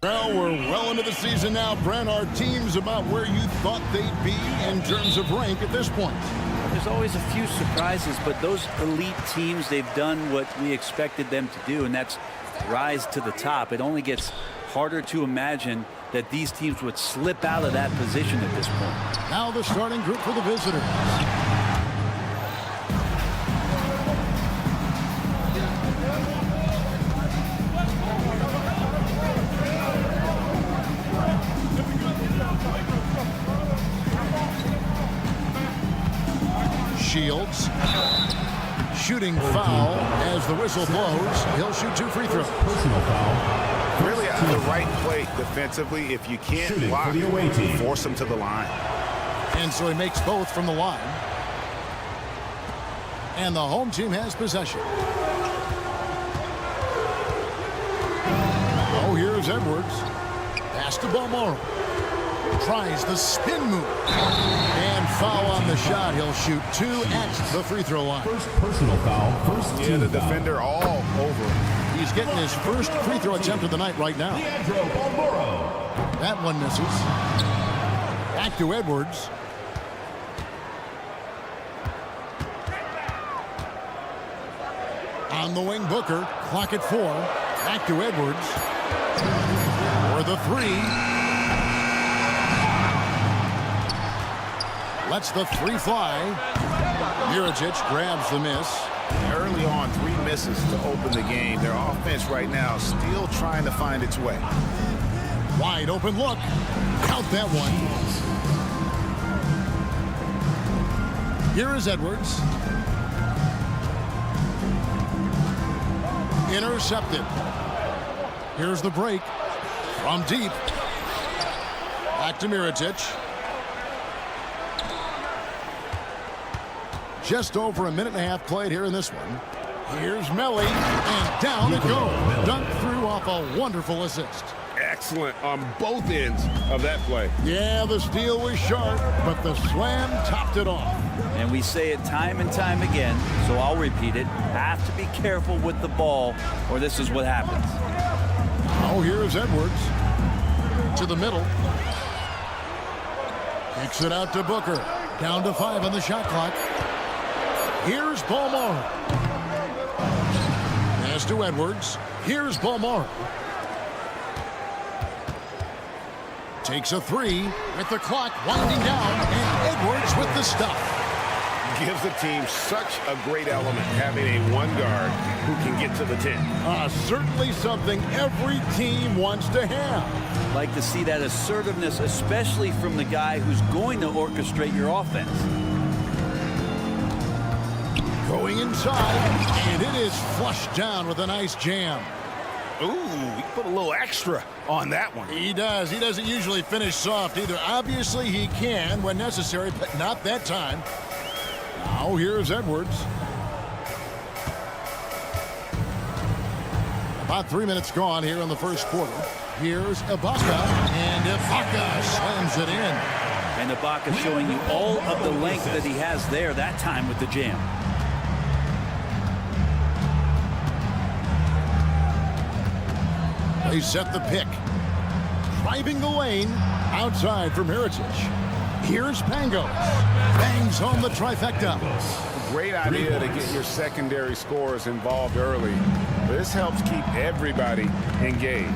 Well, we're well into the season now. Brent, our team's about where you thought they'd be in terms of rank at this point. There's always a few surprises, but those elite teams, they've done what we expected them to do, and that's rise to the top. It only gets harder to imagine that these teams would slip out of that position at this point. Now the starting group for the visitors. Shields. Shooting foul as the whistle blows. He'll shoot 2 free throws. Personal foul. Really at the right play defensively. If you can't block, force him to the line. And so he makes both from the line. And the home team has possession. Oh, here's Edwards. Pass to Balmoro. Tries the spin move. And foul on the shot. He'll shoot 2 at the free throw line. First personal foul. First team the foul. defender all over him. He's getting his first free throw attempt of the night right now. That one misses. Back to Edwards. On the wing, Booker. Clock at 4. Back to Edwards. For the 3. Lets the 3 fly. Mirajic grabs the miss. Early on, 3 misses to open the game. Their offense right now still trying to find its way. Wide open look. Count that one. Here is Edwards. Intercepted. Here's the break. From deep. Back to Mirajic. Just over a minute and a half played here in this one. Here's Melly, and down it goes. Dunked through off a wonderful assist. Excellent on both ends of that play. Yeah, the steal was sharp, but the slam topped it off. And we say it time and time again, so I'll repeat it. Have to be careful with the ball, or this is what happens. Oh, here's Edwards. To the middle. Kicks it out to Booker. Down to 5 on the shot clock. Here's Balmoro. Pass to Edwards. Here's Balmoro. Takes a 3 with the clock winding down, and Edwards with the stuff. Gives the team such a great element having a 1 guard who can get to the 10. Certainly something every team wants to have. Like to see that assertiveness, especially from the guy who's going to orchestrate your offense. Going inside, and it is flushed down with a nice jam. Ooh, he put a little extra on that one. He does. He doesn't usually finish soft either. Obviously, he can when necessary, but not that time. Now, here's Edwards. About 3 minutes gone here in the first quarter. Here's Ibaka, and Ibaka slams it in. And Ibaka showing you all of the length that he has there that time with the jam. They set the pick. Driving the lane. Outside for Mirajic. Here's Pangos. Bangs home the trifecta. Great idea to get your secondary scorers involved early. This helps keep everybody engaged.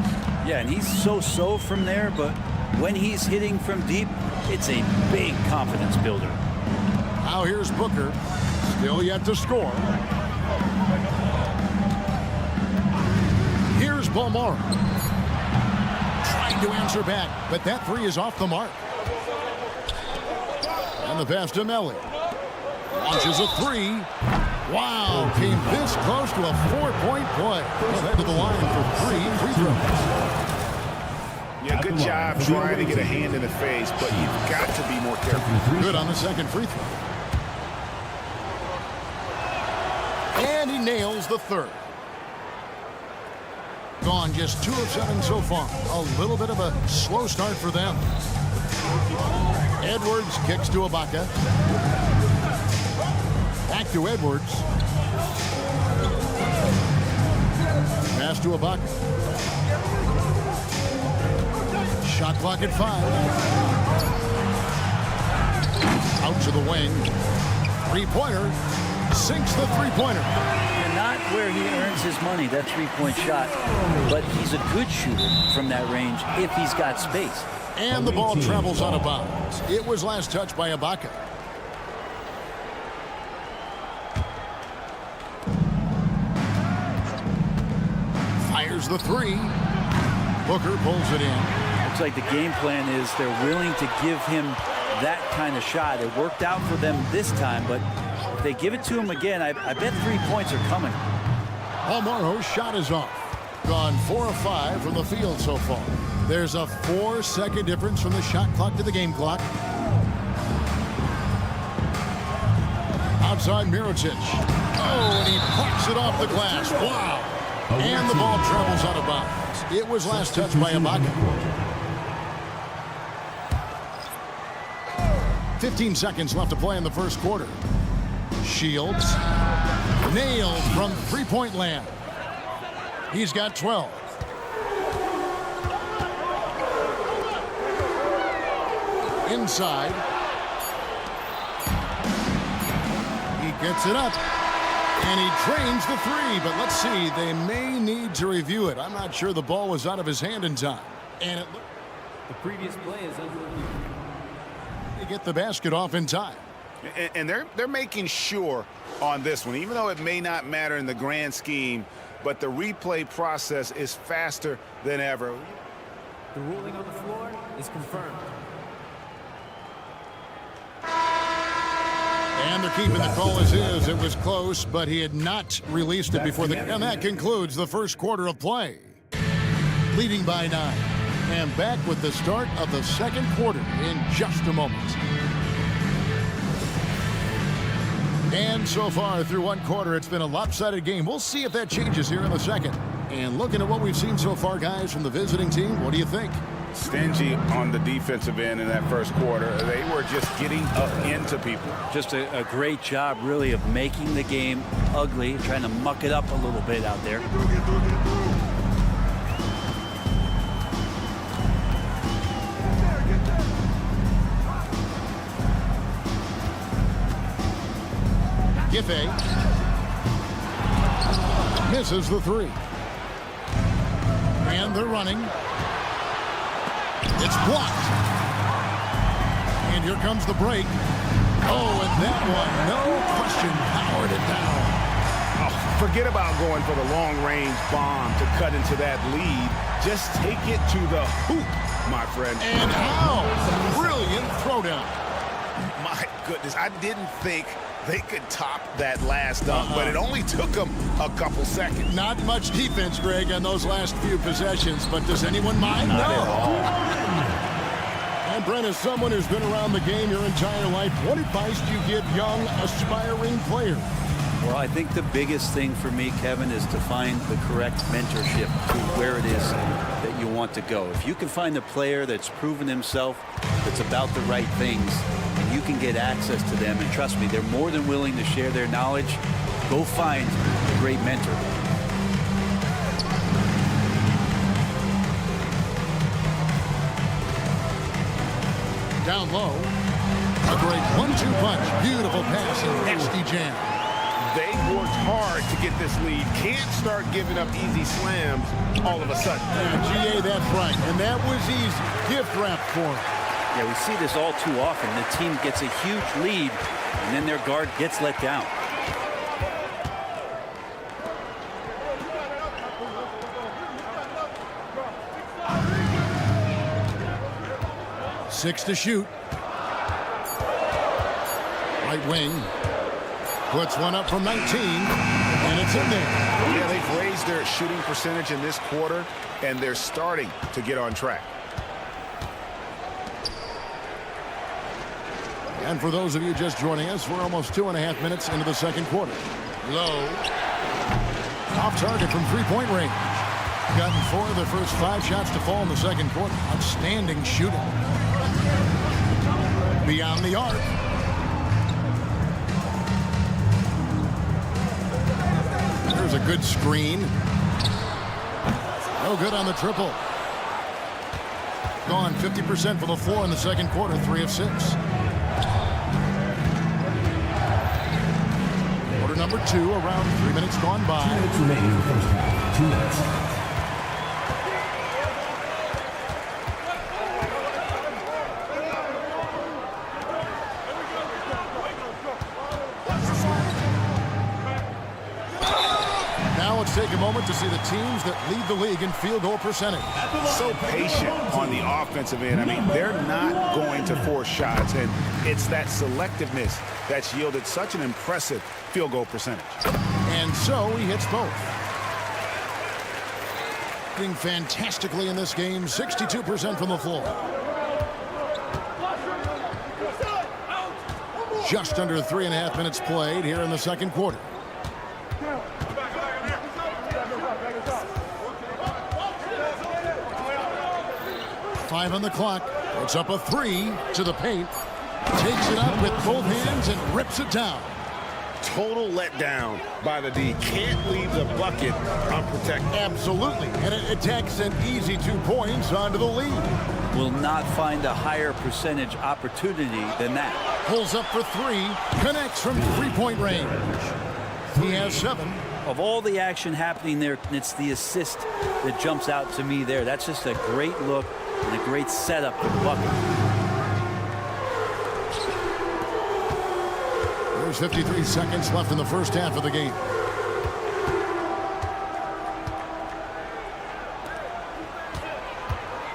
Yeah, and he's so-so from there, but when he's hitting from deep, it's a big confidence builder. Now here's Booker. Still yet to score. Here's Balmoro. Trying to answer back, but that 3 is off the mark. And the pass to Melly. Launches a 3. Wow, came this close to a 4-point play. He's head to the line for 3 free throws. Yeah, good job trying to get a hand in the face, but you've got to be more careful. Good on the second free throw. And he nails the 3rd. gone just 2 of 7 so far. A little bit of a slow start for them. Edwards kicks to Ibaka. Back to Edwards. Pass to Ibaka. Shot clock at 5. Out to the wing. Three-pointer. Sinks the three-pointer. And not where he earns his money, that three-point shot. But he's a good shooter from that range if he's got space. And the ball travels out of bounds. It was last touched by Ibaka. Fires the three. Booker pulls it in. Looks like the game plan is they're willing to give him that kind of shot. It worked out for them this time, but if they give it to him again, I bet 3 points are coming. Almaro's shot is off. Gone 4 of 5 from the field so far. There's a 4-second difference from the shot clock to the game clock. Outside Mirotic. Oh, and he pops it off the glass. Wow. And the ball travels out of bounds. It was last touched by Ibaka. 15 seconds left to play in the first quarter. Shields. Nailed from three-point land. He's got 12. Inside. He gets it up. And he drains the three. But let's see. They may need to review it. I'm not sure the ball was out of his hand in time. And the previous play is under review. They get the basket off in time. And they're making sure on this one, even though it may not matter in the grand scheme, but the replay process is faster than ever. The ruling on the floor is confirmed. And they're keeping the call as is. It was close, but he had not released it before the... And that concludes the first quarter of play. Leading by 9. And back with the start of the second quarter in just a moment. And so far through one quarter, it's been a lopsided game. We'll see if that changes here in the second. And looking at what we've seen so far, guys, from the visiting team, what do you think? Stingy on the defensive end in that first quarter. They were just getting up into people. Just a great job, really, of making the game ugly, trying to muck it up a little bit out there. Giffey misses the three. And they're running. It's blocked. And here comes the break. Oh, and that one, no question, powered it down. Oh, forget about going for the long-range bomb to cut into that lead. Just take it to the hoop, my friend. And how? Brilliant throwdown. My goodness, I didn't think they could top that last dunk, but it only took them a couple seconds. Not much defense, Greg, on those last few possessions, but does anyone mind? Not at all. And Brent, as someone who's been around the game your entire life, what advice do you give young, aspiring players? Well, I think the biggest thing for me, Kevin, is to find the correct mentorship to where it is that you want to go. If you can find a player that's proven himself, that's about the right things, and you can get access to them, and trust me, they're more than willing to share their knowledge, go find a great mentor. Down low, a great 1-2 punch, beautiful pass, and nasty jam. They worked hard to get this lead. Can't start giving up easy slams all of a sudden. GA, that's right, and that was easy. Gift wrap for him. Yeah, we see this all too often. The team gets a huge lead, and then their guard gets let down. Six to shoot. Right wing. Puts one up from 19, and it's in there. Yeah, they've raised their shooting percentage in this quarter, and they're starting to get on track. And for those of you just joining us, we're almost 2.5 minutes into the second quarter. Low. Off target from three-point range. Gotten 4 of their first 5 shots to fall in the second quarter. Outstanding shooting. Beyond the arc. There's a good screen. No good on the triple. Gone 50% from the floor in the second quarter, 3 of 6. Quarter number 2, around 3 minutes gone by. 2 minutes remaining in the first half. 2 minutes. Take a moment to see the teams that lead the league in field goal percentage. So patient on the offensive end. I mean, they're not going to force shots, and it's that selectiveness that's yielded such an impressive field goal percentage. And so he hits both. Doing fantastically in this game, 62% from the floor. Just under 3.5 minutes played here in the second quarter. Five on the clock. It's up a 3 to the paint. Takes it up with both hands and rips it down. Total letdown by the D. Can't leave the bucket unprotected. Absolutely. And it attacks an easy 2 points onto the lead. Will not find a higher percentage opportunity than that. Pulls up for 3. Connects from 3-point range. He has 7. Of all the action happening there, it's the assist that jumps out to me there. That's just a great look and a great setup for the bucket. There's 53 seconds left in the first half of the game.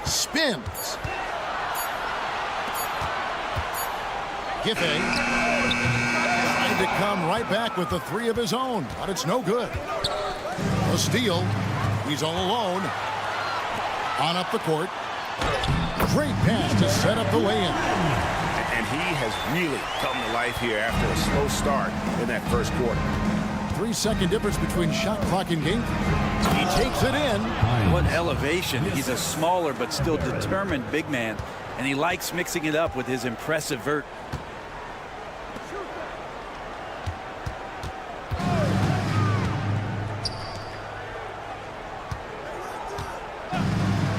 Spins. Giffey trying to come right back with the 3 of his own, but it's no good. A steal. He's all alone. On up the court. Great pass to set up the lay-in. And he has really come to life here after a slow start in that first quarter. 3-second difference between shot clock and game. He takes it in. What elevation. He's a smaller but still determined big man, and he likes mixing it up with his impressive vert.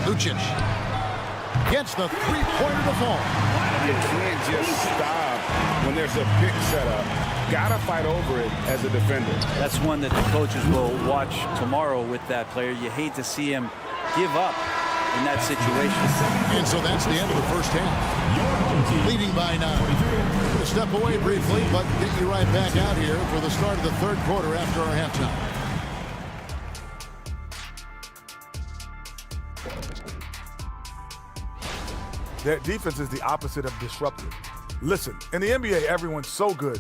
Lucic gets the 3-pointer to fall. You can't just stop when there's a pick set up. Gotta fight over it as a defender. That's one that the coaches will watch tomorrow with that player. You hate to see him give up in that situation. And so that's the end of the first half. Leading by 9. We'll step away briefly, but get you right back out here for the start of the third quarter after our halftime. Their defense is the opposite of disruptive. Listen, in the NBA, everyone's so good.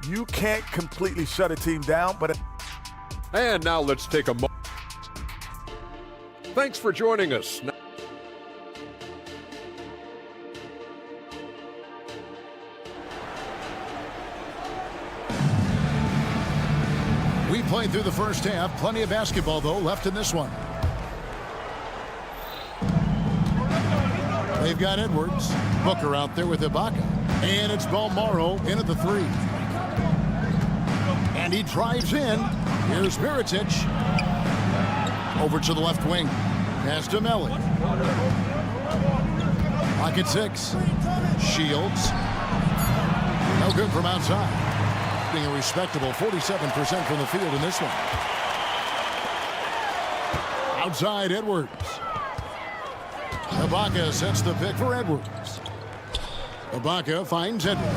You can't completely shut a team down, but... And now let's take a moment. Thanks for joining us. We played through the first half. Plenty of basketball, though, left in this one. They've got Edwards. Booker out there with Ibaka. And it's Balmaro in at the 3. And he drives in. Here's Mirotic. Over to the left wing. Pass to Melli. Pocket 6. Shields. No good from outside. Being a respectable 47% from the field in this one. Outside Edwards. Ibaka sets the pick for Edwards. Ibaka finds Edwards.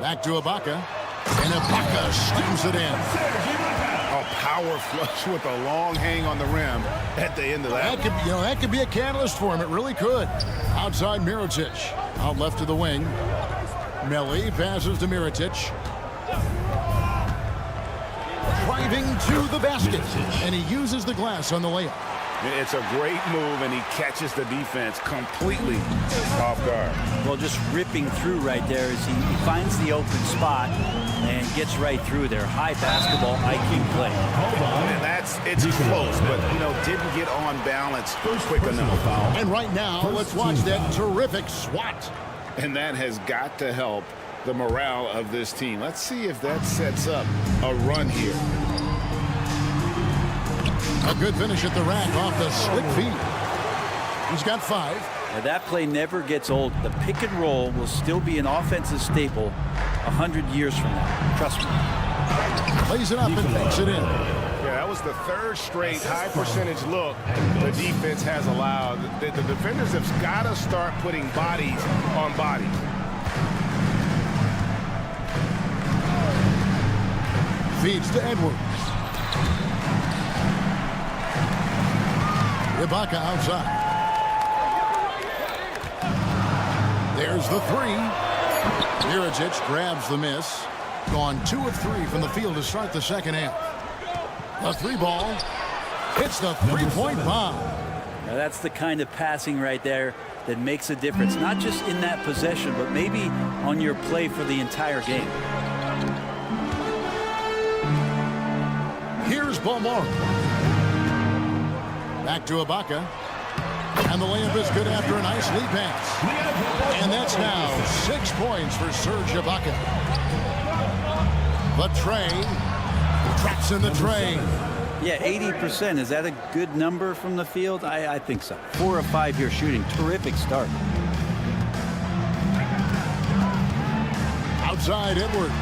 Back to Ibaka. And Ibaka steams it in. A power flush with a long hang on the rim at the end of that. That could be a catalyst for him. It really could. Outside Mirotic. Out left to the wing. Melli passes to Mirotic. Driving to the basket. And he uses the glass on the layup. It's a great move, and he catches the defense completely off guard. Well, just ripping through right there as he finds the open spot and gets right through there. High basketball IQ play. And it's close, but, didn't get on balance quick enough. And right now, let's watch that terrific swat. And that has got to help the morale of this team. Let's see if that sets up a run here. A good finish at the rack off the slick feed. He's got 5. Now, that play never gets old. The pick and roll will still be an offensive staple 100 years from now. Trust me. Plays it up and makes it in. Yeah, that was the 3rd straight high percentage look the defense has allowed. The defenders have got to start putting bodies on bodies. Feeds to Edwards. Ibaka outside. There's the 3. Mirotic grabs the miss. Gone 2 of 3 from the field to start the second half. The 3 ball hits the 3-point bomb. Now that's the kind of passing right there that makes a difference, not just in that possession, but maybe on your play for the entire game. Here's Balmore. Back to Ibaka. And the layup is good after a nice lead pass. And that's now 6 points for Serge Ibaka. The tray. Traps in the tray. Yeah, 80%. Is that a good number from the field? I think so. 4 of 5 here shooting. Terrific start. Outside Edwards.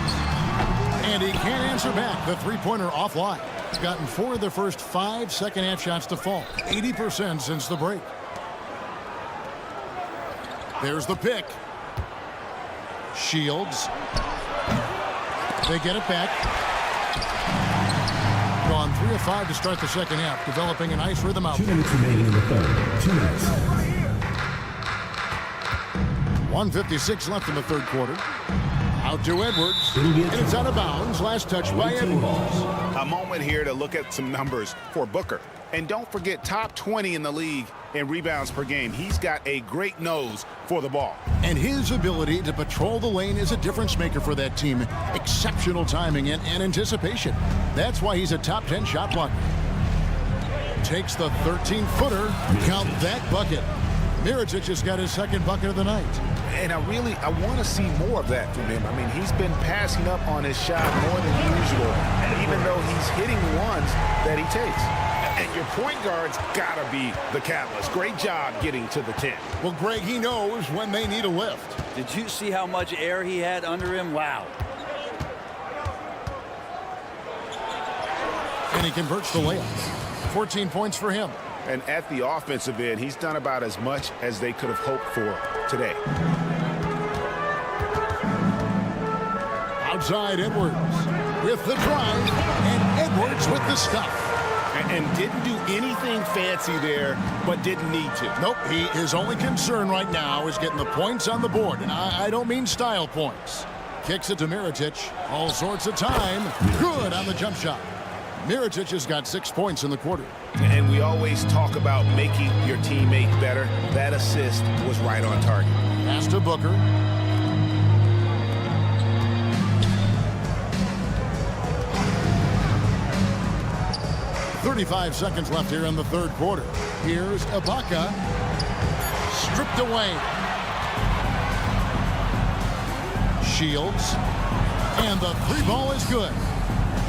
And he can't answer back. The three-pointer offline. He's gotten 4 of the first 5 second-half shots to fall. 80% since the break. There's the pick. Shields. They get it back. Gone 3 of 5 to start the second half, developing a nice rhythm out. 2 minutes remaining in the third. 2 minutes. 1:56 left in the third quarter. Out to Edwards. And it's out of bounds. Last touch by Edwards. A moment here to look at some numbers for Booker. And don't forget, top 20 in the league in rebounds per game. He's got a great nose for the ball. And his ability to patrol the lane is a difference maker for that team. Exceptional timing and anticipation. That's why he's a top 10 shot blocker. Takes the 13-footer. Count that bucket. Mirotic has got his second bucket of the night. And I want to see more of that from him. I mean, he's been passing up on his shot more than usual, even though he's hitting ones that he takes. And your point guard's got to be the catalyst. Great job getting to the 10. Well, Greg, he knows when they need a lift. Did you see how much air he had under him? Wow. And he converts the layup. 14 points for him. And at the offensive end, he's done about as much as they could have hoped for today. Outside Edwards with the drive, and Edwards with the stuff. And didn't do anything fancy there, but didn't need to. Nope, his only concern right now is getting the points on the board. And I don't mean style points. Kicks it to Mirotic. All sorts of time. Good on the jump shot. Mirotic has got 6 points in the quarter. And we always talk about making your teammate better. That assist was right on target. Pass to Booker. .35 seconds left here in the third quarter. Here's Ibaka. Stripped away. Shields. And the 3-ball is good.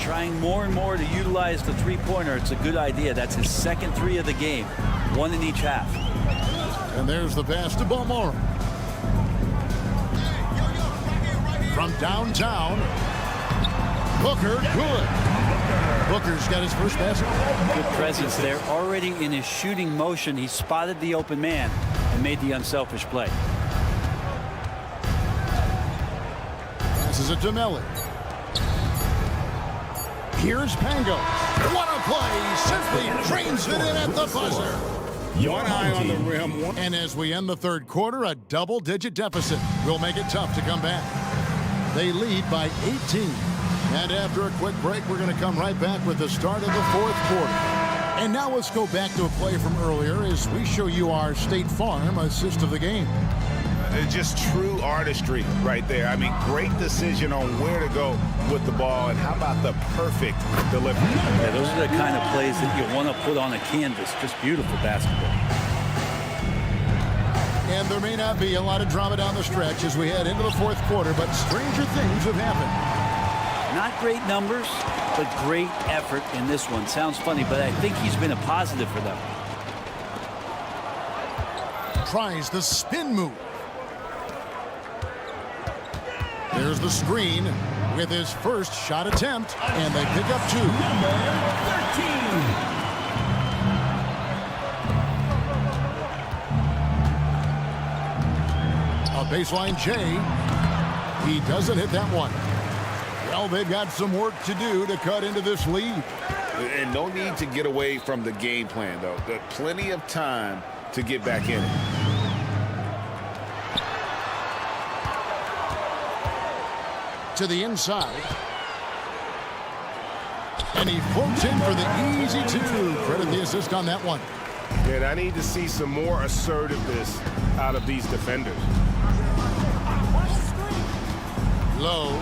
Trying more and more to utilize the three-pointer. It's a good idea. That's his second 3 of the game. 1 in each half. And there's the pass to Balmore. From downtown. Booker, good. Booker's got his first basket. Good presence there. Already in his shooting motion, he spotted the open man and made the unselfish play. Passes it to Melly. Here's Pangos. What a play! Simply trains it in at the buzzer. One eye on the rim. And as we end the third quarter, a double-digit deficit will make it tough to come back. They lead by 18. And after a quick break, we're going to come right back with the start of the fourth quarter. And now let's go back to a play from earlier as we show you our State Farm assist of the game. It's just true artistry right there. I mean, great decision on where to go with the ball, and how about the perfect delivery? Yeah, those are the kind of plays that you want to put on a canvas. Just beautiful basketball. And there may not be a lot of drama down the stretch as we head into the fourth quarter, but stranger things have happened. Not great numbers, but great effort in this one. Sounds funny, but I think he's been a positive for them. Tries the spin move. There's the screen with his first shot attempt, and they pick up 2. A baseline J. He doesn't hit that one. Well, they've got some work to do to cut into this lead. And no need to get away from the game plan, though. There's plenty of time to get back in it. To the inside. And he floats in for the easy 2. Credit the assist on that one. And I need to see some more assertiveness out of these defenders. Low.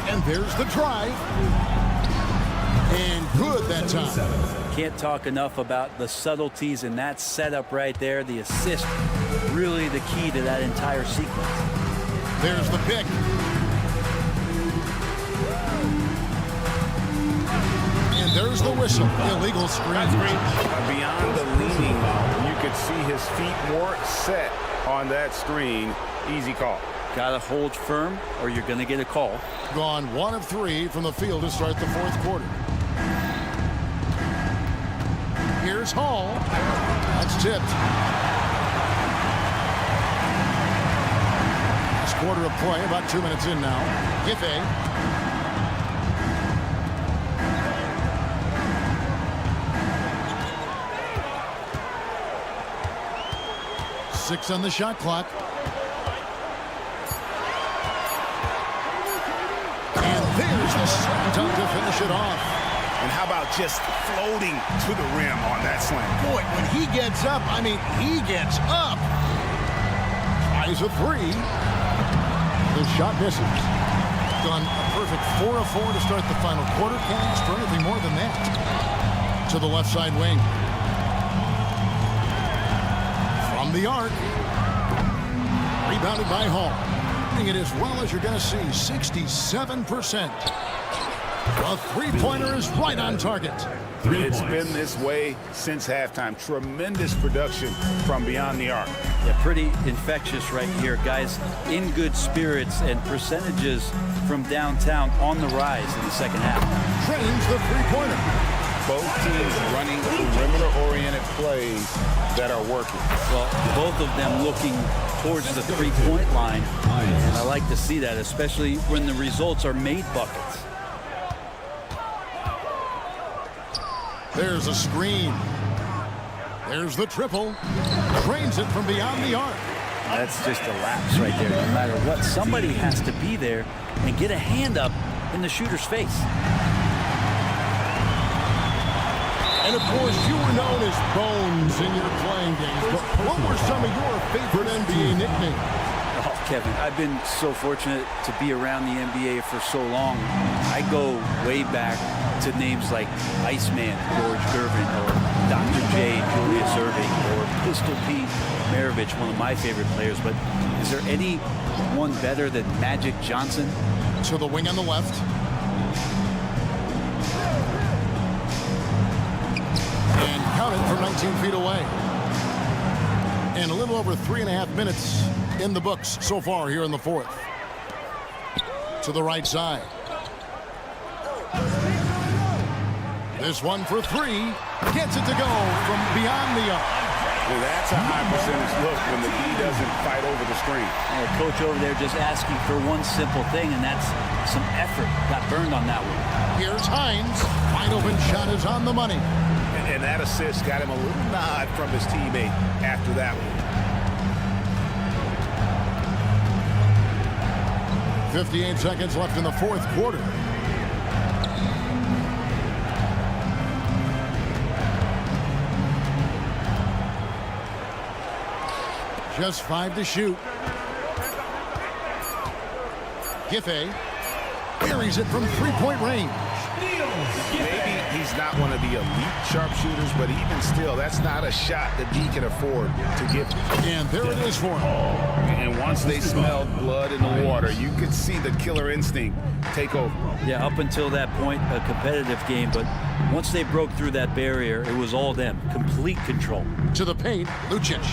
And there's the drive. And good that time. Can't talk enough about the subtleties in that setup right there. The assist, really the key to that entire sequence. There's the pick. And there's the whistle. Illegal screen. Beyond the leaning, you could see his feet more set on that screen. Easy call. Got to hold firm or you're going to get a call. Gone 1 of 3 from the field to start the fourth quarter. Here's Hall. That's tipped. Last quarter of play, about 2 minutes in now. Giffey. Six on the shot clock. And there's the slam dunk to finish it off. And how about just floating to the rim on that slam? Boy, when he gets up, I mean, he gets up. Tries a 3. The shot misses. Done a perfect 4 of 4 to start the final quarter. Can't ask for anything more than that. To the left side wing. From the arc. Rebounded by Hall. It as well as you're going to see, 67%. The three-pointer is right on target. It's been this way since halftime. Tremendous production from beyond the arc. Yeah, pretty infectious right here. Guys in good spirits and percentages from downtown on the rise in the second half. Trains the three-pointer. Both teams running perimeter-oriented plays that are working. Well, both of them looking towards the three-point line. And I like to see that, especially when the results are made buckets. There's a screen. There's the triple. Trains it from beyond the arc. That's just a lapse right there. No matter what, somebody has to be there and get a hand up in the shooter's face. And of course, you were known as Bones in your playing days. But what were some of your favorite NBA nicknames? Oh, Kevin, I've been so fortunate to be around the NBA for so long. I go way back to names like Iceman, George Gervin, or Dr. J, Julius Erving, or Pistol Pete Maravich, one of my favorite players. But is there any one better than Magic Johnson? To the wing on the left. And counted from 19 feet away. And a little over 3.5 minutes in the books so far here in the fourth. To the right side. This one for 3. Gets it to go from beyond the arc. Well, that's a high percentage look when the D doesn't fight over the screen. And the coach over there just asking for one simple thing, and that's some effort. Got burned on that one. Here's Hines. Wide open shot is on the money. And that assist got him a little nod from his teammate after that one. 58 seconds left in the fourth quarter. Just 5 to shoot. Giffey buries it from three-point range. Maybe he's not one of the elite sharpshooters, but even still, that's not a shot that he can afford to give. And there it is for him. And once they smelled blood in the water, you could see the killer instinct take over. Yeah, up until that point, a competitive game, but once they broke through that barrier, it was all them. Complete control. To the paint, Lucic.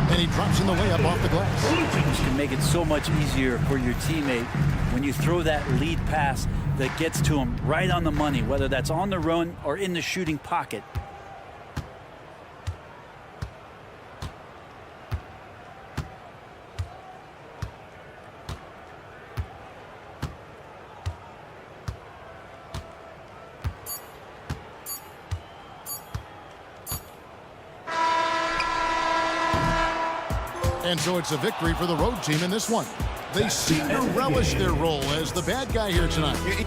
And he drops in the layup off the glass. Which can make it so much easier for your teammate when you throw that lead pass that gets to him right on the money, whether that's on the run or in the shooting pocket. And so it's a victory for the road team in this one. They seem to relish their role as the bad guy here tonight.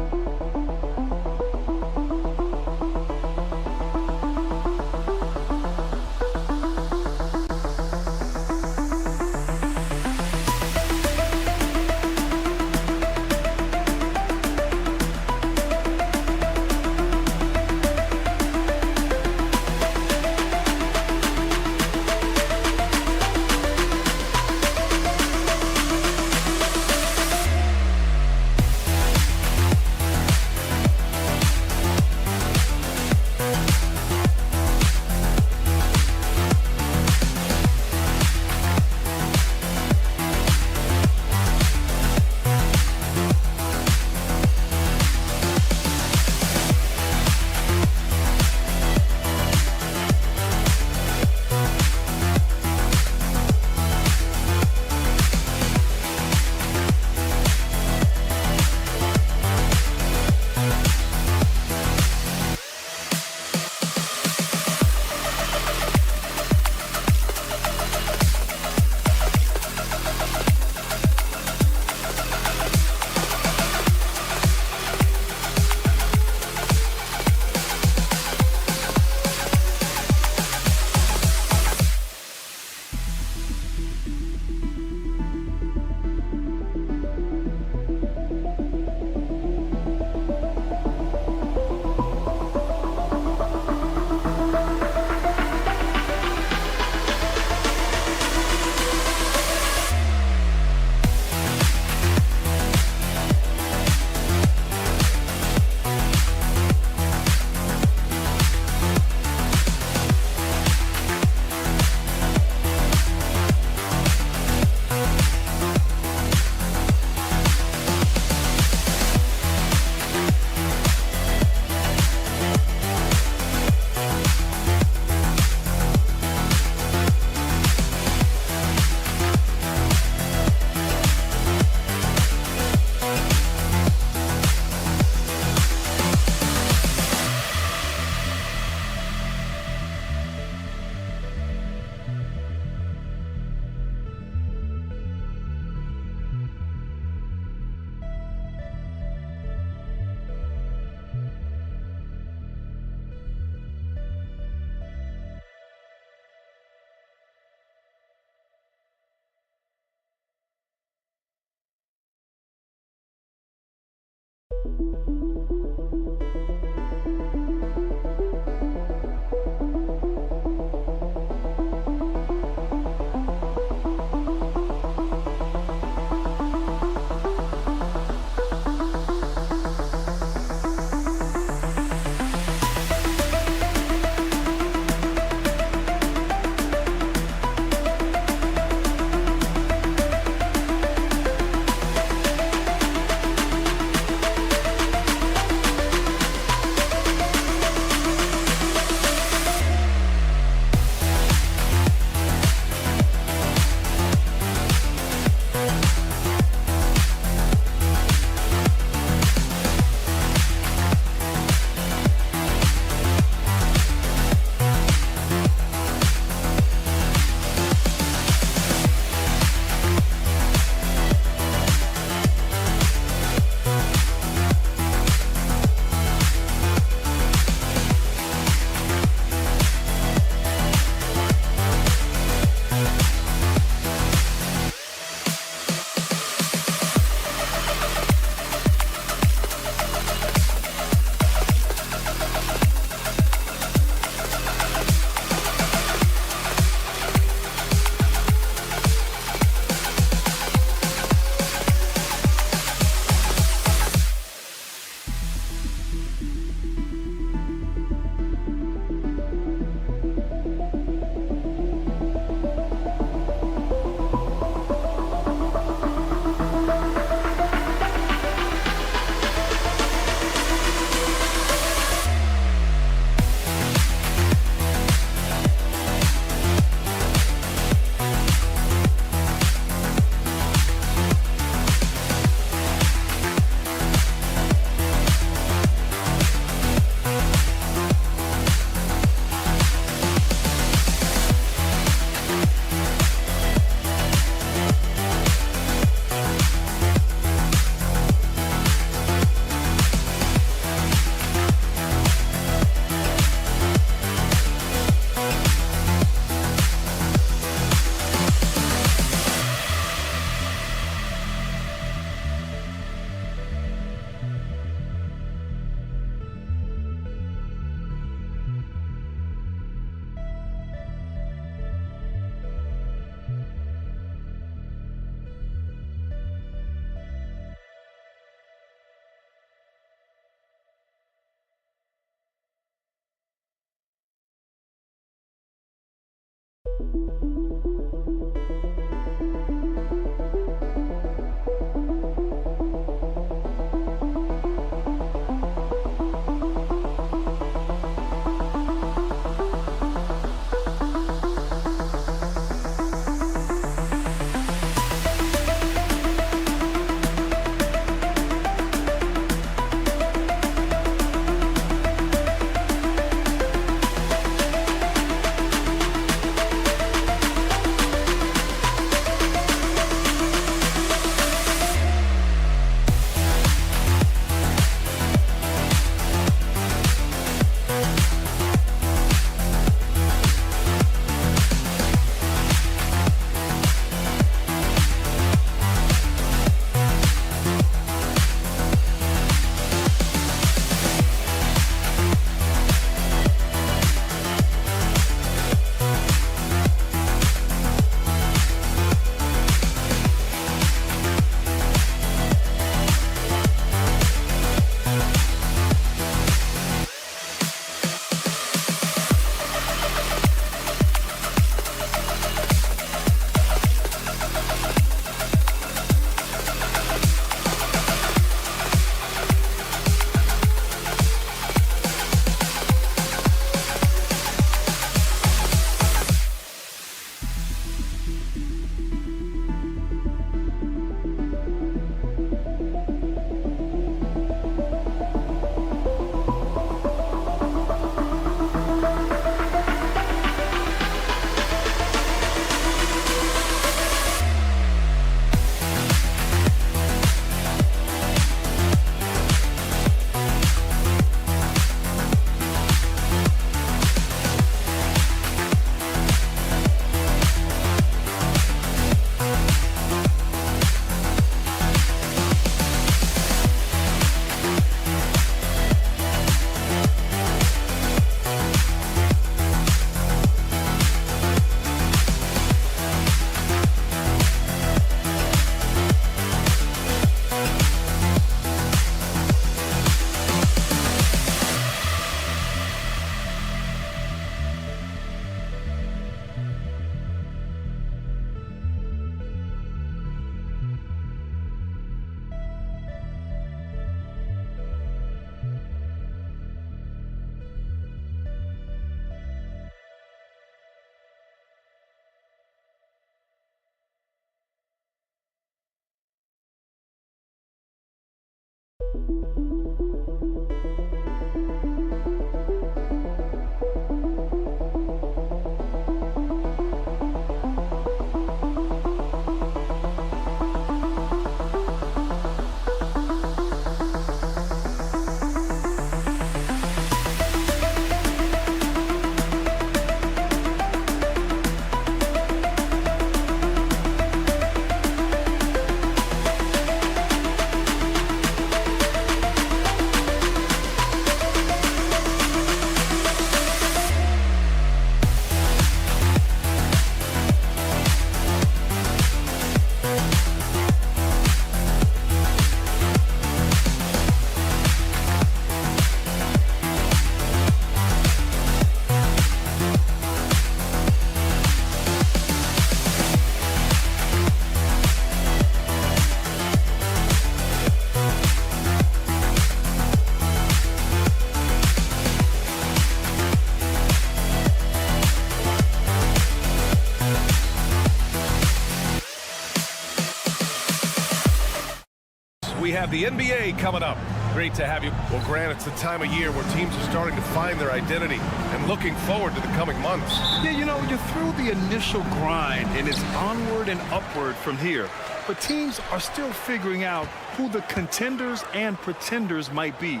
have the NBA coming up. Great to have you. Well, Grant, it's the time of year where teams are starting to find their identity and looking forward to the coming months. Yeah, you know, you're through the initial grind, and it's onward and upward from here. But teams are still figuring out who the contenders and pretenders might be.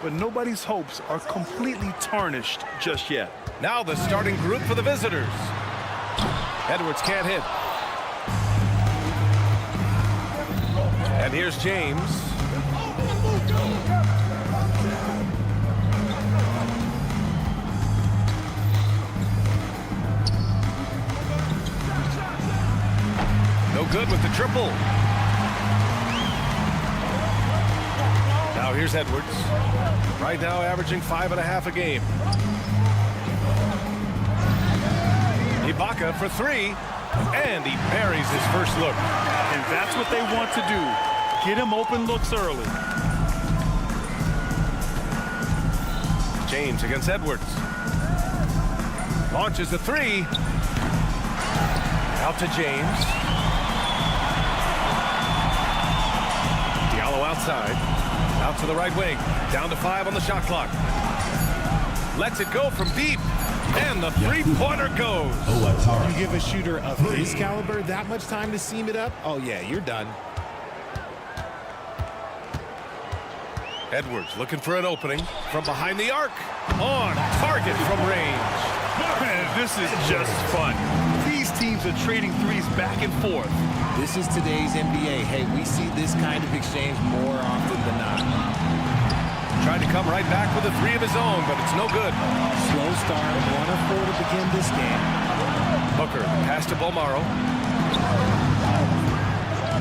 But nobody's hopes are completely tarnished just yet. Now the starting group for the visitors. Edwards can't hit. And here's James. No good with the triple. Now here's Edwards. Right now averaging 5.5 a game. Ibaka for 3. And he buries his first look. And that's what they want to do. Get him open looks early. James against Edwards. Launches the 3. Out to James. Diallo outside. Out to the right wing. Down to 5 on the shot clock. Lets it go from deep. And the three-pointer goes. You give a shooter of his caliber that much time to seam it up? Oh, yeah, you're done. Edwards looking for an opening from behind the arc. On target from range. Man, this is just fun. These teams are trading threes back and forth. This is today's NBA. Hey, we see this kind of exchange more often than not. Tried to come right back with a 3 of his own, but it's no good. Slow start, 1 of 4 to begin this game. Booker, pass to Bolmaro.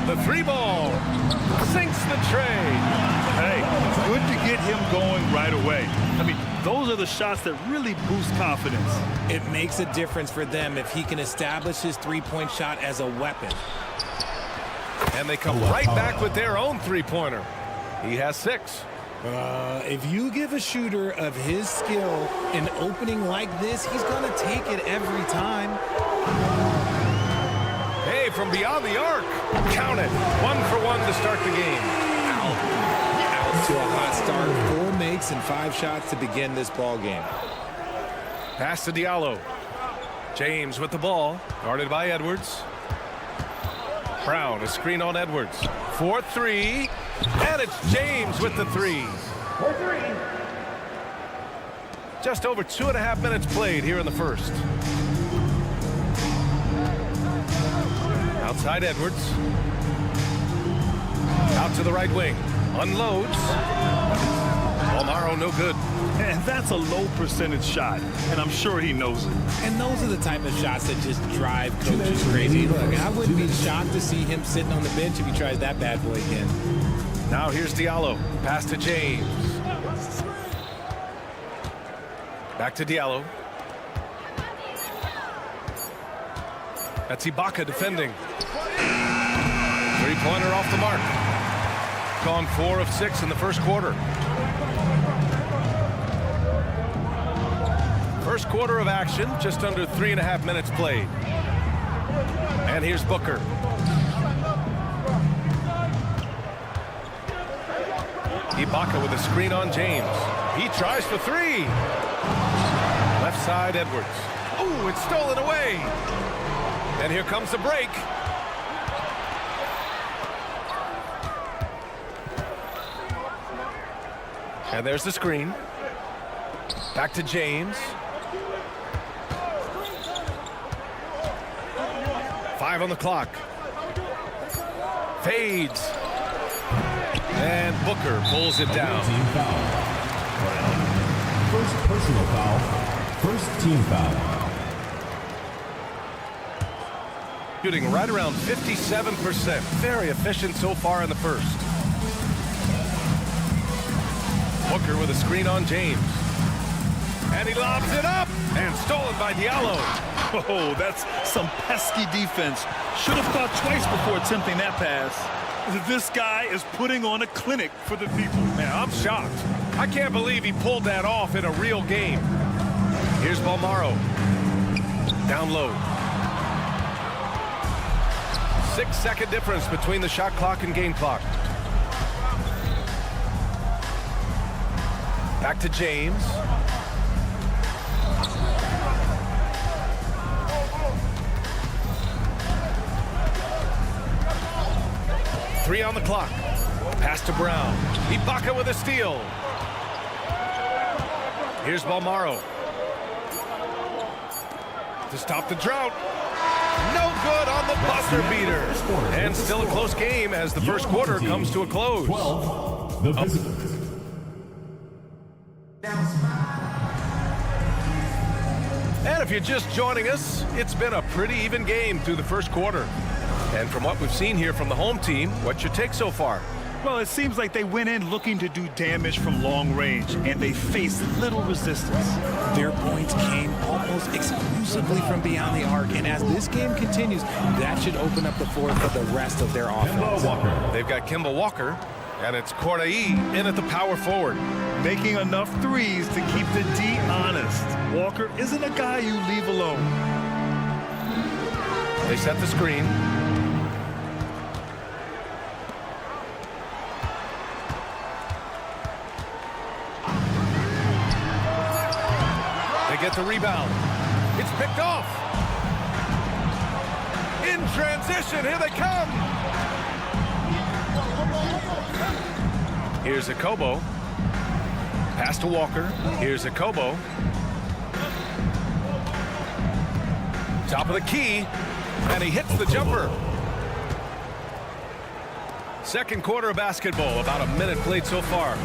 The 3 ball sinks the tray. Hey, good to get him going right away. I mean, those are the shots that really boost confidence. It makes a difference for them if he can establish his three-point shot as a weapon. And they come right back with their own three-pointer. He has 6. If you give a shooter of his skill an opening like this, he's going to take it every time. Hey, from beyond the arc. Count it. 1 for 1 to start the game. Out to a hot start. 4 makes and 5 shots to begin this ball game. Pass to Diallo. James with the ball. Guarded by Edwards. Brown, a screen on Edwards. 4-3. And it's James with the 3. 4-3. Just over 2.5 minutes played here in the first. Outside Edwards. Out to the right wing. Unloads. Bolmaro no good. And that's a low percentage shot, and I'm sure he knows it. And those are the type of shots that just drive coaches crazy. Look, I wouldn't be shocked to see him sitting on the bench if he tries that bad boy again. Now here's Diallo. Pass to James. Back to Diallo. That's Ibaka defending. Three-pointer off the mark. Gone 4 of 6 in the first quarter. First quarter of action, just under 3.5 minutes played. And here's Booker. Ibaka with a screen on James. He tries for 3. Left side, Edwards. Ooh, it's stolen away. And here comes the break. And there's the screen. Back to James. 5 on the clock. Fades. And Booker pulls it down. Team foul. First personal foul. First team foul. Shooting right around 57%. Very efficient so far in the first. Booker with a screen on James. And he lobs it up. And stolen by Diallo. Oh, that's some pesky defense. Should have thought twice before attempting that pass. This guy is putting on a clinic for the people. Man, I'm shocked. I can't believe he pulled that off in a real game. Here's Bolmaro. Down low. 6-second difference between the shot clock and game clock. Back to James. Three on the clock. Pass to Brown. Ibaka with a steal. Here's Balmaro. To stop the drought. No good on the buzzer beater. And still a close game as the first quarter comes to a close. 12, the visitors. And if you're just joining us, it's been a pretty even game through the first quarter. And from what we've seen here from the home team, what's your take so far? Well, it seems like they went in looking to do damage from long range, and they faced little resistance. Their points came almost exclusively from beyond the arc, and as this game continues, that should open up the floor for the rest of their offense. They've got Kemba Walker, and it's Corday in at the power forward. Making enough threes to keep the D honest. Walker isn't a guy you leave alone. They set the screen. They get the rebound. It's picked off. In transition, here they come. Here's Akobo. Pass to Walker. Here's Akobo. Top of the key, and he hits the jumper. Second quarter of basketball, about a minute played so far.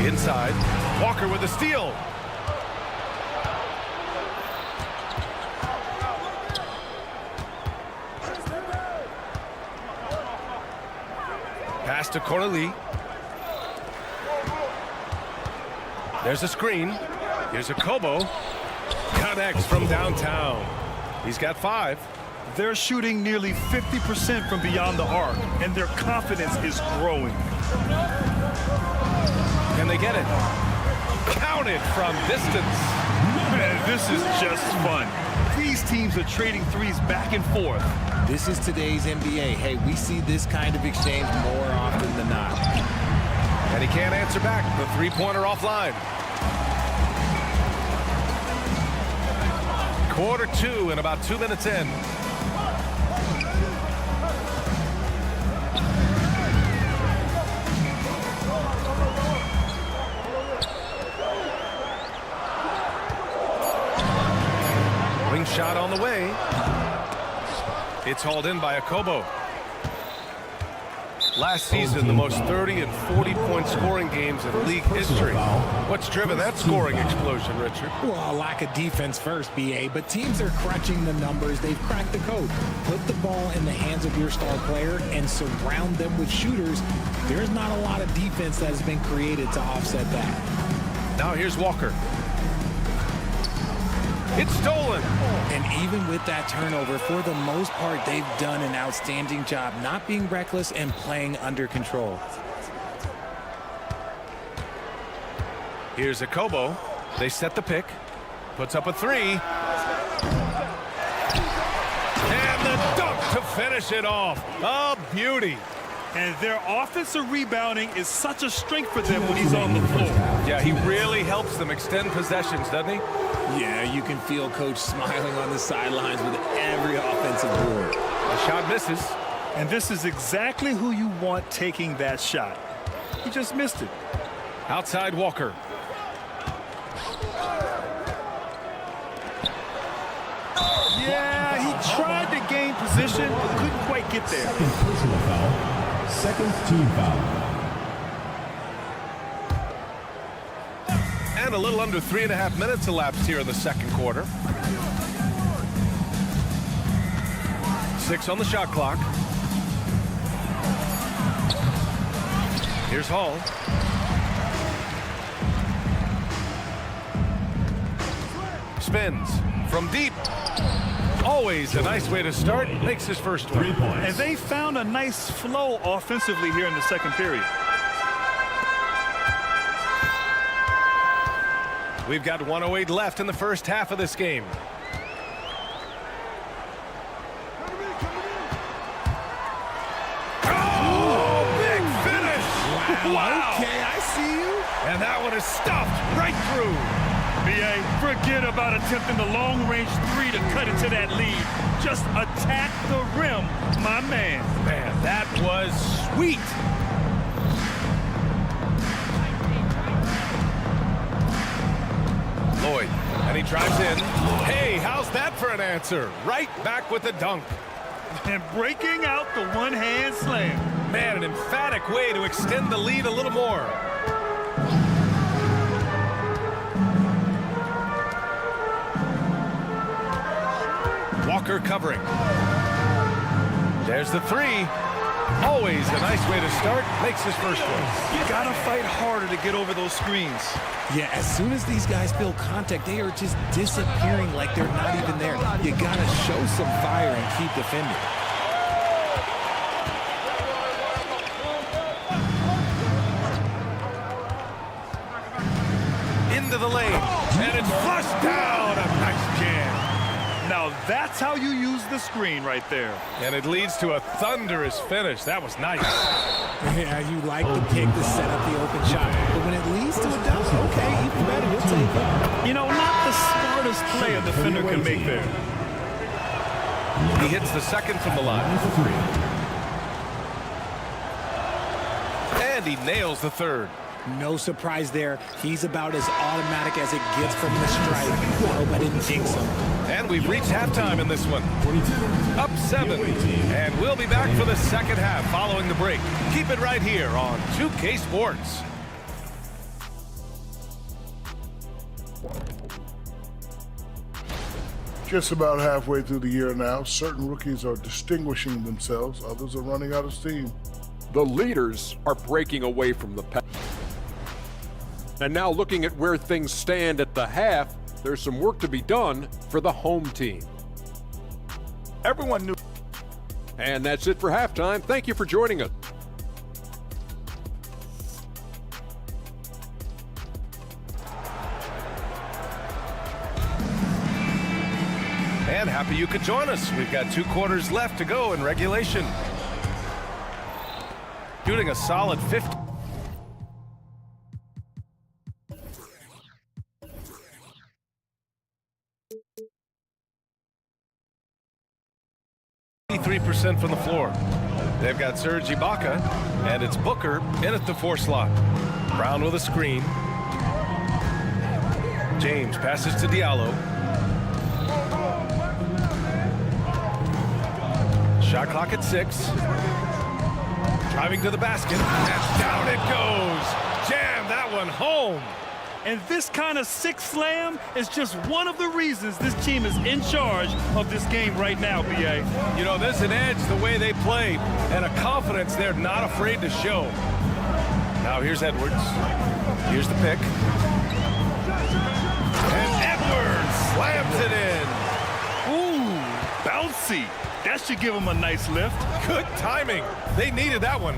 Inside, Walker with a steal. Pass to Corley. There's a screen. Here's a Kobo. Connects from downtown. He's got 5. They're shooting nearly 50% from beyond the arc, and their confidence is growing. Can they get it? Counted from distance. Man, this is just fun. These teams are trading threes back and forth. This is today's NBA. Hey, we see this kind of exchange more often than not. And he can't answer back. The three-pointer offline. Quarter 2 and about 2 minutes in. Wing shot on the way. It's hauled in by Akobo. Last season, the most 30 and 40-point scoring games in league history. What's driven that scoring explosion, Richard? Well, a lack of defense first, BA, but teams are crunching the numbers. They've cracked the code. Put the ball in the hands of your star player and surround them with shooters. There's not a lot of defense that has been created to offset that. Now here's Walker. It's stolen. And even with that turnover, for the most part, they've done an outstanding job not being reckless and playing under control. Here's Akobo. They set the pick. Puts up a 3. And the dunk to finish it off. A beauty. And their offensive rebounding is such a strength for them when he's on the floor. Yeah, he really helps them extend possessions, doesn't he? Yeah, you can feel Coach smiling on the sidelines with every offensive board. The shot misses. And this is exactly who you want taking that shot. He just missed it. Outside Walker. Yeah, he tried to gain position, but couldn't quite get there. Second personal foul. Second team foul. And a little under 3.5 minutes elapsed here in the second quarter. 6 on the shot clock. Here's Hall. Spins from deep. Always a nice way to start. Makes his first 3 points. And they found a nice flow offensively here in the second period. We've got 1:08 left in the first half of this game. Wow. Okay, I see you. And that one is stuffed right through. BA, forget about attempting the long-range three to cut into that lead. Just attack the rim, my man. Man, that was sweet. Lloyd, and he drives in. Hey, how's that for an answer? Right back with the dunk. And breaking out the one-hand slam. Man, an emphatic way to extend the lead a little more. Walker covering. There's the three. Always a nice way to start. Makes his first one. You gotta fight harder to get over those screens. Yeah, as soon as these guys feel contact, they are just disappearing like they're not even there. You gotta show some fire and keep defending. Into the lane. And it's flushed down. A nice jam. Now that's how you use the screen right there. And it leads to a thunderous finish. That was nice. Yeah, you like the pick to set up the open shot. But when it leads to a dunk, okay, even better, you'll take it. You know, not the smartest play a defender can make there. He hits the second from the line. And he nails the third. No surprise there. He's about as automatic as it gets from the stripe. I hope I didn't jinx him. And we've reached halftime in this one. Up 7. And we'll be back for the second half following the break. Keep it right here on 2K Sports. Just about halfway through the year now, certain rookies are distinguishing themselves. Others are running out of steam. The leaders are breaking away from the pack. And now looking at where things stand at the half, there's some work to be done for the home team. Everyone knew. And that's it for halftime. Thank you for joining us. And happy you could join us. We've got 2 quarters left to go in regulation. Shooting a solid 50. % from the floor. They've got Serge Ibaka, and it's Booker in at the 4 slot. Brown with a screen. James passes to Diallo. Shot clock at 6. Driving to the basket, and down it goes. Jam that one home. And this kind of 6 slam is just one of the reasons this team is in charge of this game right now, BA. You know, there's an edge the way they play and a confidence they're not afraid to show. Now here's Edwards. Here's the pick. And Edwards slams it in. Ooh, bouncy. That should give him a nice lift. Good timing. They needed that one.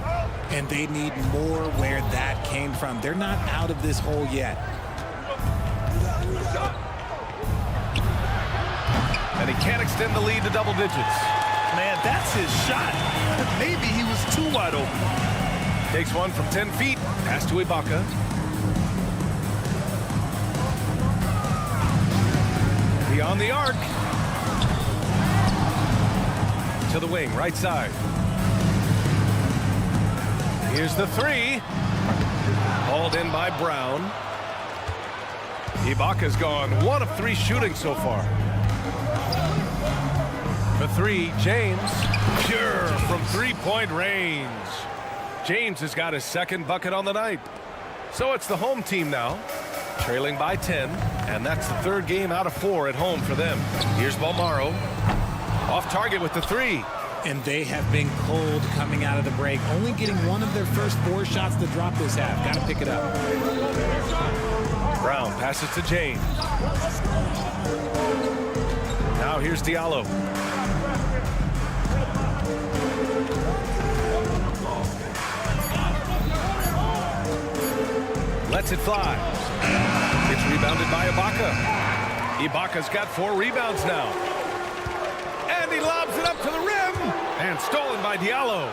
And they need more where that came from. They're not out of this hole yet. And he can't extend the lead to double digits. Man, that's his shot. Maybe he was too wide open. Takes one from 10 feet. Pass to Ibaka. Beyond the arc. To the wing, right side. Here's the 3. Hauled in by Brown. Ibaka's gone 1 of 3 shooting so far. The 3, James. Pure from 3-point range. James has got his 2nd bucket on the night. So it's the home team now, trailing by 10, and that's the 3rd game out of 4 at home for them. Here's Balmaro. Off target with the 3. And they have been cold coming out of the break, only getting 1 of their first 4 shots to drop this half. Got to pick it up. Brown passes to James. Now here's Diallo. Lets it fly. It's rebounded by Ibaka. Ibaka's got 4 rebounds now. And he lobs it up to the rim. And stolen by Diallo.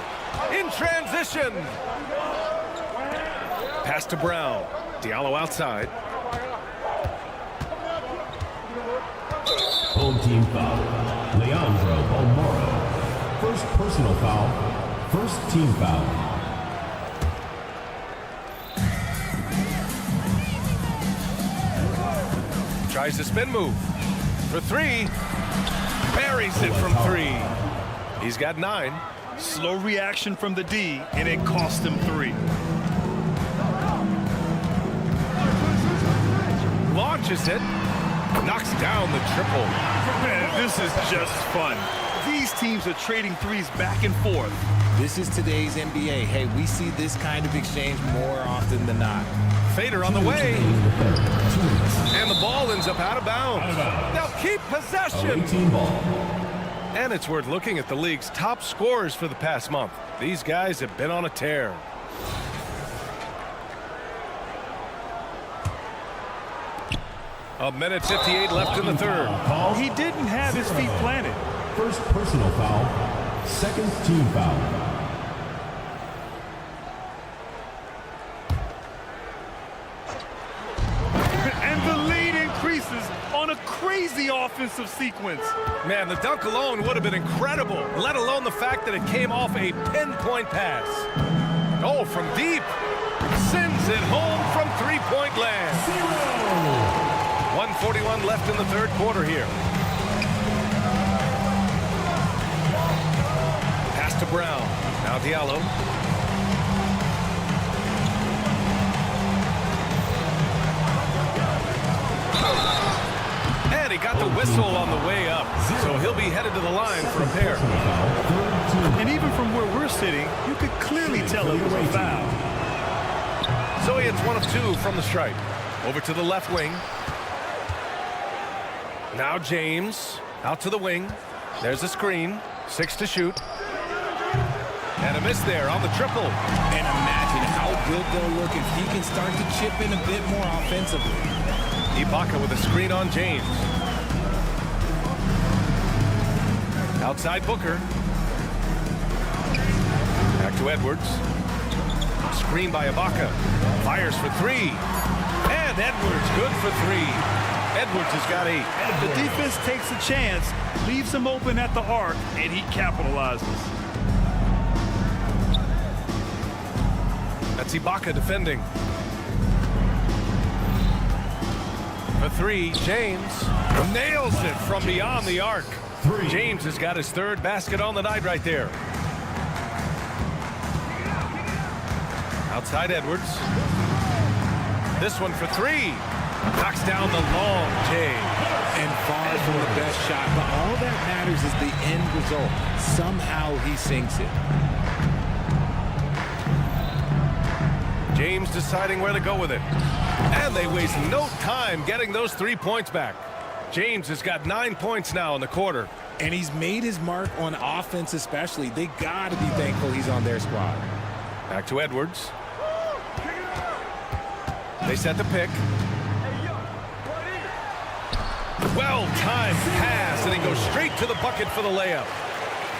In transition. Pass to Brown. Diallo outside. Home team foul. Leandro Balmoro. First personal foul. First team foul. Tries the spin move. For three. Buries it from three. He's got 9. Slow reaction from the D, and it cost him 3. Launches it. Knocks down the triple. Man, this is just fun. These teams are trading threes back and forth. This is today's NBA. Hey, we see this kind of exchange more often than not. Fader on the way. And the ball ends up out of bounds. They'll keep possession. And it's worth looking at the league's top scorers for the past month. These guys have been on a tear. A minute 58 left in the third. He didn't have his feet planted. First personal foul. Second team foul. On a crazy offensive sequence. Man, the dunk alone would have been incredible, let alone the fact that it came off a pinpoint pass. Oh, from deep. Sends it home from three-point land. 1:41 left in the third quarter here. Pass to Brown. Now Diallo. He got the whistle on the way up, so he'll be headed to the line for a pair. And even from where we're sitting, you could clearly tell it was a foul. So he hits 1 of 2 from the stripe. Over to the left wing. Now James out to the wing. There's a screen. 6 to shoot. And a miss there on the triple. And imagine how good they'll look if he can start to chip in a bit more offensively. Ibaka with a screen on James. Outside Booker. Back to Edwards. Screen by Ibaka. Fires for 3. And Edwards good for 3. Edwards has got 8. The defense takes a chance, leaves him open at the arc, and he capitalizes. That's Ibaka defending. For 3, James nails it from beyond the arc. James has got his 3rd basket on the night right there. Outside Edwards. This one for 3. Knocks down the long J. And far from the best shot, but all that matters is the end result. Somehow he sinks it. James deciding where to go with it. And they waste no time getting those 3 points back. James has got 9 points now in the quarter. And he's made his mark on offense especially. They got to be thankful he's on their squad. Back to Edwards. They set the pick. Well-timed pass, and he goes straight to the bucket for the layup.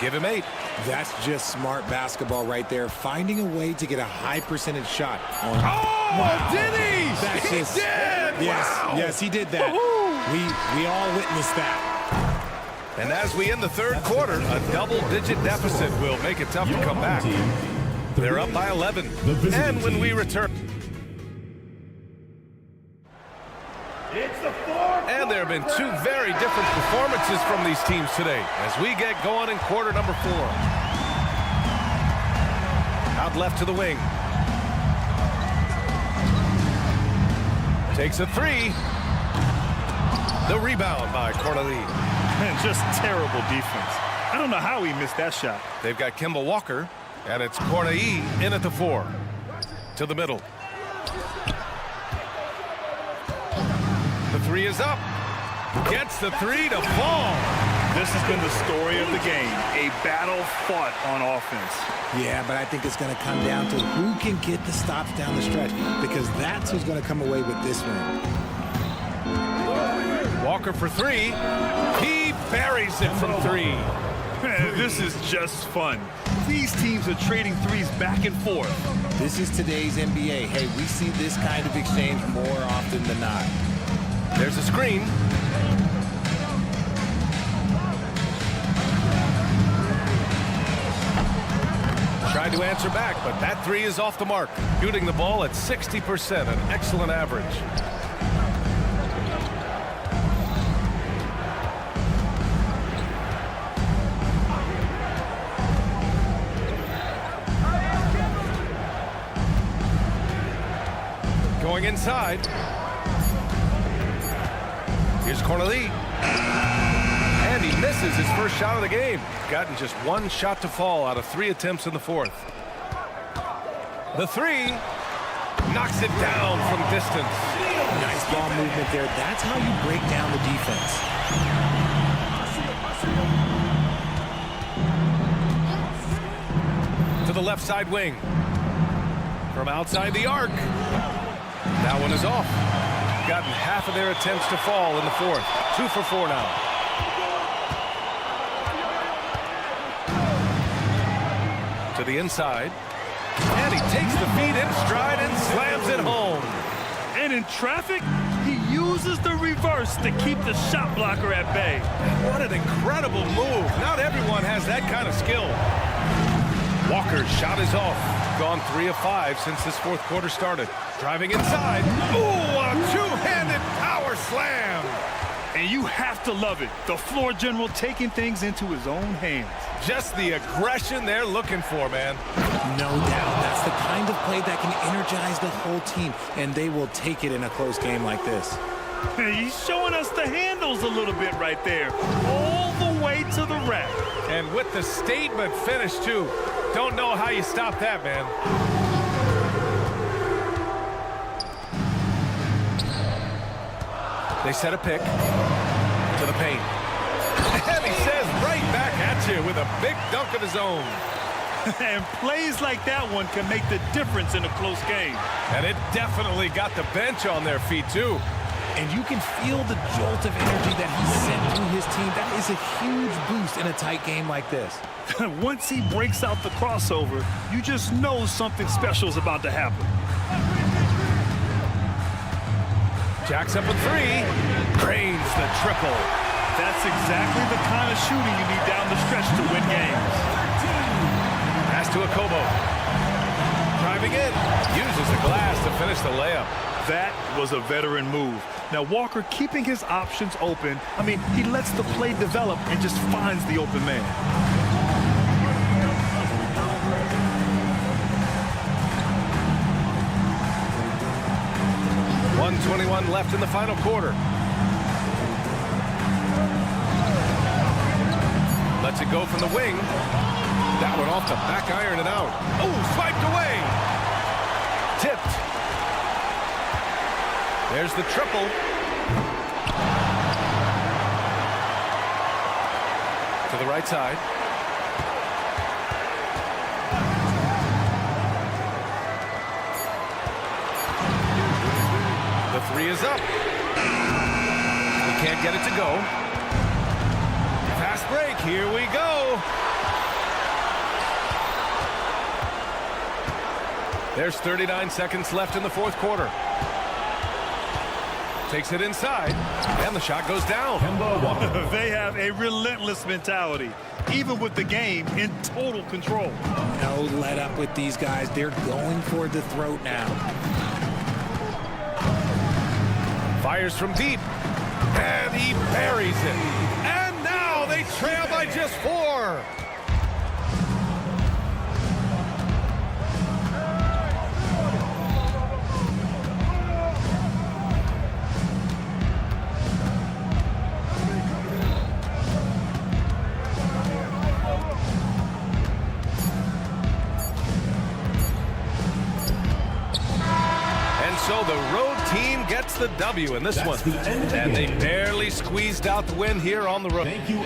Give him 8. That's just smart basketball right there, finding a way to get a high percentage shot on. Wow. Did he? That's he just, did. Yes, wow. Yes, he did that. We all witnessed that. And as we end the third quarter, a double-digit deficit will make it tough to come back. They're up by 11. And when we return. And there have been 2 very different performances from these teams today as we get going in quarter number 4. Out left to the wing. Takes a 3. The rebound by Corneli. Man, just terrible defense. I don't know how he missed that shot. They've got Kemba Walker, and it's Corneli in at the 4. To the middle. The 3 is up. Gets the 3 to fall. This has been the story of the game. A battle fought on offense. Yeah, but I think it's going to come down to who can get the stops down the stretch, because that's who's going to come away with this win. Walker for 3. He buries it from 3. Man, this is just fun. These teams are trading threes back and forth. This is today's NBA. Hey, we see this kind of exchange more often than not. There's a screen. Tried to answer back, but that three is off the mark. Shooting the ball at 60%, an excellent average. Going inside. Here's Corneli. And he misses his first shot of the game. Gotten just one shot to fall out of 3 attempts in the fourth. The three knocks it down from distance. Nice ball movement there. That's how you break down the defense. To the left side wing. From outside the arc. That one is off. Gotten half of their attempts to fall in the fourth. 2 for 4 now. To the inside. And he takes the feed in stride and slams it home. And in traffic, he uses the reverse to keep the shot blocker at bay. What an incredible move. Not everyone has that kind of skill. Walker's shot is off. Gone 3 of 5 since this fourth quarter started. Driving inside. Ooh, a two-handed power slam. And you have to love it. The floor general taking things into his own hands. Just the aggression they're looking for, man. No doubt. That's the kind of play that can energize the whole team, and they will take it in a close game like this. He's showing us the handles a little bit right there. All the way to the rack. And with the statement finish, too. Don't know how you stop that, man. They set a pick to the paint. And he says right back at you with a big dunk of his own. And plays like that one can make the difference in a close game. And it definitely got the bench on their feet, too. And you can feel the jolt of energy that he sent through his team. That is a huge boost in a tight game like this. Once he breaks out the crossover, you just know something special is about to happen. Jacks up a 3. Drains the triple. That's exactly the kind of shooting you need down the stretch to win games. Pass to Akobo. Driving in. Uses the glass to finish the layup. That was a veteran move. Now Walker keeping his options open. I mean, he lets the play develop and just finds the open man. .121 left in the final quarter. Lets it go from the wing. That one off the back iron and out. Oh, swiped away. Tipped. There's the triple. To the right side. The 3 is up. He can't get it to go. Fast break. Here we go. There's 39 seconds left in the fourth quarter. Takes it inside, and the shot goes down. They have a relentless mentality, even with the game in total control. No let up with these guys. They're going for the throat now. Fires from deep, and he buries it. And now they trail by just 4. So the road team gets the W in this one. And they barely squeezed out the win here on the road. Thank you,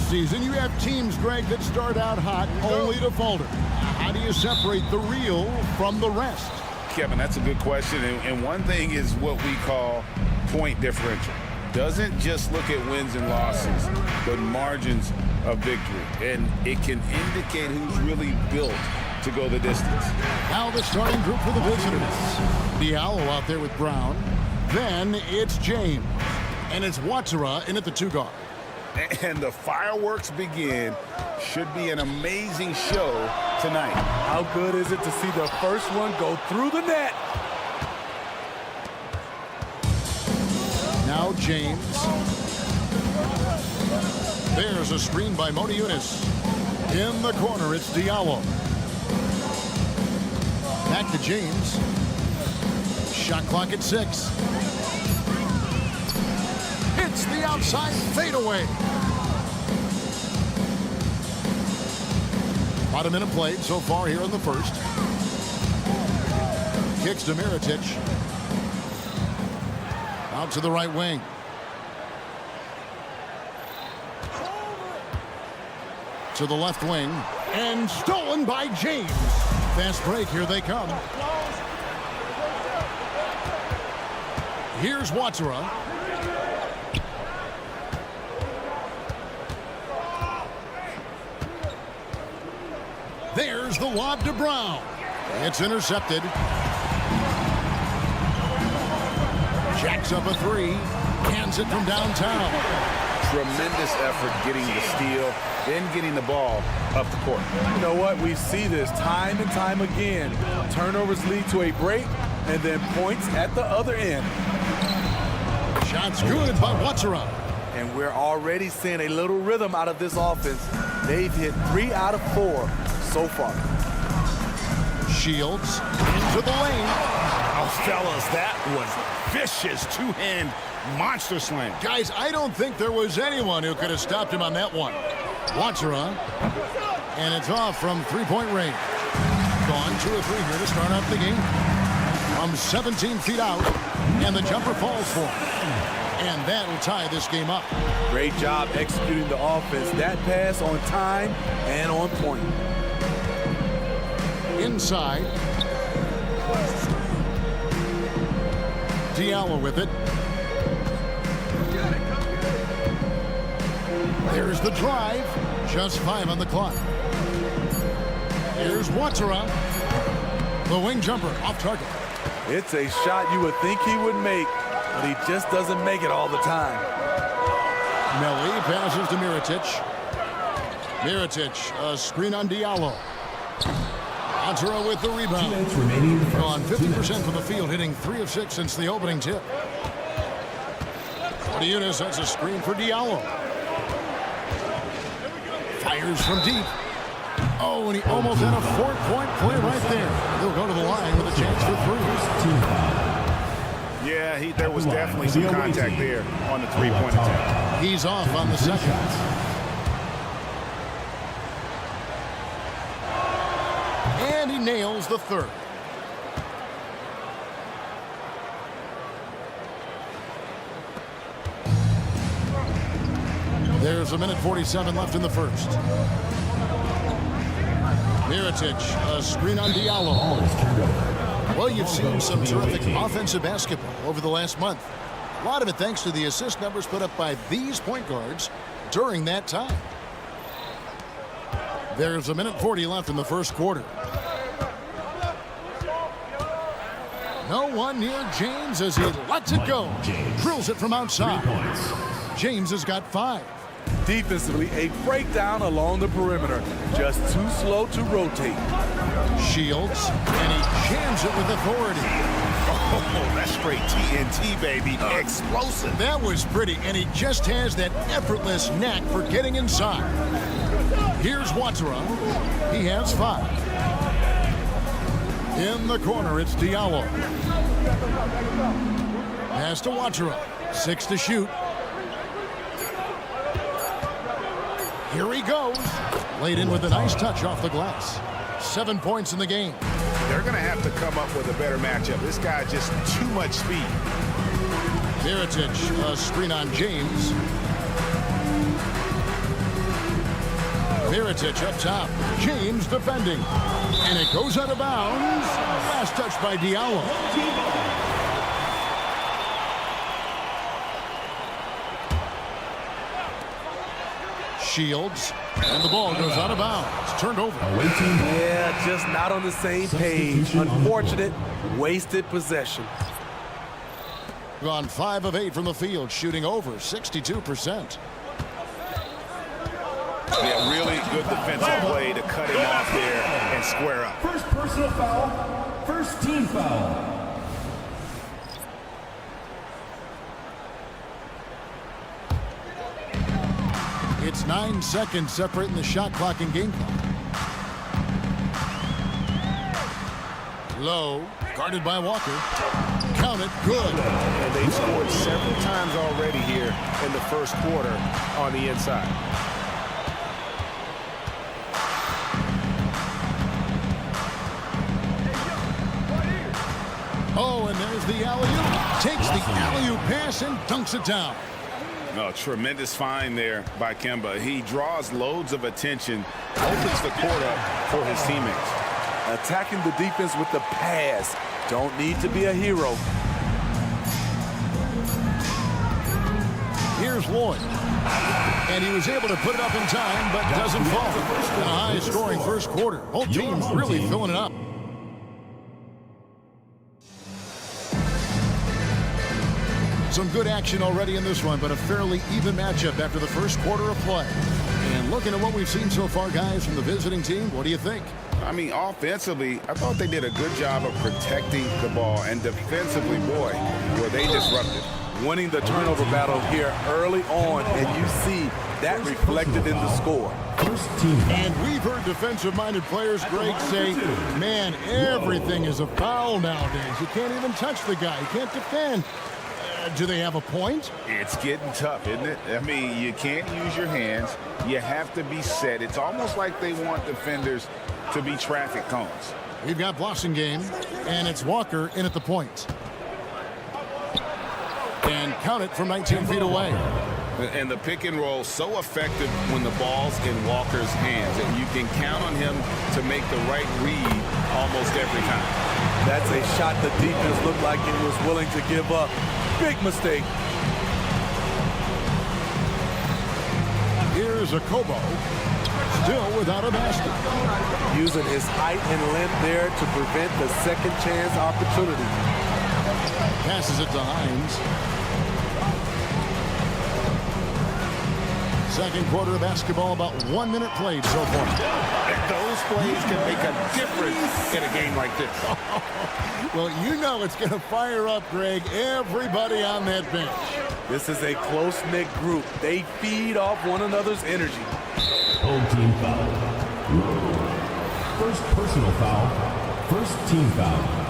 Season, you have teams, Greg, that start out hot only to falter. How do you separate the real from the rest? Kevin, that's a good question. And one thing is what we call point differential. Doesn't just look at wins and losses, but margins of victory. And it can indicate who's really built to go the distance. Now the starting group for the visitors. Diallo out there with Brown. Then it's James. And it's Watsara in at the 2 guard. And the fireworks begin. Should be an amazing show tonight. How good is it to see the first one go through the net? Now James. There's a screen by Moniunis. In the corner, it's Diallo. Back to James. Shot clock at 6. Hits the outside fadeaway. About a minute played so far here in the first. Kicks to Mirotic. Out to the right wing. To the left wing. And stolen by James. Fast break. Here they come. Here's Watsara. There's the lob to Brown. It's intercepted. Jacks up a 3. Hands it from downtown. Tremendous effort getting the steal, then getting the ball up the court. You know what? We see this time and time again. Turnovers lead to a break, and then points at the other end. Shots good by Watsara. And we're already seeing a little rhythm out of this offense. They've hit 3 out of 4 so far. Shields into the lane. Oh, fellas, that was vicious two-hand monster slam. Guys, I don't think there was anyone who could have stopped him on that one. Watsara, and it's off from 3-point range. Gone 2 of 3 here to start off the game. From 17 feet out, and the jumper falls for him. And that'll tie this game up. Great job executing the offense. That pass on time and on point. Inside. Diallo with it. There's the drive. Just 5 on the clock. Here's Watsara. The wing jumper off target. It's a shot you would think he would make, but he just doesn't make it all the time. Melli passes to Mirotic. Mirotic, a screen on Diallo. Watsara with the rebound. Gone 50% from the field, hitting 3 of 6 since the opening tip. Moniunis, that's a screen for Diallo. Fires from deep. Oh, and he almost had a 4-point play right there. He'll go to the line with a chance for 3. Yeah, there was definitely some contact there on the 3-point attempt. He's off on the second. And he nails the third. There's a minute 47 left in the first. Mirotic, a screen on Diallo. Well, you've seen some terrific offensive basketball over the last month. A lot of it thanks to the assist numbers put up by these point guards during that time. There's a minute 40 left in the first quarter. No one near James as he lets it go. Drills it from outside. James has got 5. Defensively, a breakdown along the perimeter. Just too slow to rotate. Shields, and he jams it with authority. Oh, that's straight TNT, baby. Explosive. That was pretty, and he just has that effortless knack for getting inside. Here's Watsara. He has 5. In the corner, it's Diallo. Pass to Wantara. 6 to shoot. Here he goes. Laid in with a nice touch off the glass. 7 points in the game. They're going to have to come up with a better matchup. This guy just too much speed. Mirotic, a screen on James. Mirotic up top. James defending. And it goes out of bounds. Last touch by Diallo. Shields. And the ball goes out of bounds. Turned over. Yeah, just not on the same page. Unfortunate, wasted possession. Gone 5 of 8 from the field, shooting over 62%. Yeah, really good defensive play to cut him off there and square up. First personal foul, first team foul. It's 9 seconds separating the shot clock and game clock. Low, guarded by Walker. Count it, good. And they've scored several times already here in the first quarter on the inside. Oh, and there's the alley-oop. Takes the alley-oop pass and dunks it down. No, tremendous find there by Kemba. He draws loads of attention, opens the court up for his teammates. Attacking the defense with the pass. Don't need to be a hero. Here's Lloyd. And he was able to put it up in time, but doesn't fall. In a high-scoring first quarter. Both teams really filling it up. Some good action already in this one, but a fairly even matchup after the first quarter of play. And looking at what we've seen so far, guys, from the visiting team, what do you think? I mean, offensively, I thought they did a good job of protecting the ball. And defensively, boy, were they disruptive. Winning the turnover battle here early on, and you see that reflected in the score. And we've heard defensive-minded players, Greg, say, man, everything is a foul nowadays. You can't even touch the guy. You can't defend. Do they have a point? It's getting tough, isn't it? I mean, you can't use your hands. You have to be set. It's almost like they want defenders to be traffic cones. We've got Blossingame, and it's Walker in at the point. And count it from 19 feet away. And the pick and roll so effective when the ball's in Walker's hands. And you can count on him to make the right read almost every time. That's a shot the defense looked like it was willing to give up. Big mistake. Here's a Kobo, still without a basket. Using his height and length there to prevent the second chance opportunity. Passes it to Hines. Second quarter of basketball, about 1 minute played so far. Those plays can make a difference in a game like this. Well, you know it's going to fire up, Greg, everybody on that bench. This is a close-knit group. They feed off one another's energy. Home team foul. First personal foul. First team foul.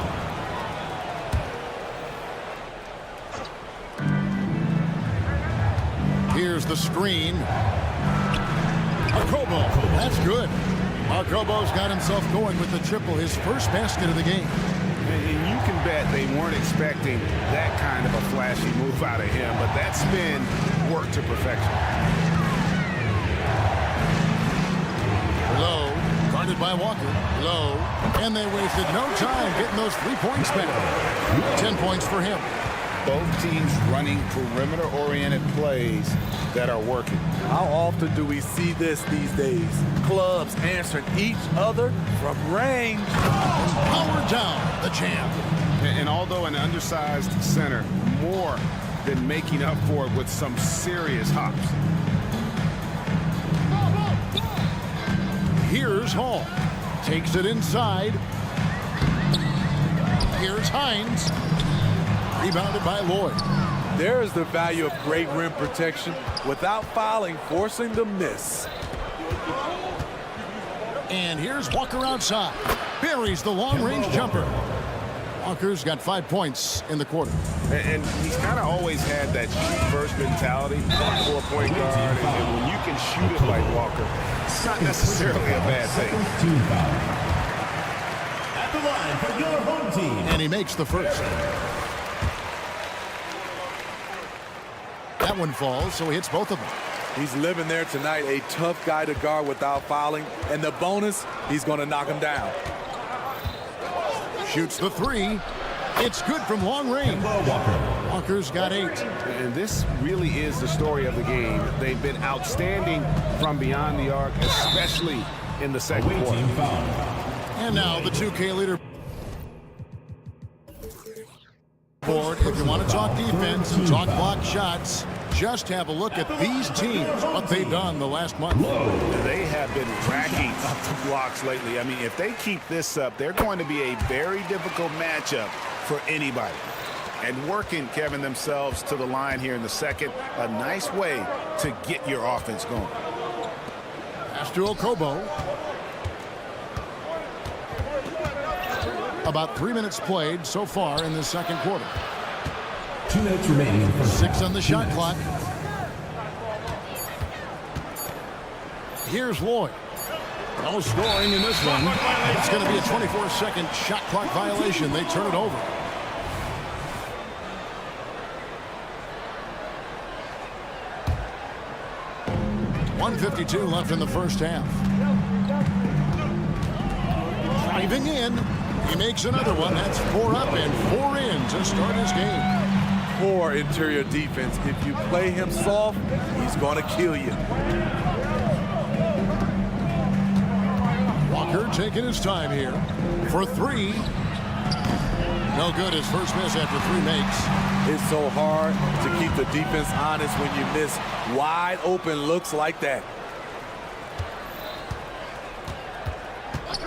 Here's the screen. Akobo, that's good. Akobo's got himself going with the triple, his first basket of the game. And you can bet they weren't expecting that kind of a flashy move out of him, but that spin worked to perfection. Low, guarded by Walker. Low, and they wasted no time getting those 3 points back. 10 points for him. Both teams running perimeter-oriented plays that are working. How often do we see this these days? Clubs answering each other from range. Power down, the jam. And although an undersized center, more than making up for it with some serious hops. Here's Hall. Takes it inside. Here's Hines. Rebounded by Lloyd. There is the value of great rim protection without fouling, forcing the miss. And here's Walker outside. buries the long-range jumper. Walker's got 5 points in the quarter. And he's kind of always had that shoot-first mentality for a point guard. And when you can shoot it like Walker, it's not necessarily a bad thing. Team foul. At the line for your home team. And he makes the first. That one falls, so he hits both of them. He's living there tonight, a tough guy to guard without fouling. And the bonus, he's going to knock him down. Shoots the three. It's good from long range. Walker's got 8. And this really is the story of the game. They've been outstanding from beyond the arc, especially in the second quarter. And now the 2K leader board. If you want to talk defense and talk block shots, just have a look at these teams, what they've done the last month. They have been racking up the blocks lately. I mean, if they keep this up, they're going to be a very difficult matchup for anybody. And working, Kevin, themselves to the line here in the second, a nice way to get your offense going. Pass to Okobo. About 3 minutes played so far in the second quarter. 2 minutes remaining. 6 on the shot clock. Here's Lloyd. No scoring in this one. It's going to be a 24-second shot clock violation. They turn it over. .152 left in the first half. Driving in. He makes another one. That's 4 up and 4 in to start his game. Poor interior defense. If you play him soft, he's going to kill you. Walker taking his time here for 3. No good. His first miss after 3 makes. It's so hard to keep the defense honest when you miss wide open looks like that.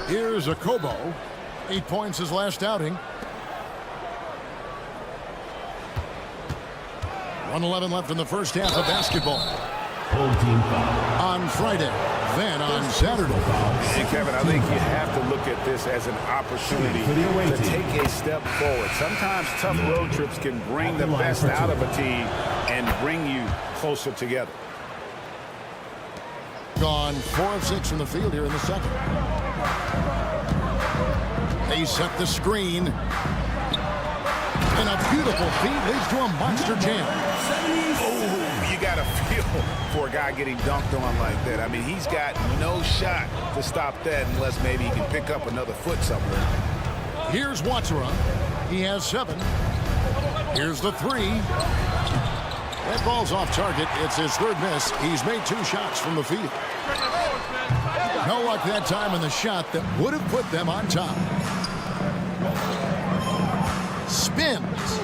Here's Okobo. 8 points his last outing. 1:11 left in the first half of basketball. On Friday, then on Saturday. And Kevin, I think you have to look at this as an opportunity to take a step forward. Sometimes tough road trips can bring the best out of a team and bring you closer together. Gone 4 of 6 from the field here in the second. They set the screen. And a beautiful feed leads to a monster jam. Oh, you got to feel for a guy getting dunked on like that. I mean, he's got no shot to stop that unless maybe he can pick up another foot somewhere. Here's Watsura. He has 7. Here's the 3. That ball's off target. It's his 3rd miss. He's made 2 shots from the field. No luck that time in the shot that would have put them on top. Spins.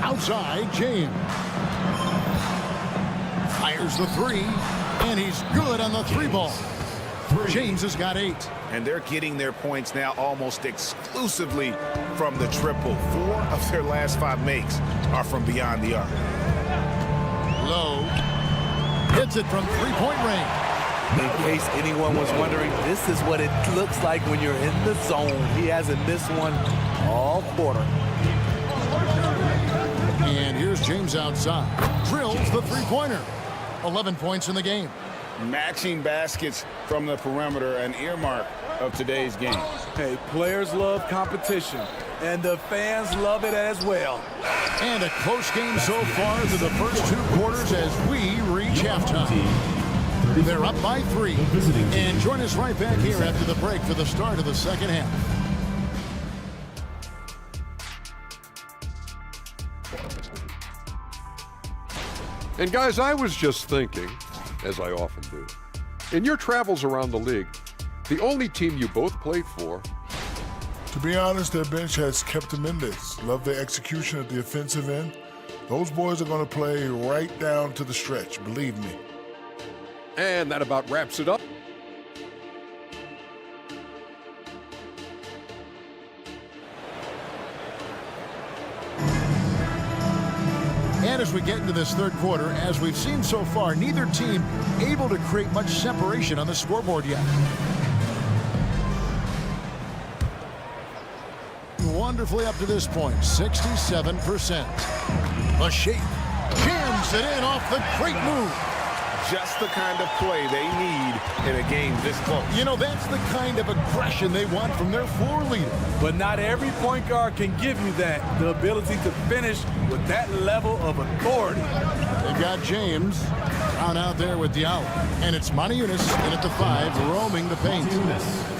Outside, James. Fires the 3. And he's good on the 3 ball. James has got 8. And they're getting their points now almost exclusively from the triple. 4 of their last 5 makes are from beyond the arc. Low. Hits it from 3-point range. In case anyone was wondering, this is what it looks like when you're in the zone. He hasn't missed one all quarter. And here's James outside. Drills the 3-pointer. 11 points in the game. Matching baskets from the perimeter, an earmark of today's game. Hey, players love competition, and the fans love it as well. And a close game so far through the first 2 quarters as we reach halftime. They're up by 3. And join us right back here after the break for the start of the second half. And guys, I was just thinking, as I often do, in your travels around the league, the only team you both played for. To be honest, their bench has kept them in this. Love their execution at the offensive end. Those boys are going to play right down to the stretch, believe me. And that about wraps it up. And as we get into this 3rd quarter, as we've seen so far, neither team able to create much separation on the scoreboard yet. wonderfully up to this point, 67%. The shape jams it in off the great move. Just the kind of play they need in a game this close. You know, that's the kind of aggression they want from their floor leader. But not every point guard can give you that, the ability to finish with that level of authority. They've got James down out there with Diallo. And it's Moniunas in at the 5, roaming the paint.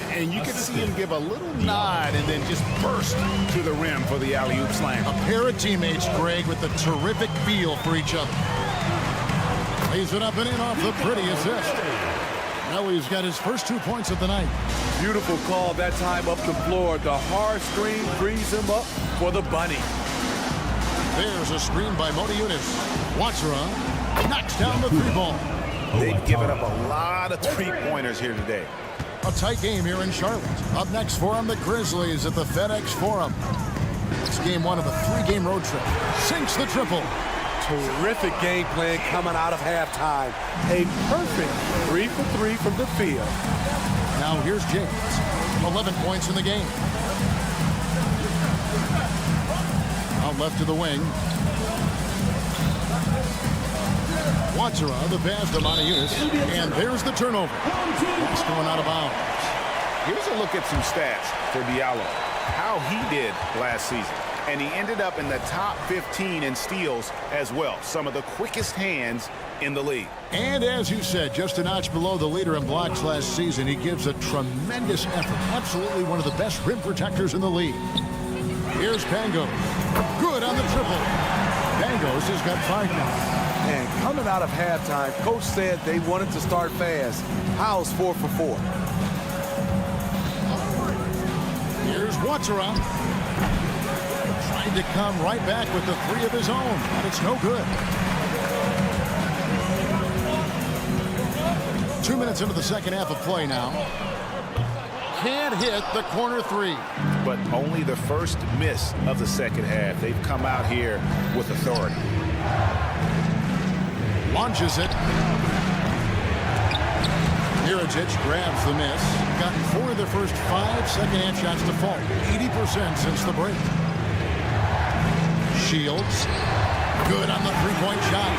And you can see him give a little nod and then just burst to the rim for the alley-oop slam. A pair of teammates, Greg, with a terrific feel for each other. Lays it up and in off the pretty assist. Now he's got his first 2 points of the night. Beautiful call that time up the floor. The hard screen frees him up for the bunny. There's a screen by Moniunas. Watsura knocks down the 3-ball. They've given up a lot of three-pointers here today. A tight game here in Charlotte. Up next for them, the Grizzlies at the FedEx Forum. It's game 1 of a 3-game road trip. Sinks the triple. Terrific game plan coming out of halftime. A perfect 3 for 3 from the field. Now here's James. 11 points in the game. Out left to the wing. Watsura, the pass to Moniunas. And there's the turnover. That's going out of bounds. Here's a look at some stats for Diallo. How he did last season. And he ended up in the top 15 in steals as well. Some of the quickest hands in the league. And as you said, just a notch below the leader in blocks last season. He gives a tremendous effort. Absolutely one of the best rim protectors in the league. Here's Pangos. Good on the triple. Pangos has got 5 now. And coming out of halftime, Coach said they wanted to start fast. How's 4 for 4? Here's Watsura. Trying to come right back with the 3 of his own, but it's no good. 2 minutes into the second half of play now. Can't hit the corner 3. But only the first miss of the second half. They've come out here with authority. Launches it. Mirotic grabs the miss. Gotten 4 of their first 5 second-half shots to fall. 80% since the break. Shields. Good on the 3-point shot.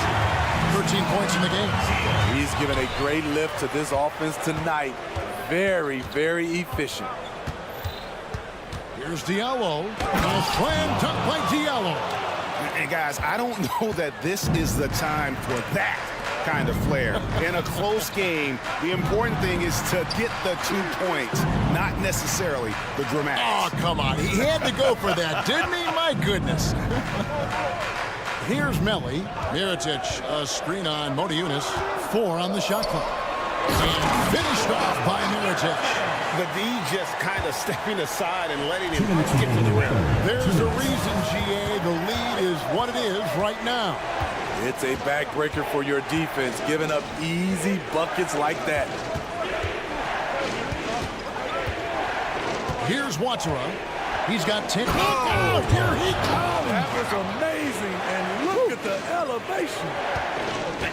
13 points in the game. He's given a great lift to this offense tonight. Very, very efficient. Here's Diallo. A slam dunk by Diallo. And guys, I don't know that this is the time for that kind of flair. In a close game, the important thing is to get the 2 points, not necessarily the dramatics. Oh, come on. He had to go for that, didn't he? My goodness. Here's Melly. Mirotic, a screen on Moniunas. 4 on the shot clock. And finished off by Mirotic. The D just kind of stepping aside and letting him get to the rim. There's a reason, GA. The lead is what it is right now. It's a backbreaker for your defense, giving up easy buckets like that. Here's Watsura. He's got 10. Oh, here he comes. That was amazing, and look at the elevation.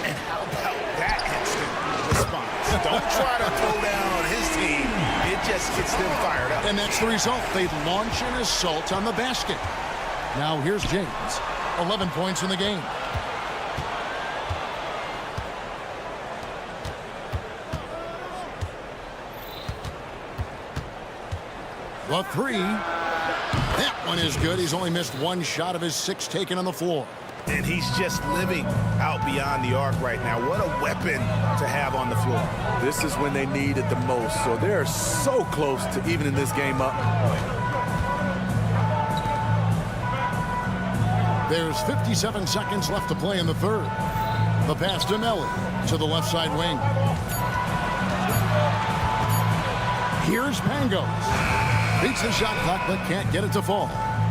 And how about that instant response? Don't try to throw down on his team. It just gets them fired up. And that's the result. They launch an assault on the basket. Now here's James. 11 points in the game. The 3. That one is good. He's only missed 1 shot of his 6 taken on the floor. And he's just living out beyond the arc right now. What a weapon to have on the floor. This is when they need it the most, so they're so close to evening this game up. There's 57 seconds left to play in the third. The pass to Melly to the left side wing. Here's Pangos. Beats the shot clock but can't get it to fall.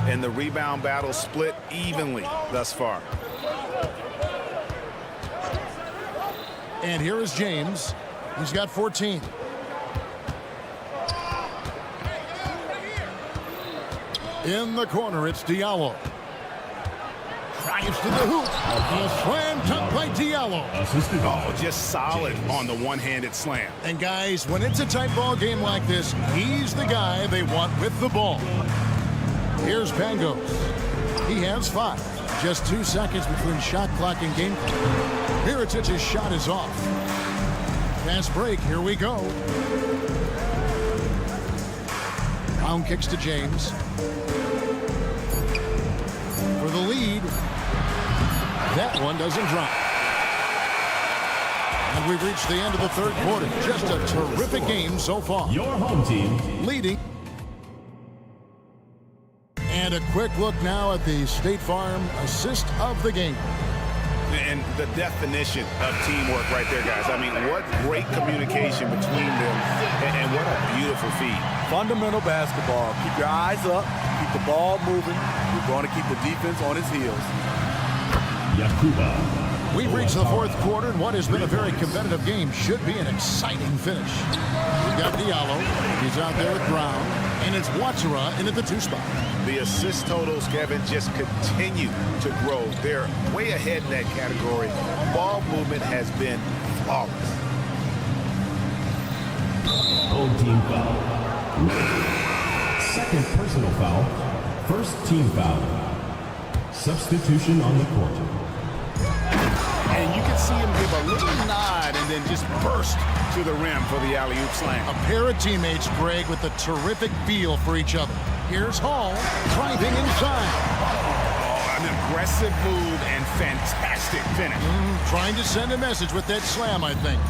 And the rebound battle split evenly thus far. And here is James. He's got 14. In the corner, it's Diallo. Drives to the hoop. A slam dunk by Diallo. Oh, just solid on the one-handed slam. And guys, when it's a tight ball game like this, he's the guy they want with the ball. Here's Pangos. He has 5. Just 2 seconds between shot clock and game clock. Miritic's shot is off. Fast break. Here we go. Brown kicks to James. For the lead. That one doesn't drop. And we've reached the end of the third quarter. Just a terrific game so far. Your home team leading. And a quick look now at the State Farm assist of the game. And the definition of teamwork right there, guys. I mean, what great communication between them, and what a beautiful feed. Fundamental basketball. Keep your eyes up. Keep the ball moving. You're going to keep the defense on its heels. Yakuba. We've reached the fourth quarter, and what has been a very competitive game should be an exciting finish. We've got Diallo. He's out there with Brown. And it's Watsura in at the 2 spot. The assist totals, Kevin, just continue to grow. They're way ahead in that category. Ball movement has been flawless. Home team foul. Second personal foul. First team foul. Substitution on the court. And you can see him give a little nod and then just burst to the rim for the alley-oop slam. A pair of teammates, Greg, with a terrific feel for each other. Here's Hall, driving inside. Oh, an aggressive move and fantastic finish. Trying to send a message with that slam, I think.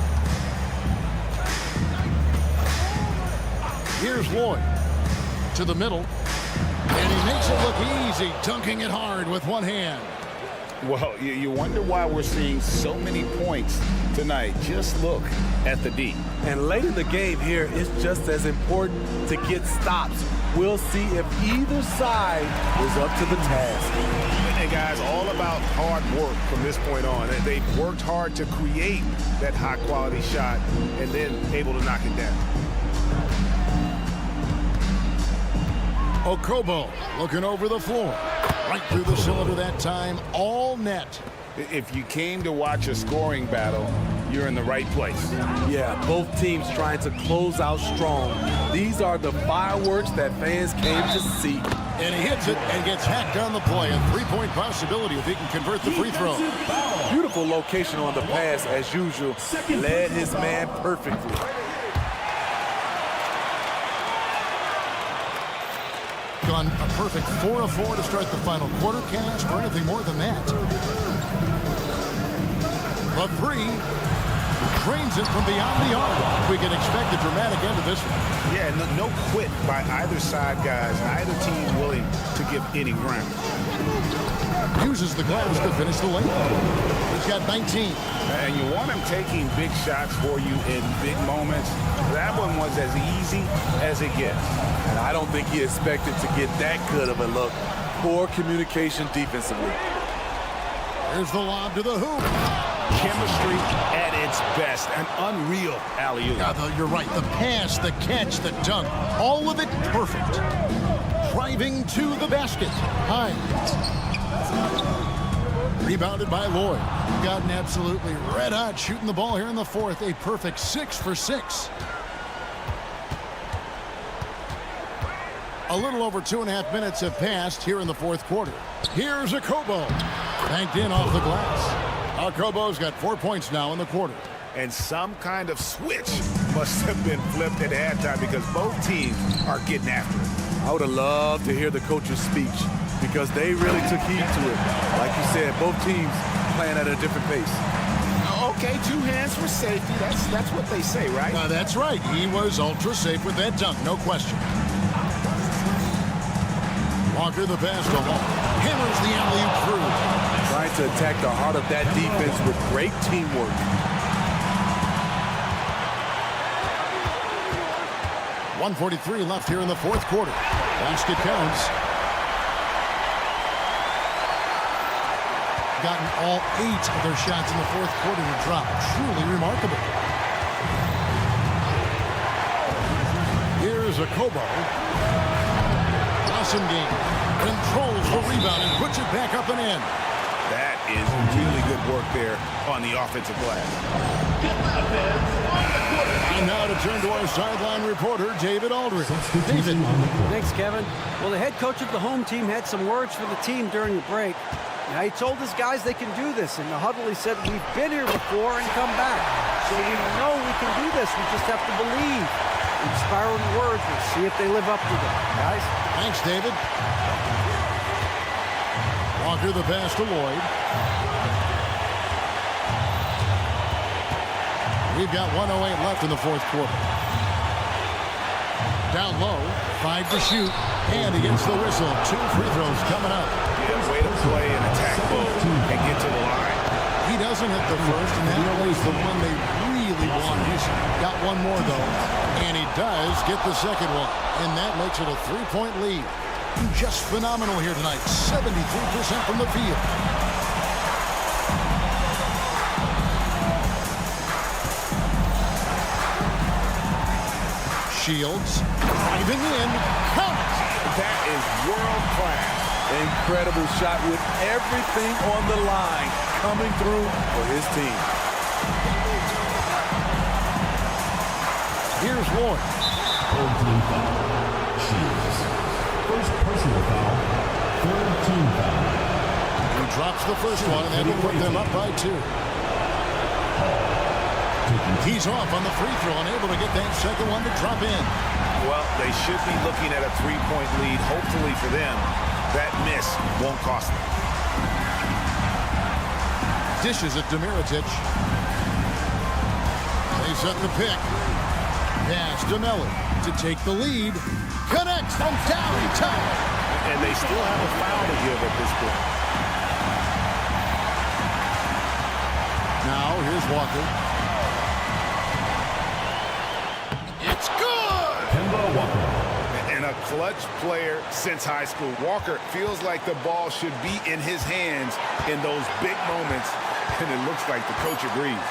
Here's Lloyd to the middle. And he makes it look easy, dunking it hard with one hand. Well, you wonder why we're seeing so many points tonight. Just look at the D. And late in the game here, it's just as important to get stops. We'll see if either side is up to the task. And guys, all about hard work from this point on. They've worked hard to create that high-quality shot and then able to knock it down. Okobo looking over the floor. Right through the cylinder that time, all net. If you came to watch a scoring battle, you're in the right place. Yeah, both teams trying to close out strong. These are the fireworks that fans came to see. And he hits it and gets hacked on the play. A 3-point possibility if he can convert the free throw. Beautiful location on the pass as usual. Led his man perfectly. Gone a perfect 4 of 4 to start the final quarter cast, or anything more than that. The 3 drains it from beyond the arc. We can expect a dramatic end to this one. Yeah, no quit by either side, guys. Neither team willing to give any ground. Uses the glass to finish the lane. He's got 19. And you want him taking big shots for you in big moments. That one was as easy as it gets. And I don't think he expected to get that good of a look. Poor communication defensively. There's the lob to the hoop. Chemistry at its best. An unreal alley-oop. Yeah, you're right. The pass, the catch, the dunk. All of it perfect. Driving to the basket. High. Rebounded by Lloyd. Gotten absolutely red hot shooting the ball here in the fourth. A perfect 6 for 6. A little over 2.5 minutes have passed here in the fourth quarter. Here's Okobo. Banked in off the glass. Okobo's got 4 points now in the quarter. And some kind of switch must have been flipped at halftime because both teams are getting after it. I would have loved to hear the coach's speech because they really took heed to it. Like you said, both teams playing at a different pace. Okay, 2 hands for safety. That's what they say, right? That's right. He was ultra safe with that dunk, no question. Walker the pass to Hall. Hammers the alley-oop through. Trying to attack the heart of that defense with great teamwork. .143 left here in the fourth quarter. Basket counts. Gotten all 8 of their shots in the fourth quarter to drop. Truly remarkable. Here's Okobo. Awesome game. Controls the rebound and puts it back up and in. That is really good work there on the offensive glass. And now to turn to our sideline reporter, David Aldridge. David. Thanks, Kevin. Well, the head coach of the home team had some words for the team during the break. Now, he told his guys they can do this. In the huddle, he said, we've been here before and come back. So we know we can do this. We just have to believe. Inspiring words. We'll see if they live up to them. Guys? Thanks, David. Walker the pass to Lloyd. We've got 1:08 left in the fourth quarter. Down low, 5 to shoot, and he gets the whistle. 2 free throws coming up. Yeah, way to play and attack mode and get to the line. He doesn't hit the first, and that was the one they really wanted. He's got one more, though, and he does get the second one, and that makes it a 3-point lead. Just phenomenal here tonight, 73% from the field. Shields driving in, count. That is world class. Incredible shot with everything on the line coming through for his team. Here's Lloyd. Third team foul. Shields. First personal foul. Third team foul. He drops the first one, and that will put them up by 2. He's off on the free throw, unable to get that second one to drop in. Well, they should be looking at a 3-point lead. Hopefully for them, that miss won't cost them. Dishes at Demiritich. They set the pick. Pass to Miller to take the lead. Connects from downtown. And they still have a foul to give at this point. Now, here's Walker. It's good! Kemba Walker. And a clutch player since high school. Walker feels like the ball should be in his hands in those big moments, and it looks like the coach agrees.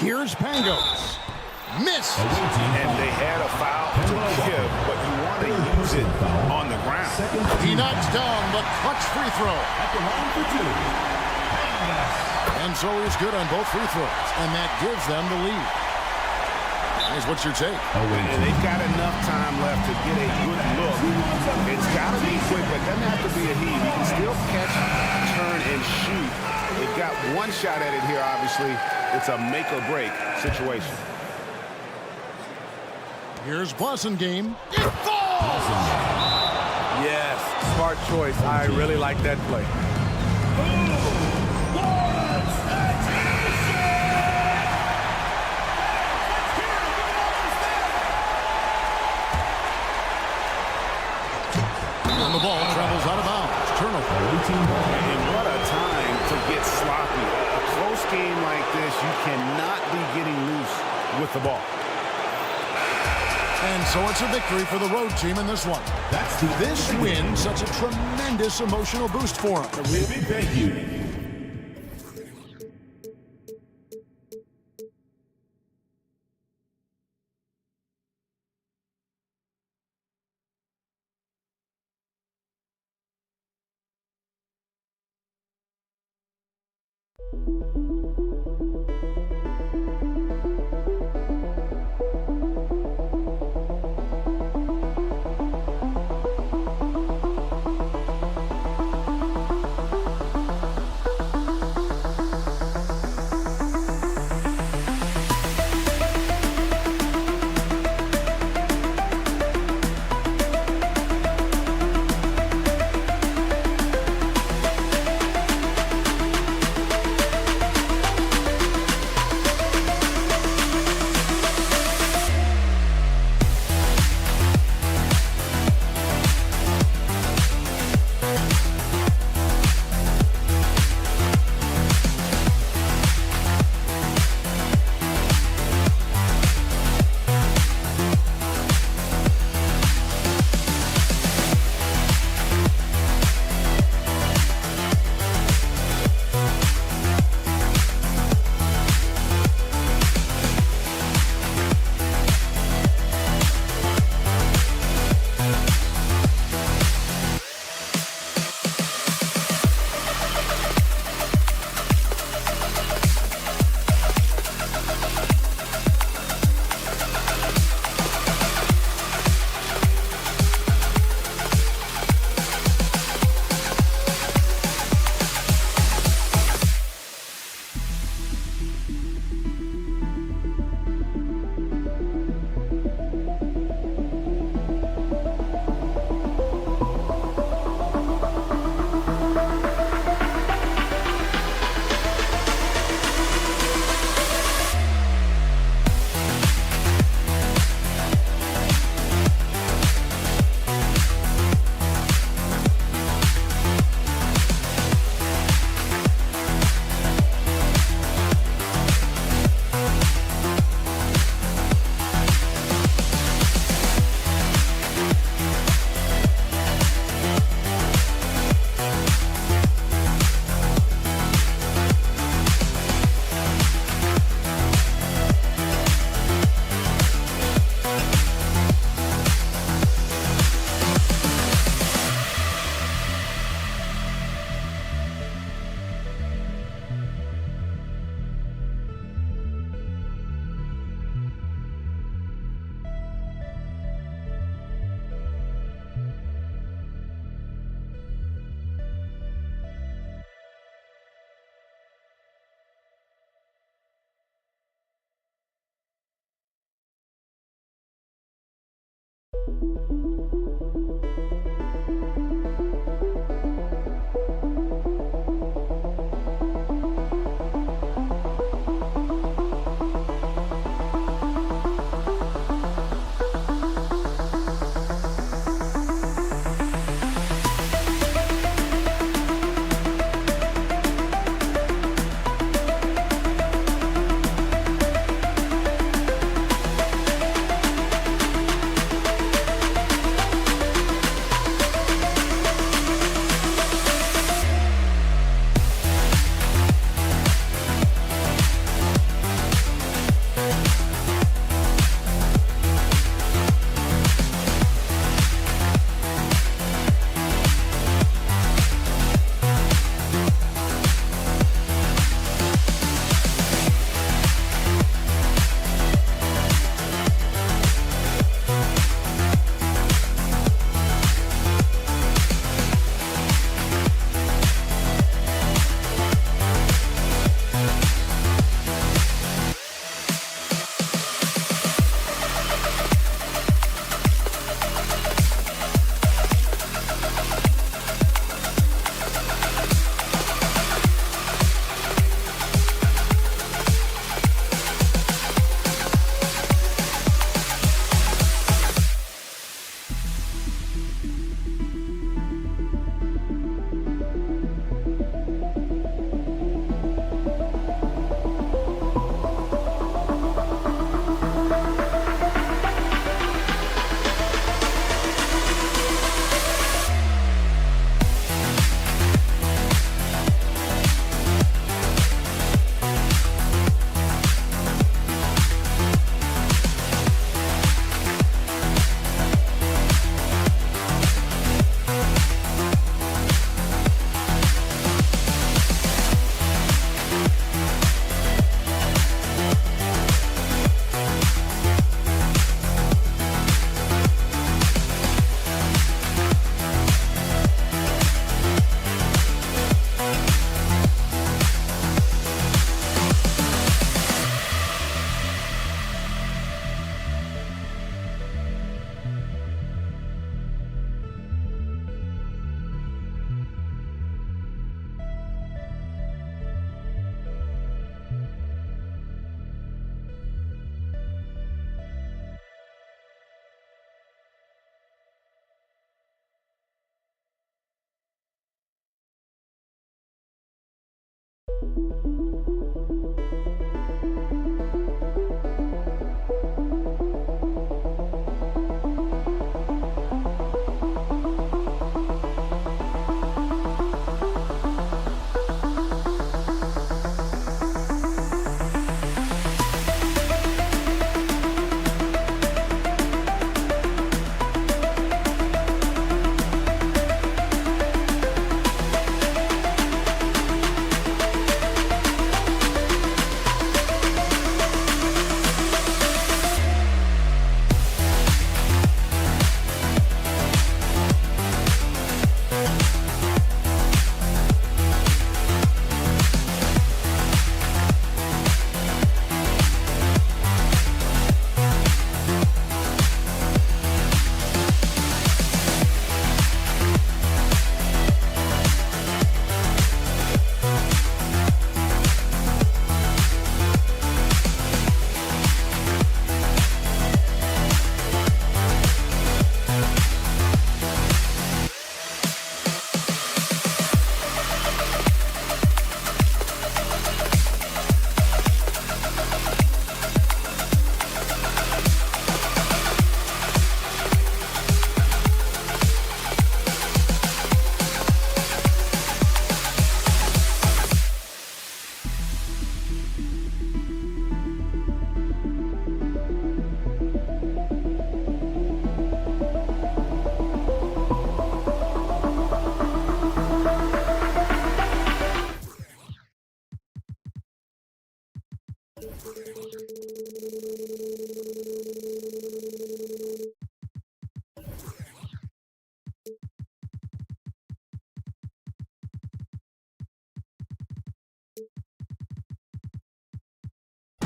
Here's Pangos. Miss! And they had a foul to give, but you want to use it on the ground. He knocks down the clutch free throw. At the line for 2. And so he's good on both free throws, and that gives them the lead. Here's what's your take? And they've got enough time left to get a good look. It's got to be quick, but it doesn't have to be a heave. You can still catch, turn, and shoot. They've got one shot at it here, obviously. It's a make-or-break situation. Here's Blasingame. It falls! Yes, smart choice. I really like that play. And the ball travels out of bounds. Turnover. And what a time to get sloppy. A close game like this, you cannot be getting loose with the ball. And so it's a victory for the road team in this one. This win such a tremendous emotional boost for them. Thank you.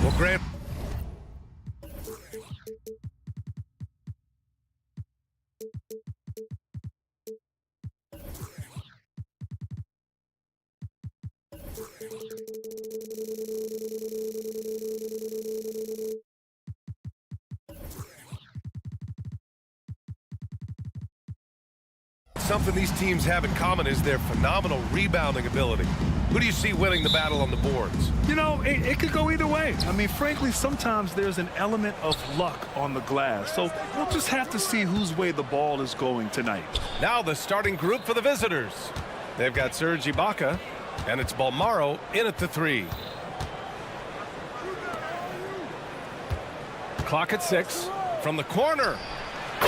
Well, Grant. something these teams have in common is their phenomenal rebounding ability. Who do you see winning the battle on the boards? You know, it could go either way. I mean, frankly, sometimes there's an element of luck on the glass. So we'll just have to see whose way the ball is going tonight. Now the starting group for the visitors. They've got Serge Ibaka, and it's Bolmaro in at the 3. Clock at 6 from the corner.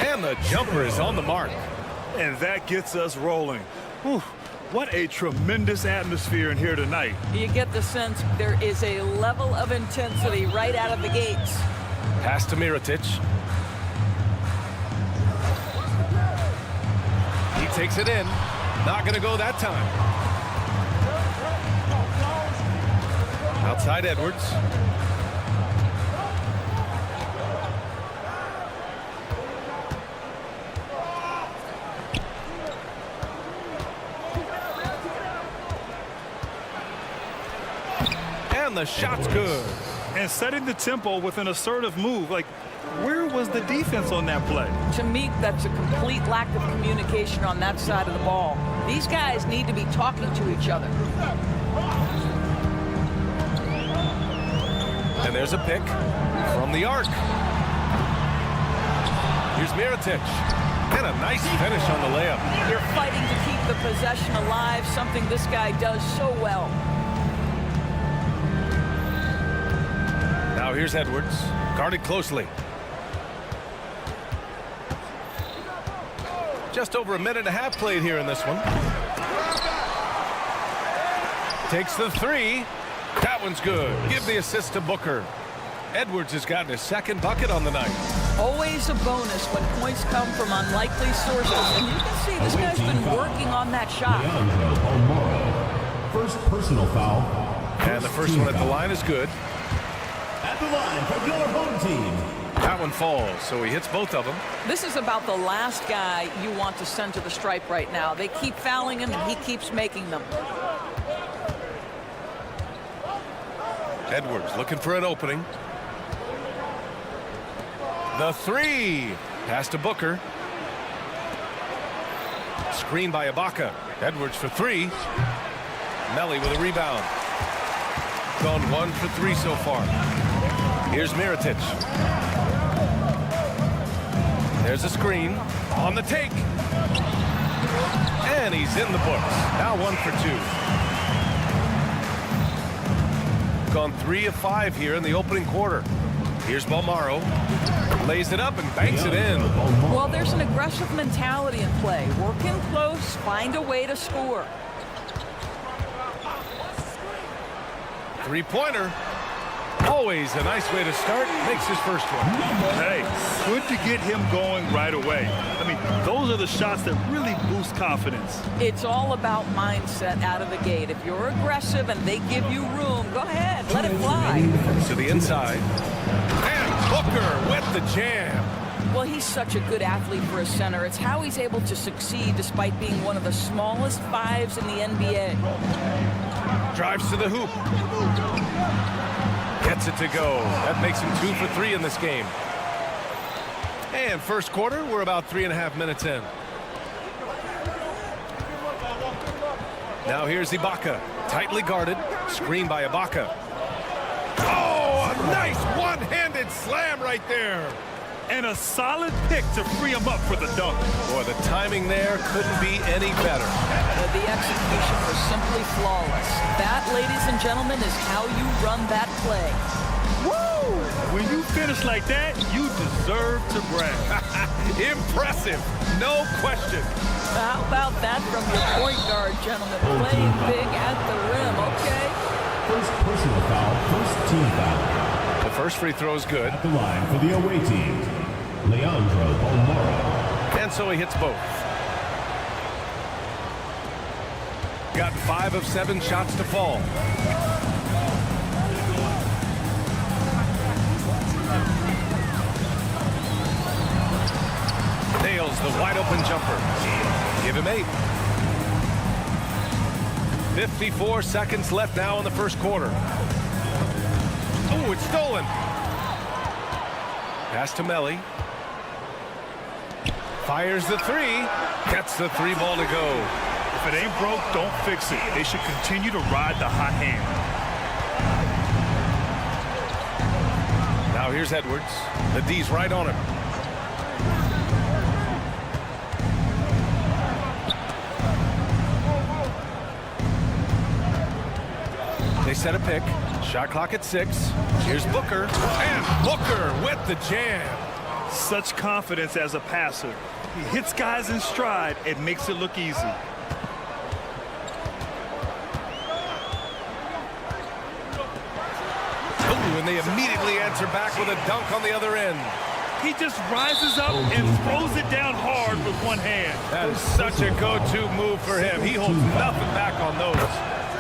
And the jumper is on the mark. And that gets us rolling. Whew, what a tremendous atmosphere in here tonight. You get the sense there is a level of intensity right out of the gates. Pass to Mirotic. He takes it in. Not going to go that time. Outside Edwards. And the shot's good. And setting the tempo with an assertive move. Like, where was the defense on that play? To me, that's a complete lack of communication on that side of the ball. These guys need to be talking to each other. And there's a pick from the arc. Here's Mirotic. And a nice finish on the layup. You're fighting to keep the possession alive, something this guy does so well. Now here's Edwards, guarded closely. Just over a minute and a half played here in this one. Takes the 3. That one's good. Give the assist to Booker. Edwards has gotten his second bucket on the night. Always a bonus when points come from unlikely sources. And you can see this guy's been working on that shot. First personal foul. And the first one at the line is good. At the line for your home team. That one falls, so he hits both of them. This is about the last guy you want to send to the stripe right now. They keep fouling him, and he keeps making them. Edwards looking for an opening. The 3. Pass to Booker. Screen by Ibaka. Edwards for 3. Melly with a rebound. Gone 1 for 3 so far. Here's Mirotic. There's a screen on the take. And he's in the books. Now 1 for 2. Gone 3 of 5 here in the opening quarter. Here's Bolmaro. Lays it up and banks it in. Well, there's an aggressive mentality in play. Work in close, find a way to score. 3-pointer. Always a nice way to start. Makes his first one. Hey, good to get him going right away. I mean, those are the shots that really boost confidence. It's all about mindset out of the gate. If you're aggressive and they give you room, go ahead, let it fly. To the inside. And Booker with the jam. Well, he's such a good athlete for a center. It's how he's able to succeed despite being one of the smallest 5s in the NBA. Drives to the hoop. Gets it to go. That makes him 2 for 3 in this game. And first quarter, we're about 3.5 minutes in. Now here's Ibaka. Tightly guarded. Screen by Ibaka. Oh, a nice one-handed slam right there. And a solid pick to free him up for the dunk. Boy, the timing there couldn't be any better. The execution was simply flawless. That, ladies and gentlemen, is how you run that play. Woo! When you finish like that, you deserve to brag. Impressive, no question. How about that from your point guard, gentlemen? Playing big at the rim, okay? First personal foul, first team foul. The first free throw is good. At the line for the away team, Leandro Bolmaro. And so he hits both. Got 5 of 7 shots to fall. Nails the wide open jumper. Give him 8. 54 seconds left now in the first quarter. Oh, it's stolen. Pass to Melly. Fires the three. Gets the three ball to go. If it ain't broke, don't fix it. They should continue to ride the hot hand. Now here's Edwards. The D's right on him. They set a pick. Shot clock at 6. Here's Booker. And Booker with the jam. Such confidence as a passer. He hits guys in stride. It makes it look easy. Ooh, and they immediately answer back with a dunk on the other end. He just rises up and throws it down hard with one hand. That is such a go-to move for him. He holds nothing back on those.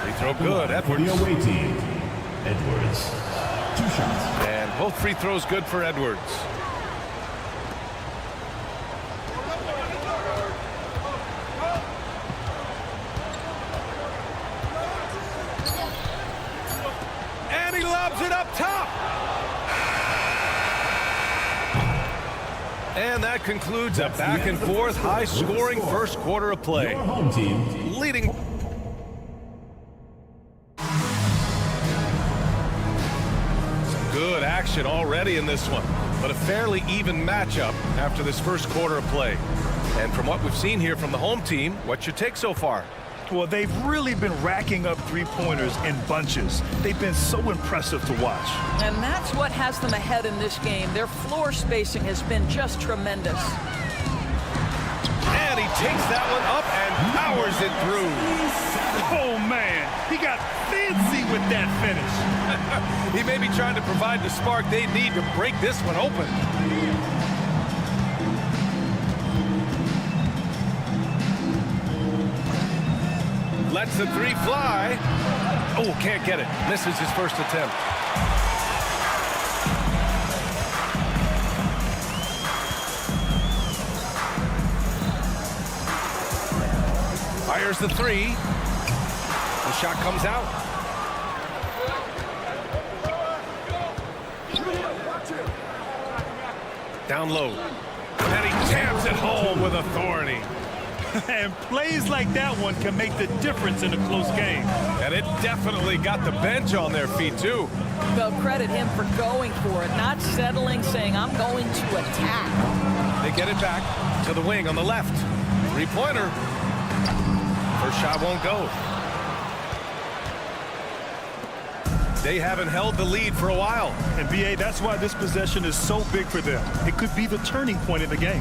Free throw good. Edwards. The away team, Edwards. 2 shots. And both free throws good for Edwards. And he lobs it up top. And that concludes a back and forth, high-scoring first quarter of play. Your home team Leading. Good action already in this one, but a fairly even matchup after this first quarter of play. And from what we've seen here from the home team, what's your take so far? Well, they've really been racking up three-pointers in bunches. They've been so impressive to watch. And that's what has them ahead in this game. Their floor spacing has been just tremendous. And he takes that one up and powers it through. Oh, man. He got fancy with that finish. He may be trying to provide the spark they need to break this one open. Lets the three fly. Oh, can't get it. Misses his first attempt. Fires the three. The shot comes out. Down low. And he jams it home with authority. And plays like that one can make the difference in a close game. And it definitely got the bench on their feet, too. They'll credit him for going for it, not settling, saying, I'm going to attack. They get it back to the wing on the left. Three-pointer. First shot won't go. They haven't held the lead for a while. And, B.A., that's why this possession is so big for them. It could be the turning point in the game.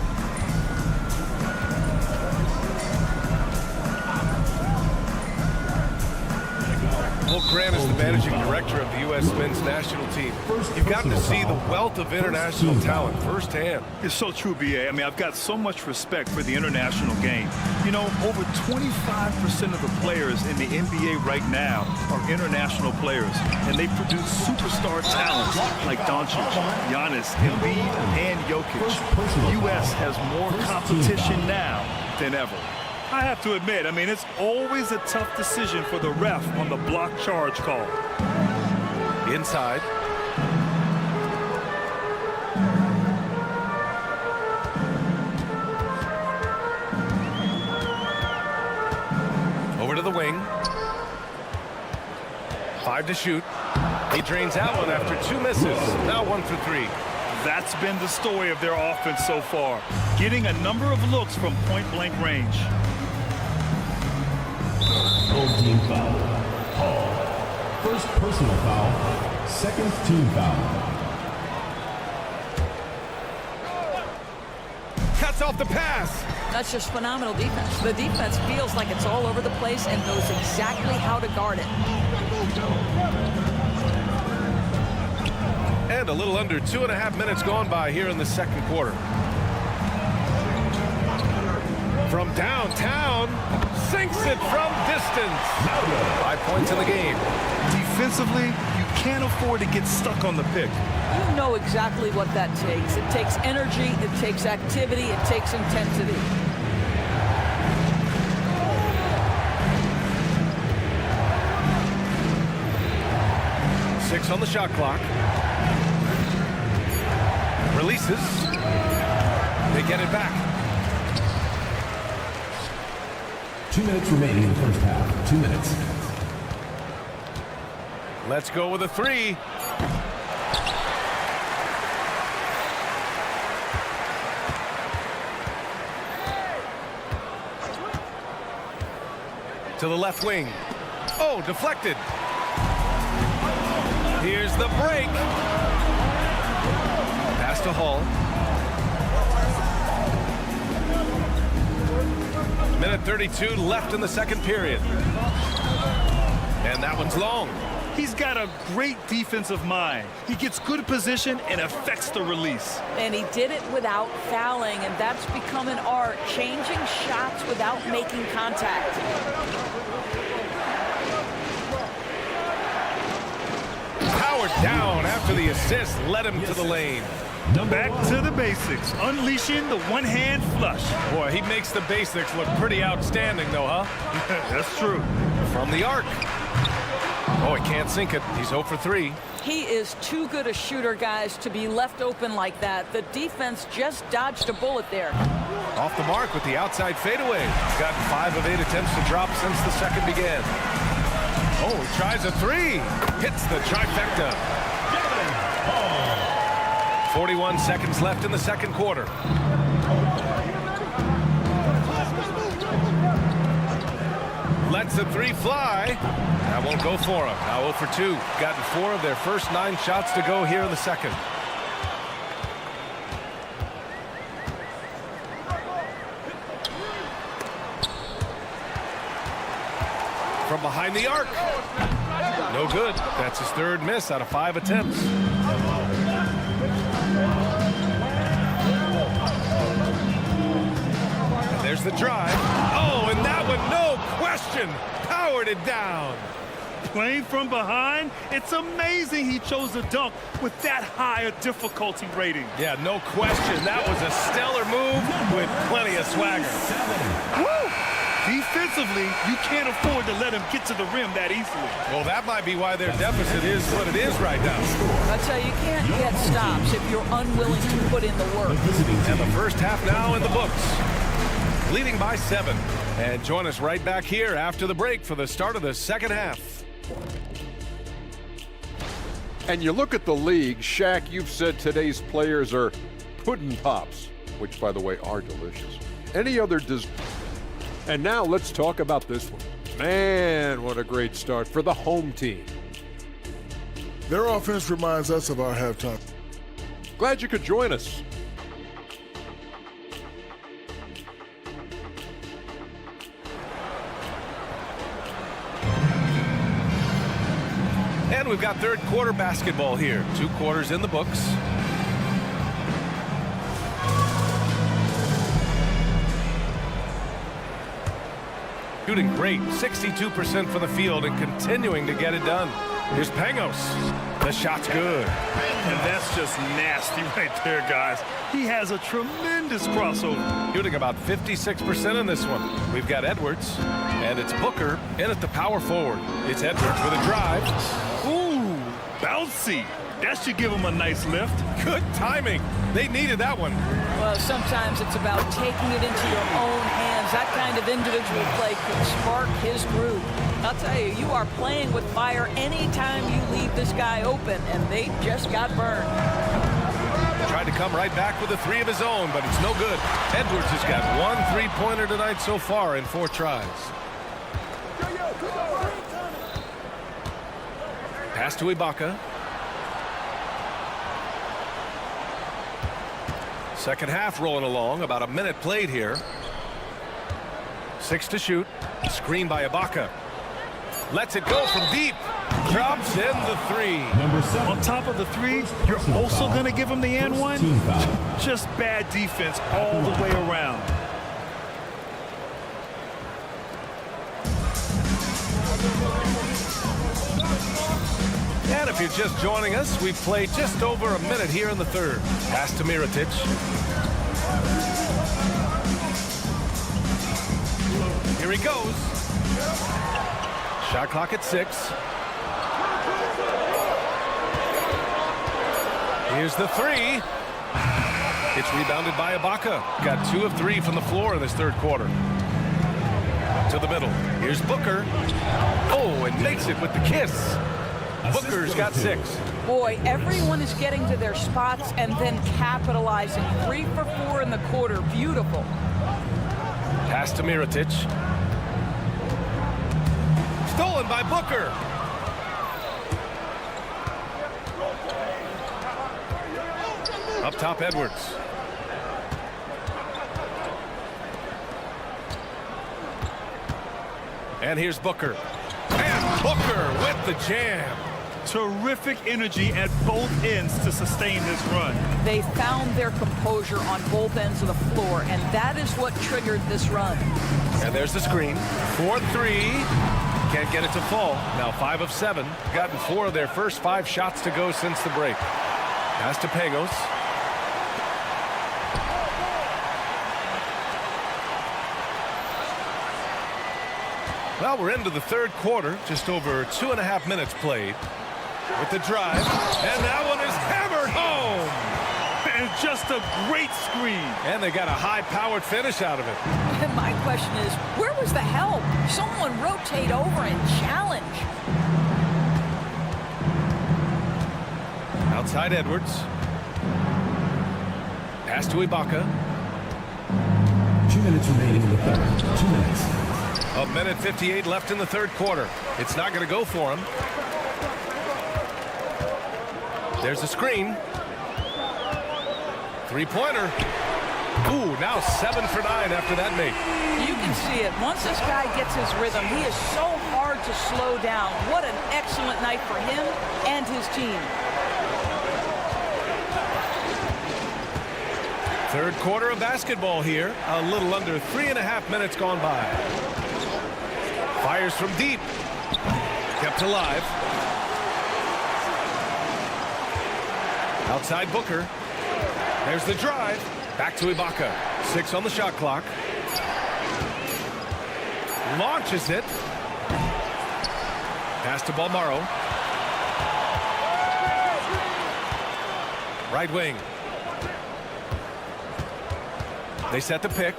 Will Grant is the managing director of the U.S. men's national team. You've gotten to see the wealth of international talent firsthand. It's so true, B.A. I mean, I've got so much respect for the international game. You know, over 25% of the players in the NBA right now are international players, and they produce superstar talents like Doncic, Giannis, Embiid, and Jokic. The U.S. has more competition now than ever. I have to admit, I mean, it's always a tough decision for the ref on the block charge call. Inside. Over to the wing. 5 to shoot. He drains out one after 2 misses. Now 1 for 3. That's been the story of their offense so far, getting a number of looks from point-blank range. Home team foul. Hall. First personal foul. Second team foul. Cuts off the pass. That's just phenomenal defense. The defense feels like it's all over the place and knows exactly how to guard it. And a little under 2.5 minutes gone by here in the second quarter. From downtown, sinks it from distance. 5 points in the game. Defensively, you can't afford to get stuck on the pick. You know exactly what that takes. It takes energy, it takes activity, it takes intensity. Six on the shot clock. Releases. They get it back. 2 minutes remaining in the first half. 2 minutes. Let's go with a three. To the left wing. Oh, deflected. Here's the break. Pass to Hall. Minute 32 left in the second period. And that one's long. He's got a great defensive mind. He gets good position and affects the release. And he did it without fouling, and that's become an art, changing shots without making contact. Powered down after the assist led him to the lane. Back to the basics, unleashing the one-hand flush. Boy, he makes the basics look pretty outstanding, though, huh? That's true. From the arc. Oh, he can't sink it. He's 0 for 3. He is too good a shooter, guys, to be left open like that. The defense just dodged a bullet there. Off the mark with the outside fadeaway. He's gotten 5 of 8 attempts to drop since the second began. Oh, he tries a three. Hits the trifecta. 41 seconds left in the second quarter. Lets the three fly. That won't go for him. Now 0 for 2. Gotten 4 of their first 9 shots to go here in the second. From behind the arc. No good. That's his 3rd miss out of 5 attempts. And there's the drive. Oh, and that one, no question, powered it down. Playing from behind, it's amazing he chose a dunk with that high a difficulty rating. Yeah, no question. That was a stellar move with plenty of swagger. Woo! Defensively, you can't afford to let him get to the rim that easily. Well, that might be why their deficit is what it is right now. I tell you, you can't get stops if you're unwilling to put in the work. And the first half now in the books. Leading by 7. And join us right back here after the break for the start of the second half. And you look at the league, Shaq, you've said today's players are pudding pops, which, by the way, are delicious. Any other And now let's talk about this one. Man, what a great start for the home team. Their offense reminds us of our halftime. Glad you could join us. And we've got third quarter basketball here. 2 quarters in the books. Shooting great, 62% from the field and continuing to get it done. Here's Pangos. The shot's good. And that's just nasty right there, guys. He has a tremendous crossover. Shooting about 56% in this one. We've got Edwards, and it's Booker in at the power forward. It's Edwards with a drive. Ooh, bouncy. That should give him a nice lift. Good timing. They needed that one. Well, sometimes it's about taking it into your own hands. That kind of individual play could spark his groove. I'll tell you, you are playing with fire anytime you leave this guy open, and they just got burned. Tried to come right back with a 3 of his own, but it's no good. Edwards has got 1 3-pointer tonight so far in 4 tries. Pass to Ibaka. Second half rolling along, about a minute played here. 6 to shoot. Screen by Ibaka. Lets it go from deep. Drops in the 3. On top of the 3, you're also going to give him the and one. Just bad defense all the way around. And if you're just joining us, we've played just over a minute here in the third. Pass to Mirotic. Here he goes. Shot clock at 6. Here's the 3. It's rebounded by Ibaka. Got 2 of 3 from the floor in this third quarter. To the middle. Here's Booker. Oh, and makes it with the kiss. Booker's got 6. Boy, everyone is getting to their spots and then capitalizing. 3 for 4 in the quarter. Beautiful. Pass to Mirotic. Stolen by Booker. Up top, Edwards. And here's Booker. And Booker with the jam. Terrific energy at both ends to sustain this run. They found their composure on both ends of the floor, and that is what triggered this run. And there's the screen. 4-3. Can't get it to fall. Now 5 of 7. Gotten 4 of their first 5 shots to go since the break. Pass to Pagos. Well, we're into the third quarter. Just over 2.5 minutes played. With the drive. And that one is hammered home. And just a great screen. And they got a high-powered finish out of it. And my question is, where was the help? Someone rotate over and challenge. Outside Edwards. Pass to Ibaka. 2 minutes remaining in the third. 2 minutes. 1:58 left in the third quarter. It's not going to go for him. There's a screen. 3-pointer. Ooh, now 7 for 9 after that make. You can see it. Once this guy gets his rhythm, he is so hard to slow down. What an excellent night for him and his team. Third quarter of basketball here. A little under 3.5 minutes gone by. Fires from deep. Kept alive. Outside Booker. There's the drive. Back to Ibaka. 6 on the shot clock. Launches it. Pass to Balmaro. Right wing. They set the pick.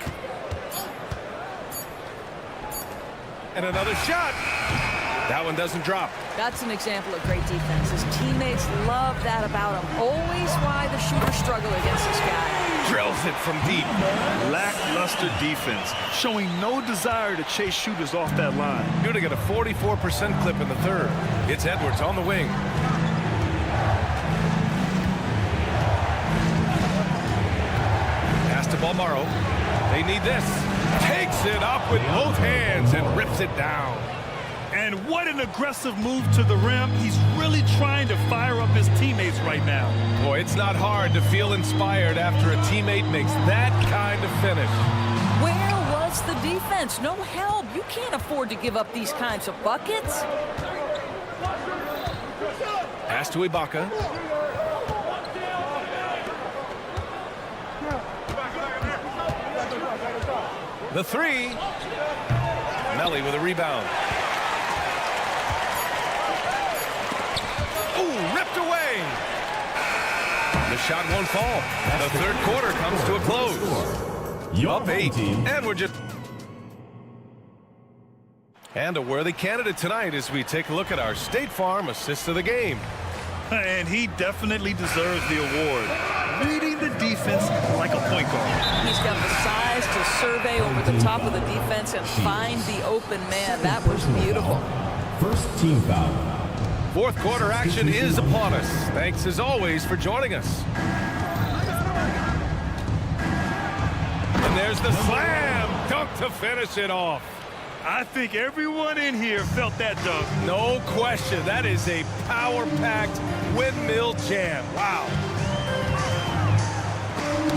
And another shot. That one doesn't drop. That's an example of great defense. His teammates love that about him. Always why the shooters struggle against this guy. Drills it from deep. Lackluster defense, showing no desire to chase shooters off that line. You're going to get a 44% clip in the third. It's Edwards on the wing. Pass to Balmaro. They need this. Takes it up with both hands and rips it down. And what an aggressive move to the rim. He's really trying to fire up his teammates right now. Boy, it's not hard to feel inspired after a teammate makes that kind of finish. Where was the defense? No help. You can't afford to give up these kinds of buckets. Pass to Ibaka. The three. Melly with a rebound. Ooh, ripped away. The shot won't fall. The third quarter comes to a close. Up 8. And we're just... And a worthy candidate tonight as we take a look at our State Farm assist of the game. And he definitely deserves the award. Reading the defense like a point guard. He's got the size to survey over the top of the defense and find the open man. That was beautiful. First team foul. Fourth quarter action is upon us. Thanks as always for joining us. And there's the slam dunk to finish it off. I think everyone in here felt that dunk. No question. That is a power-packed windmill jam. Wow.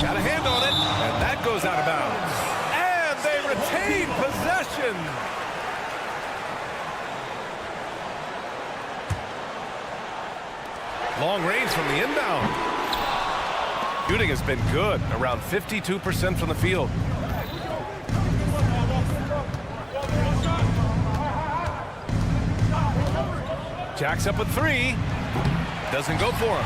Got a hand on it, and that goes out of bounds. And they retain possession. Long range from the inbound. Shooting has been good, around 52% from the field. Jacks up a 3. Doesn't go for him.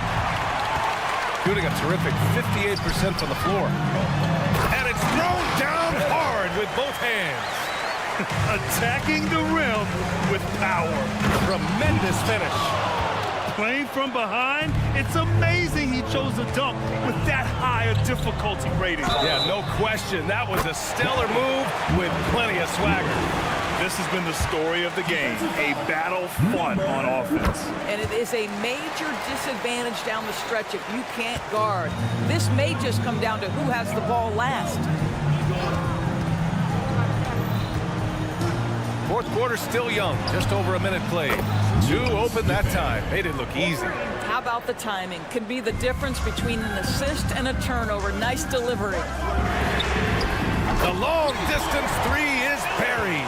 Shooting a terrific 58% from the floor. And it's thrown down hard with both hands. Attacking the rim with power. Tremendous finish. Playing from behind, it's amazing he chose a dunk with that high a difficulty rating. Yeah, no question. That was a stellar move with plenty of swagger. This has been the story of the game, a battle fought on offense. And it is a major disadvantage down the stretch if you can't guard. This may just come down to who has the ball last. Fourth quarter still young, just over a minute played. 2 open that time. Made it look easy. How about the timing? Can be the difference between an assist and a turnover. Nice delivery. The long distance 3 is buried.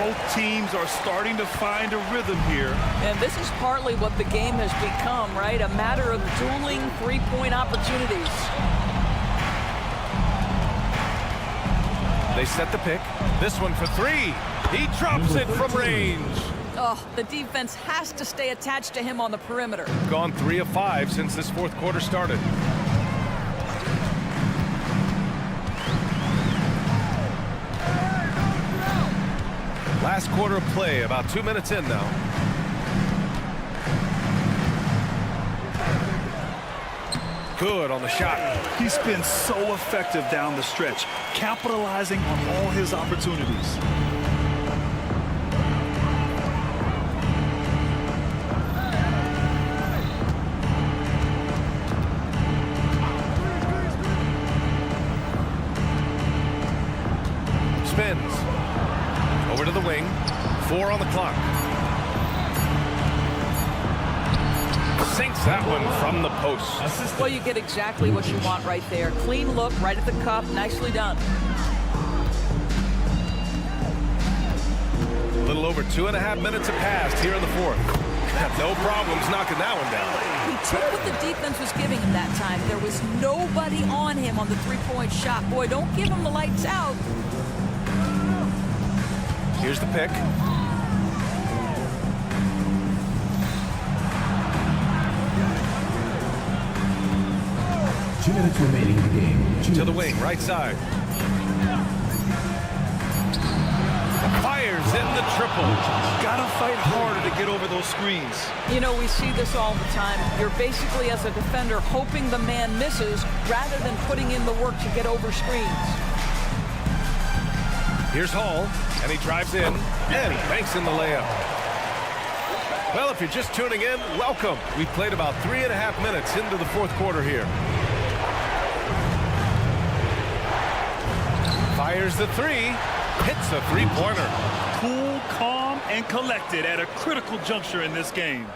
Both teams are starting to find a rhythm here. And this is partly what the game has become, right? A matter of dueling three-point opportunities. They set the pick. This one for 3. He drops it from range. Oh, the defense has to stay attached to him on the perimeter. Gone 3 of 5 since this fourth quarter started. Last quarter of play, about 2 minutes in now. Good on the shot. He's been so effective down the stretch, capitalizing on all his opportunities. Spins. Over to the wing. 4 on the clock. Sinks that one from the post. Well, you get exactly what you want right there. Clean look, right at the cup. Nicely done. A little over 2.5 minutes have passed here in the fourth. No problems knocking that one down. He took what the defense was giving him that time. There was nobody on him on the three-point shot. Boy, don't give him the lights out. Here's the pick. Two minutes remaining in the game. To the wing, right side. Fires in the triple. Gotta fight harder to get over those screens. You know, we see this all the time. You're basically, as a defender, hoping the man misses rather than putting in the work to get over screens. Here's Hall, and he drives in, and he banks in the layup. Well, if you're just tuning in, welcome. We've played about 3.5 minutes into the fourth quarter here. Fires the 3, hits a three-pointer. Cool, calm, and collected at a critical juncture in this game.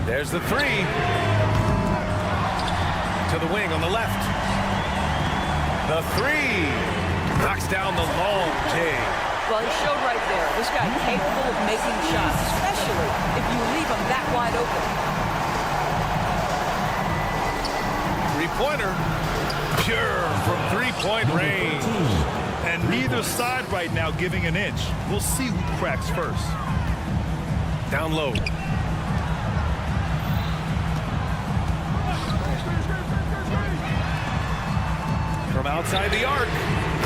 There's the 3. To the wing on the left. The 3. Knocks down the long J. Well, he showed right there. This guy capable of making shots, especially if you leave him that wide open. Three-pointer. Pure from three-point range. And neither side right now giving an inch. We'll see who cracks first. Down low. From outside the arc.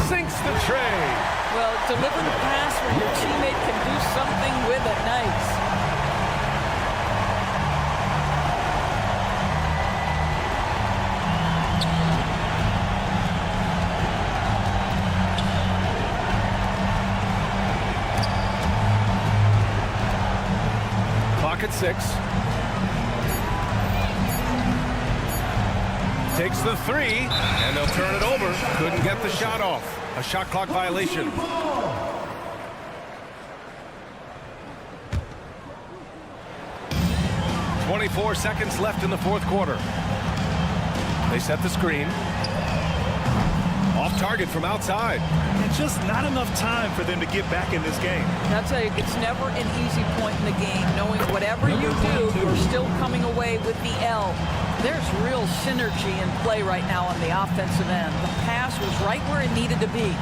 Sinks the tray. Well, deliver the pass where your teammate can do something with it. Nice. Clock at 6. Takes the 3, and they'll turn it over. Couldn't get the shot off. A shot clock violation. .24 seconds left in the fourth quarter. They set the screen. Off target from outside. And just not enough time for them to get back in this game. And I'll tell you, it's never an easy point in the game, knowing whatever you do, you're still coming away with the L. There's real synergy in play right now on the offensive end. The pass was right where it needed to be.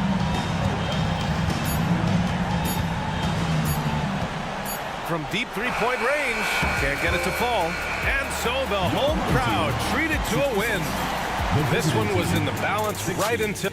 from deep three-point range. Can't get it to fall. And so the home crowd treated to a win. This one was in the balance right until...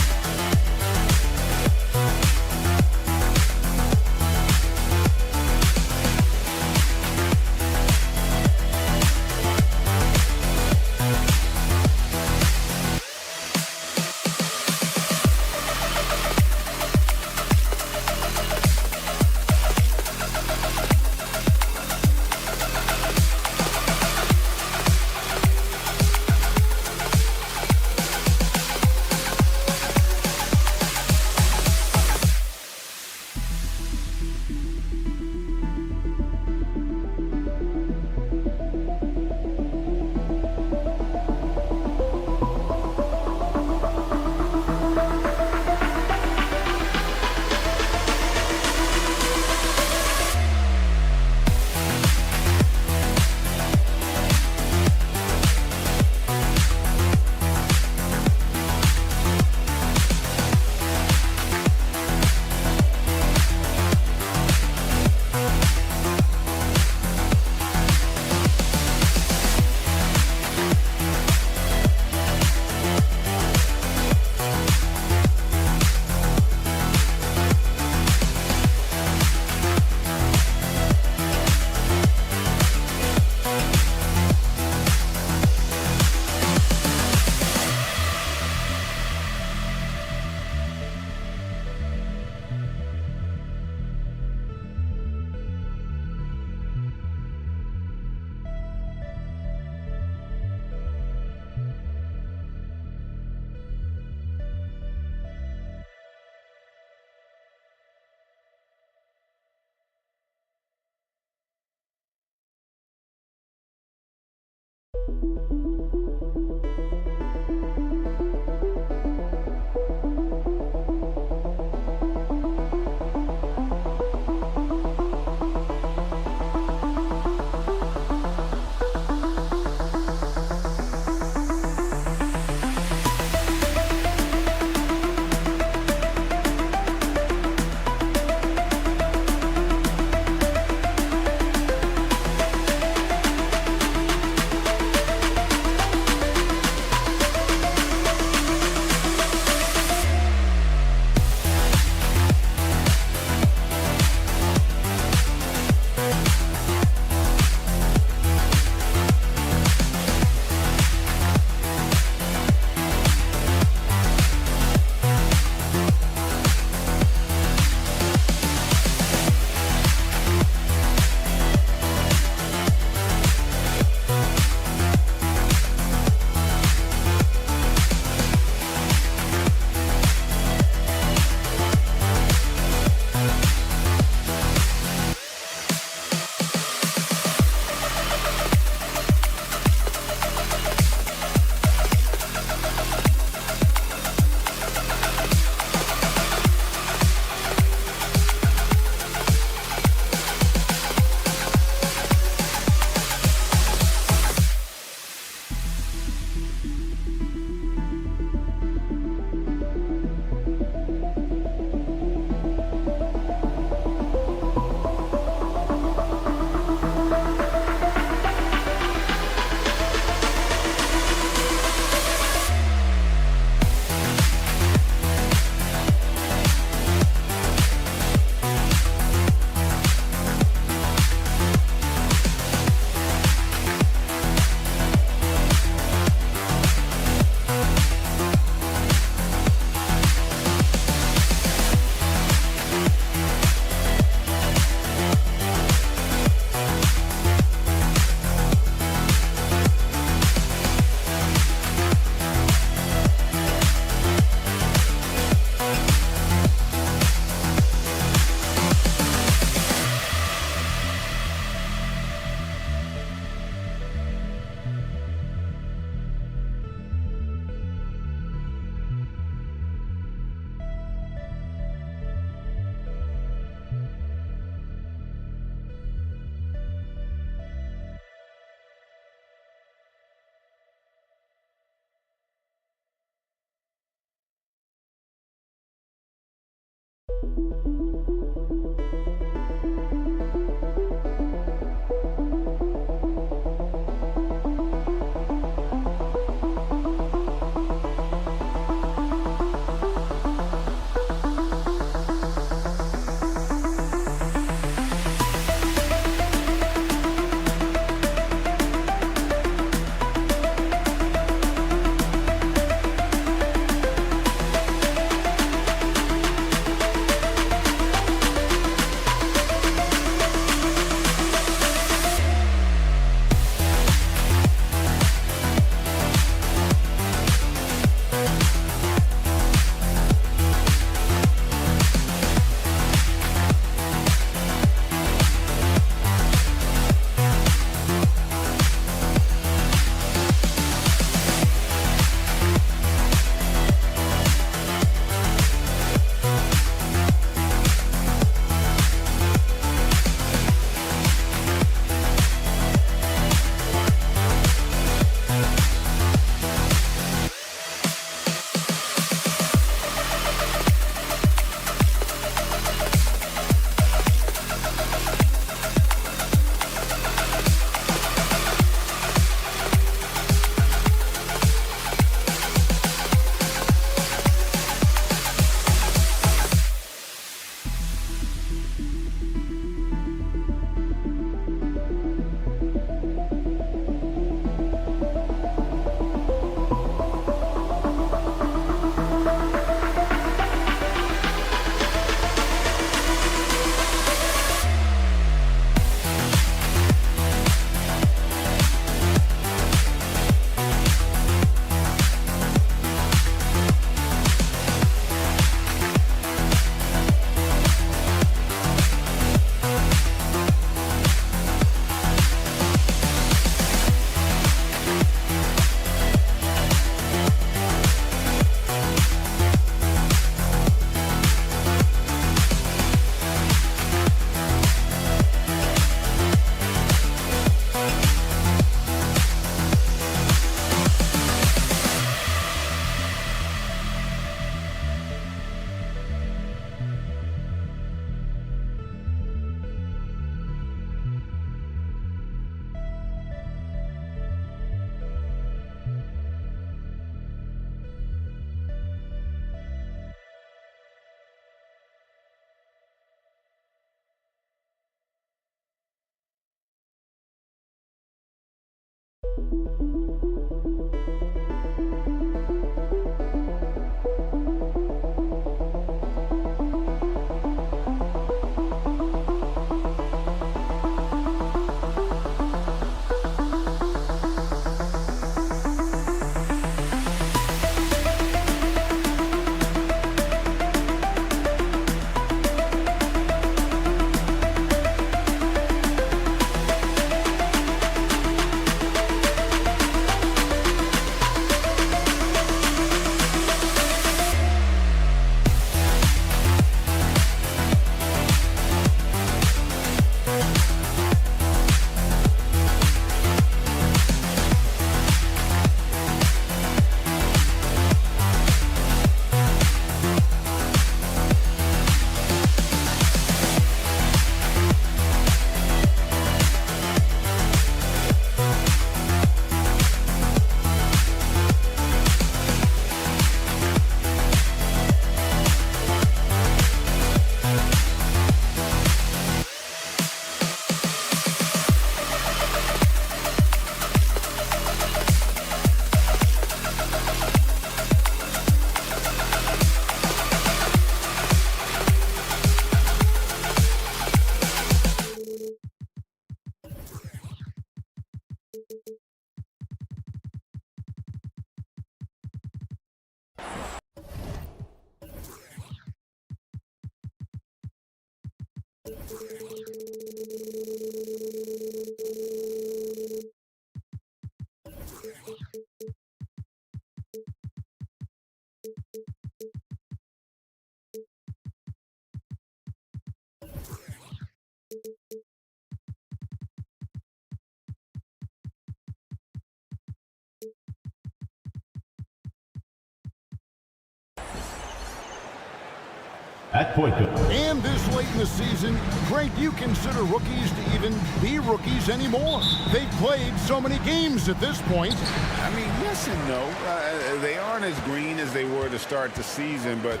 At point guard. And this late in the season, Craig, do you consider rookies to even be rookies anymore? They've played so many games at this point. I mean, yes and no. They aren't as green as they were to start the season, but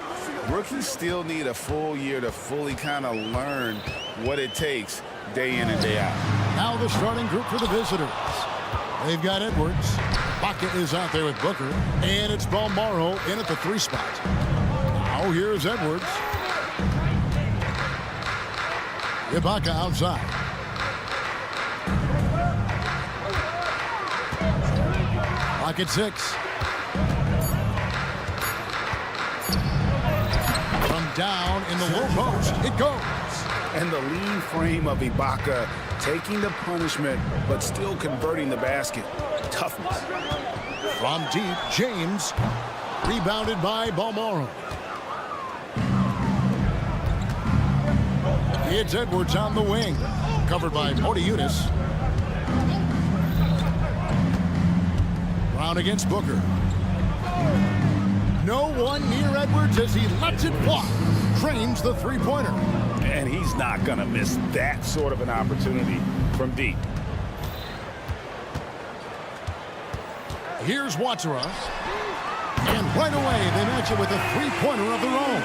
rookies still need a full year to fully kind of learn what it takes day in and day out. Now the starting group for the visitors. They've got Edwards. Baca is out there with Booker. And it's Balmaro in at the 3 spot. Now here's Edwards. Ibaka outside. Pocket 6. From down in the low post, it goes. And the lean frame of Ibaka taking the punishment, but still converting the basket. Toughness. From deep, James. Rebounded by Balmaro. It's Edwards on the wing. Covered by Modiunas. Brown against Booker. No one near Edwards as he lets it fly. Trains the three-pointer. And he's not going to miss that sort of an opportunity from deep. Here's Watsara. And right away, they match it with a three-pointer of their own.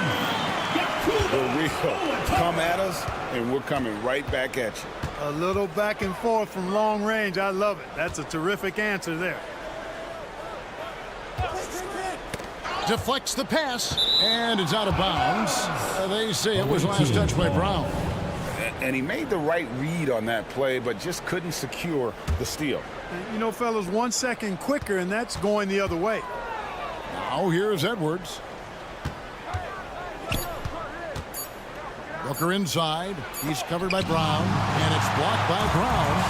For real. Come at us, and we're coming right back at you. A little back and forth from long range. I love it. That's a terrific answer there. Deflects the pass, and it's out of bounds. They say it was last touch by Brown. And he made the right read on that play, but just couldn't secure the steal. You know, fellas, 1 second quicker, and that's going the other way. Now here's Edwards. Booker inside. He's covered by Brown, and it's blocked by Brown.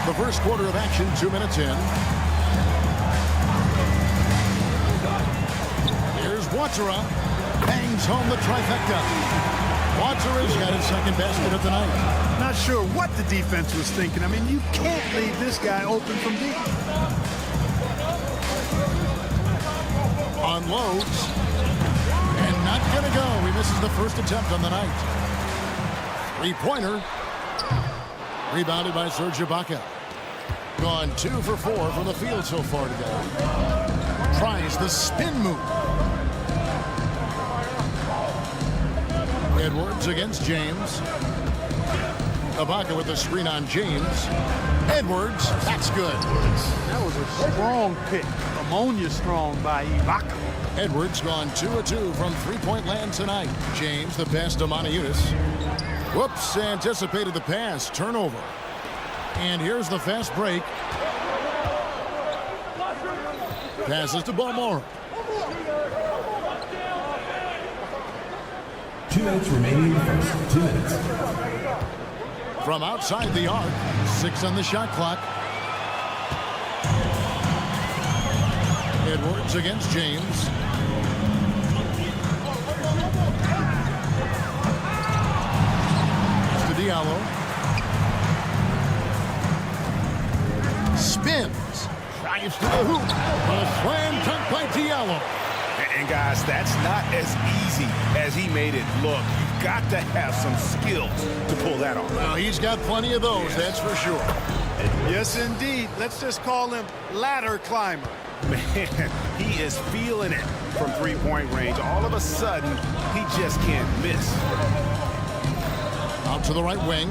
The first quarter of action, 2 minutes in. Here's Watsara. Bangs home the trifecta. Watsara's got his second basket of the night. Not sure what the defense was thinking. I mean, you can't leave this guy open from deep. Unloads. And not going to go. He misses the first attempt on the night. Three-pointer. Rebounded by Serge Ibaka. Gone 2 for 4 from the field so far today. Tries the spin move. Edwards against James. Ibaka with the screen on James. Edwards, that's good. That was a strong pick. Ammonia strong by Ibaka. Edwards gone 2 of 2 from three-point land tonight. James, the pass to Modiunas. Whoops, anticipated the pass. Turnover. And here's the fast break. Passes to Balmaro. 2 minutes remaining in the first. 2 minutes. From outside the arc, 6 on the shot clock. Edwards against James. To Diallo. Spins. Drives to the hoop. A slam dunk by Diallo. And guys, that's not as easy as he made it look. You've got to have some skills to pull that off. Well, he's got plenty of those, that's for sure. Yes, indeed. Let's just call him ladder climber. Man, he is feeling it from three-point range. All of a sudden, he just can't miss. Out to the right wing.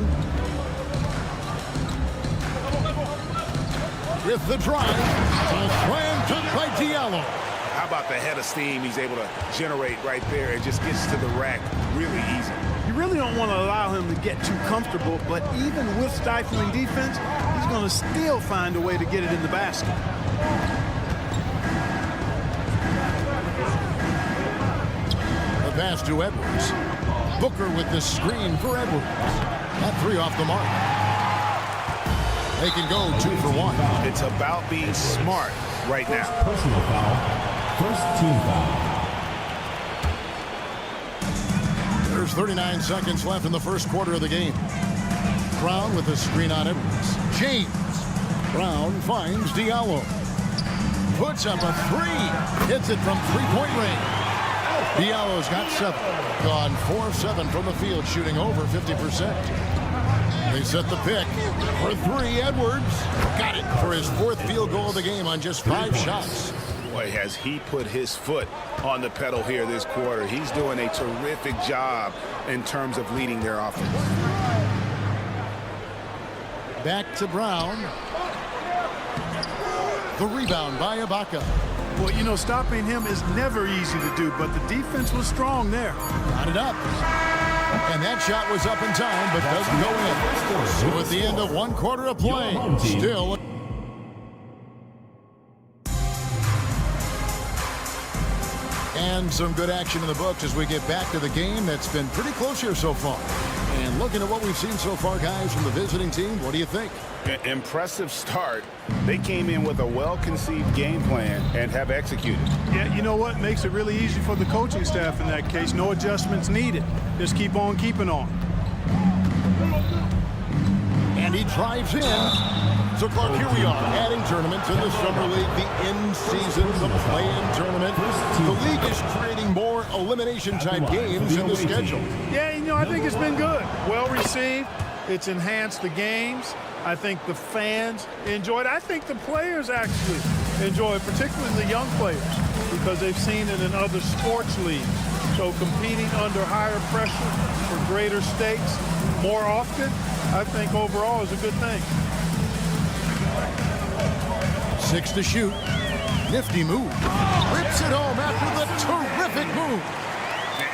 With the drive. A slam dunk by Diallo. How about the head of steam he's able to generate right there? It just gets to the rack really easy. You really don't want to allow him to get too comfortable, but even with stifling defense, he's going to still find a way to get it in the basket. The pass to Edwards. Booker with the screen for Edwards. That 3 off the mark. They can go 2 for 1. It's about being smart right now. Personal foul. First team foul. There's 39 seconds left in the first quarter of the game. Brown with the screen on Edwards. James. Brown finds Diallo. puts up a three. Hits it from three-point range. Diallo's got 7. Gone 4 of 7 from the field, shooting over 50%. They set the pick for 3. Edwards got it for his 4th field goal of the game on just 5 shots. Boy, has he put his foot on the pedal here this quarter. He's doing a terrific job in terms of leading their offense. Back to Brown. The rebound by Ibaka. Well, you know, stopping him is never easy to do, but the defense was strong there. Got it up. And that shot was up in time, but doesn't go in. So at the end of 1 quarter of play, still. And some good action in the books as we get back to the game that's been pretty close here so far. And looking at what we've seen so far, guys, from the visiting team, what do you think? Impressive start. They came in with a well-conceived game plan and have executed. Yeah, you know what? Makes it really easy for the coaching staff in that case. No adjustments needed. Just keep on keeping on. And he drives in. So, Clark, here we are, adding tournaments in the Summer League, the in-season, the play-in tournament. The league is creating more elimination-type games in the schedule. Yeah, you know, I think it's been good. Well received. It's enhanced the games. I think the fans enjoy it. I think the players actually enjoy it, particularly the young players, because they've seen it in other sports leagues. So competing under higher pressure for greater stakes more often, I think overall is a good thing. 6 to shoot. Nifty move. Rips it home after the terrific move.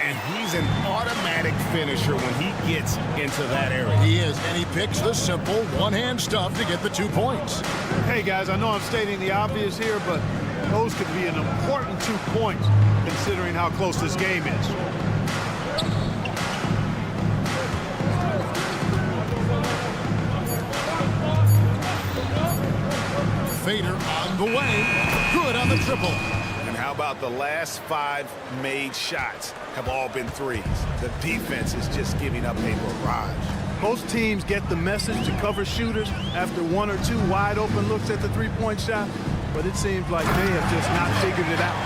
And he's an automatic finisher when he gets into that area. He is, and he picks the simple one-hand stuff to get the 2 points. Hey, guys, I know I'm stating the obvious here, but those could be an important 2 points considering how close this game is. Fader on the way. Good on the triple. And how about the last 5 made shots have all been threes? The defense is just giving up a barrage. Most teams get the message to cover shooters after 1 or 2 wide open looks at the 3-point shot, but it seems like they have just not figured it out.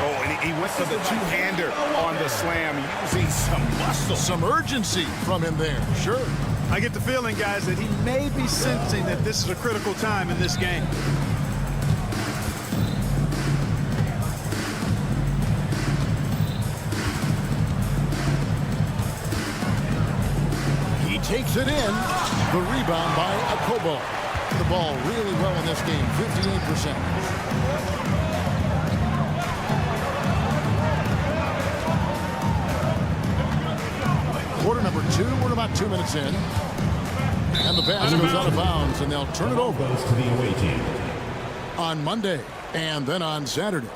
Oh, and he went for the 2-hander on the slam, using some muscle. Some urgency from him there, sure. I get the feeling, guys, that he may be sensing that this is a critical time in this game. He takes it in. The rebound by Akobo. The ball really well in this game, 58%. Quarter number 2, we're about 2 minutes in. And the pass goes out of bounds, and they'll turn it over to the away team on Monday and then on Saturday.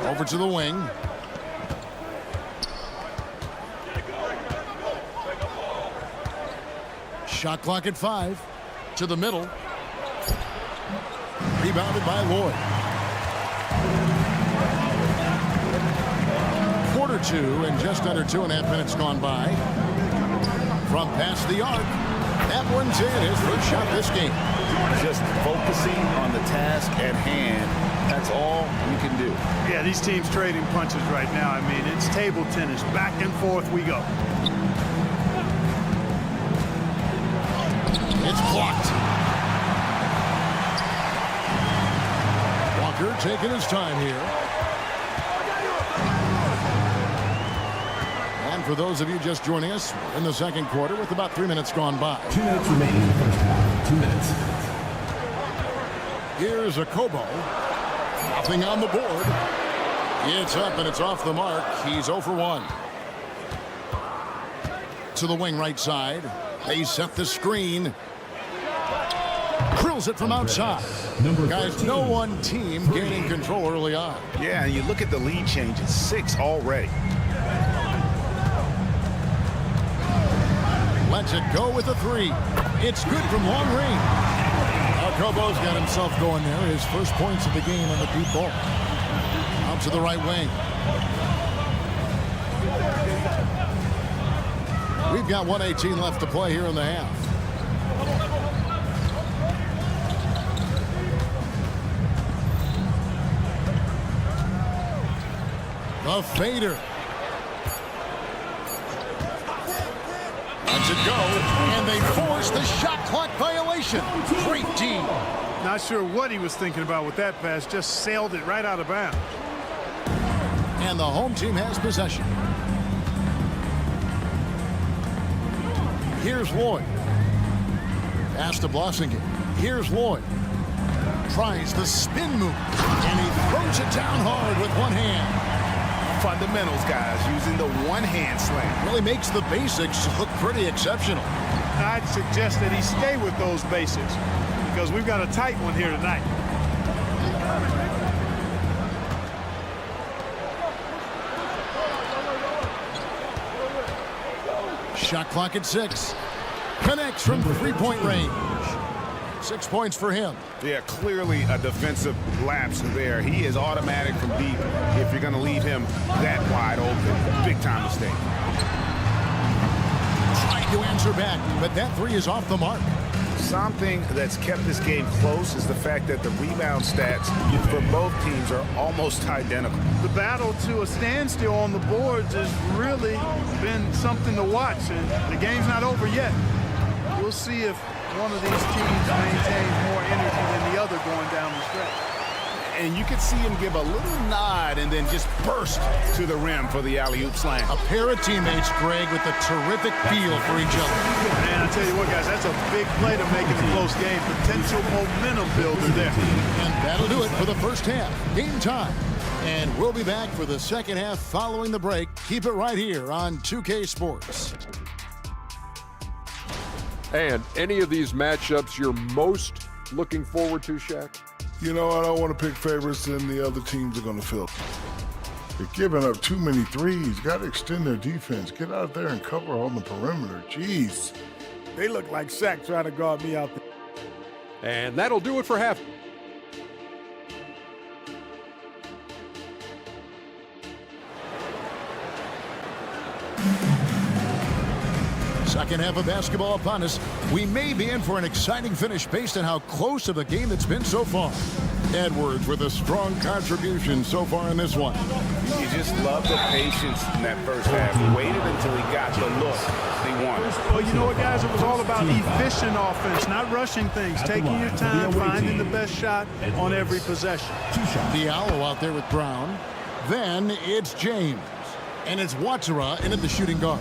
Over to the wing. Shot clock at 5. To the middle. Rebounded by Lloyd. Quarter 2 and just under 2.5 minutes gone by. From past the arc. That one's in. His first shot this game. Just focusing on the task at hand. That's all you can do. Yeah, these teams trading punches right now. I mean, it's table tennis. Back and forth we go. It's blocked. Walker taking his time here. And for those of you just joining us, we're in the second quarter with about 3 minutes gone by. 2 minutes remaining in the first half. 2 minutes. Here's Akobo. Nothing on the board. It's up and it's off the mark. He's 0 for 1. To the wing right side. They set the screen. Drills it from outside. Guys, no one team gaining control early on. Yeah, and you look at the lead changes. 6 already. Let's lets it go with a three. It's good from long range. Kobo's got himself going there. His first points of the game on the deep ball. Out to the right wing. We've got 1:18 left to play here in the half. The fader. Lets it go, and they force the shot clock violation. Great D. Not sure what he was thinking about with that pass. Just sailed it right out of bounds. And the home team has possession. Here's Lloyd. Pass to Blossingen. Here's Lloyd. Tries the spin move, and he throws it down hard with one hand. Fundamentals, guys, using the one-hand slam. Really makes the basics look pretty exceptional. I'd suggest that he stay with those basics because we've got a tight one here tonight. Shot clock at 6. Connects from three-point range. 6 points for him. Yeah, clearly a defensive lapse there. He is automatic from deep if you're going to leave him that wide open. Big time mistake. Trying to answer back, but that three is off the mark. Something that's kept this game close is the fact that the rebound stats for both teams are almost identical. The battle to a standstill on the boards has really been something to watch, and the game's not over yet. We'll see if one of these teams maintains more energy than the other going down the stretch. And you can see him give a little nod and then just burst to the rim for the alley-oop slam. A pair of teammates, Greg, with a terrific feel for each other. Man, I tell you what, guys, that's a big play to make it a close game. Potential momentum builder there. And that'll do it for the first half. Game time. And we'll be back for the second half following the break. Keep it right here on 2K Sports. And any of these matchups you're most looking forward to, Shaq? You know, I don't want to pick favorites and the other teams are going to fill. They're giving up too many threes. Got to extend their defense. Get out there and cover on the perimeter. Jeez. They look like Shaq trying to guard me out there. And that'll do it for half. Second half of basketball upon us. We may be in for an exciting finish based on how close of a game it's been so far. Edwards with a strong contribution so far in this one. You just love the patience in that first half. He waited until he got the look he wanted. Well, you know what, guys? It was all about efficient offense, not rushing things, taking your time, finding the best shot on every possession. Diallo out there with Brown. Then it's James. And it's Watsara in at the shooting guard.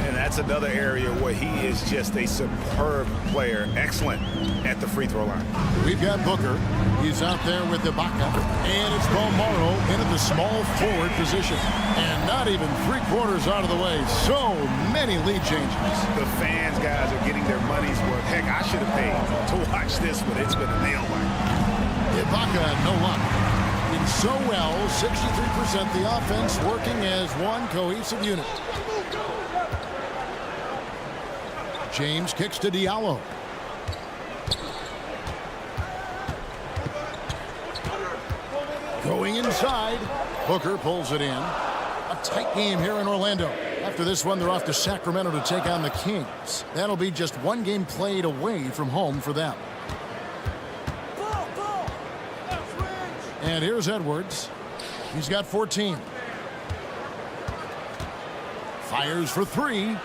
And that's another area where he is just a superb player. Excellent at the free throw line. We've got Booker. He's out there with Ibaka. And it's Bomaro in at the small forward position. And not even 3/4 out of the way. So many lead changes. The fans, guys, are getting their money's worth. Heck, I should have paid to watch this one. It's been a nail biter. Ibaka, no luck. Did so well, 63% the offense working as one cohesive unit. James kicks to Diallo. Going inside. Booker pulls it in. A tight game here in Orlando. After this one, they're off to Sacramento to take on the Kings. That'll be just one game played away from home for them. And here's Edwards. He's got 14. Fires for three.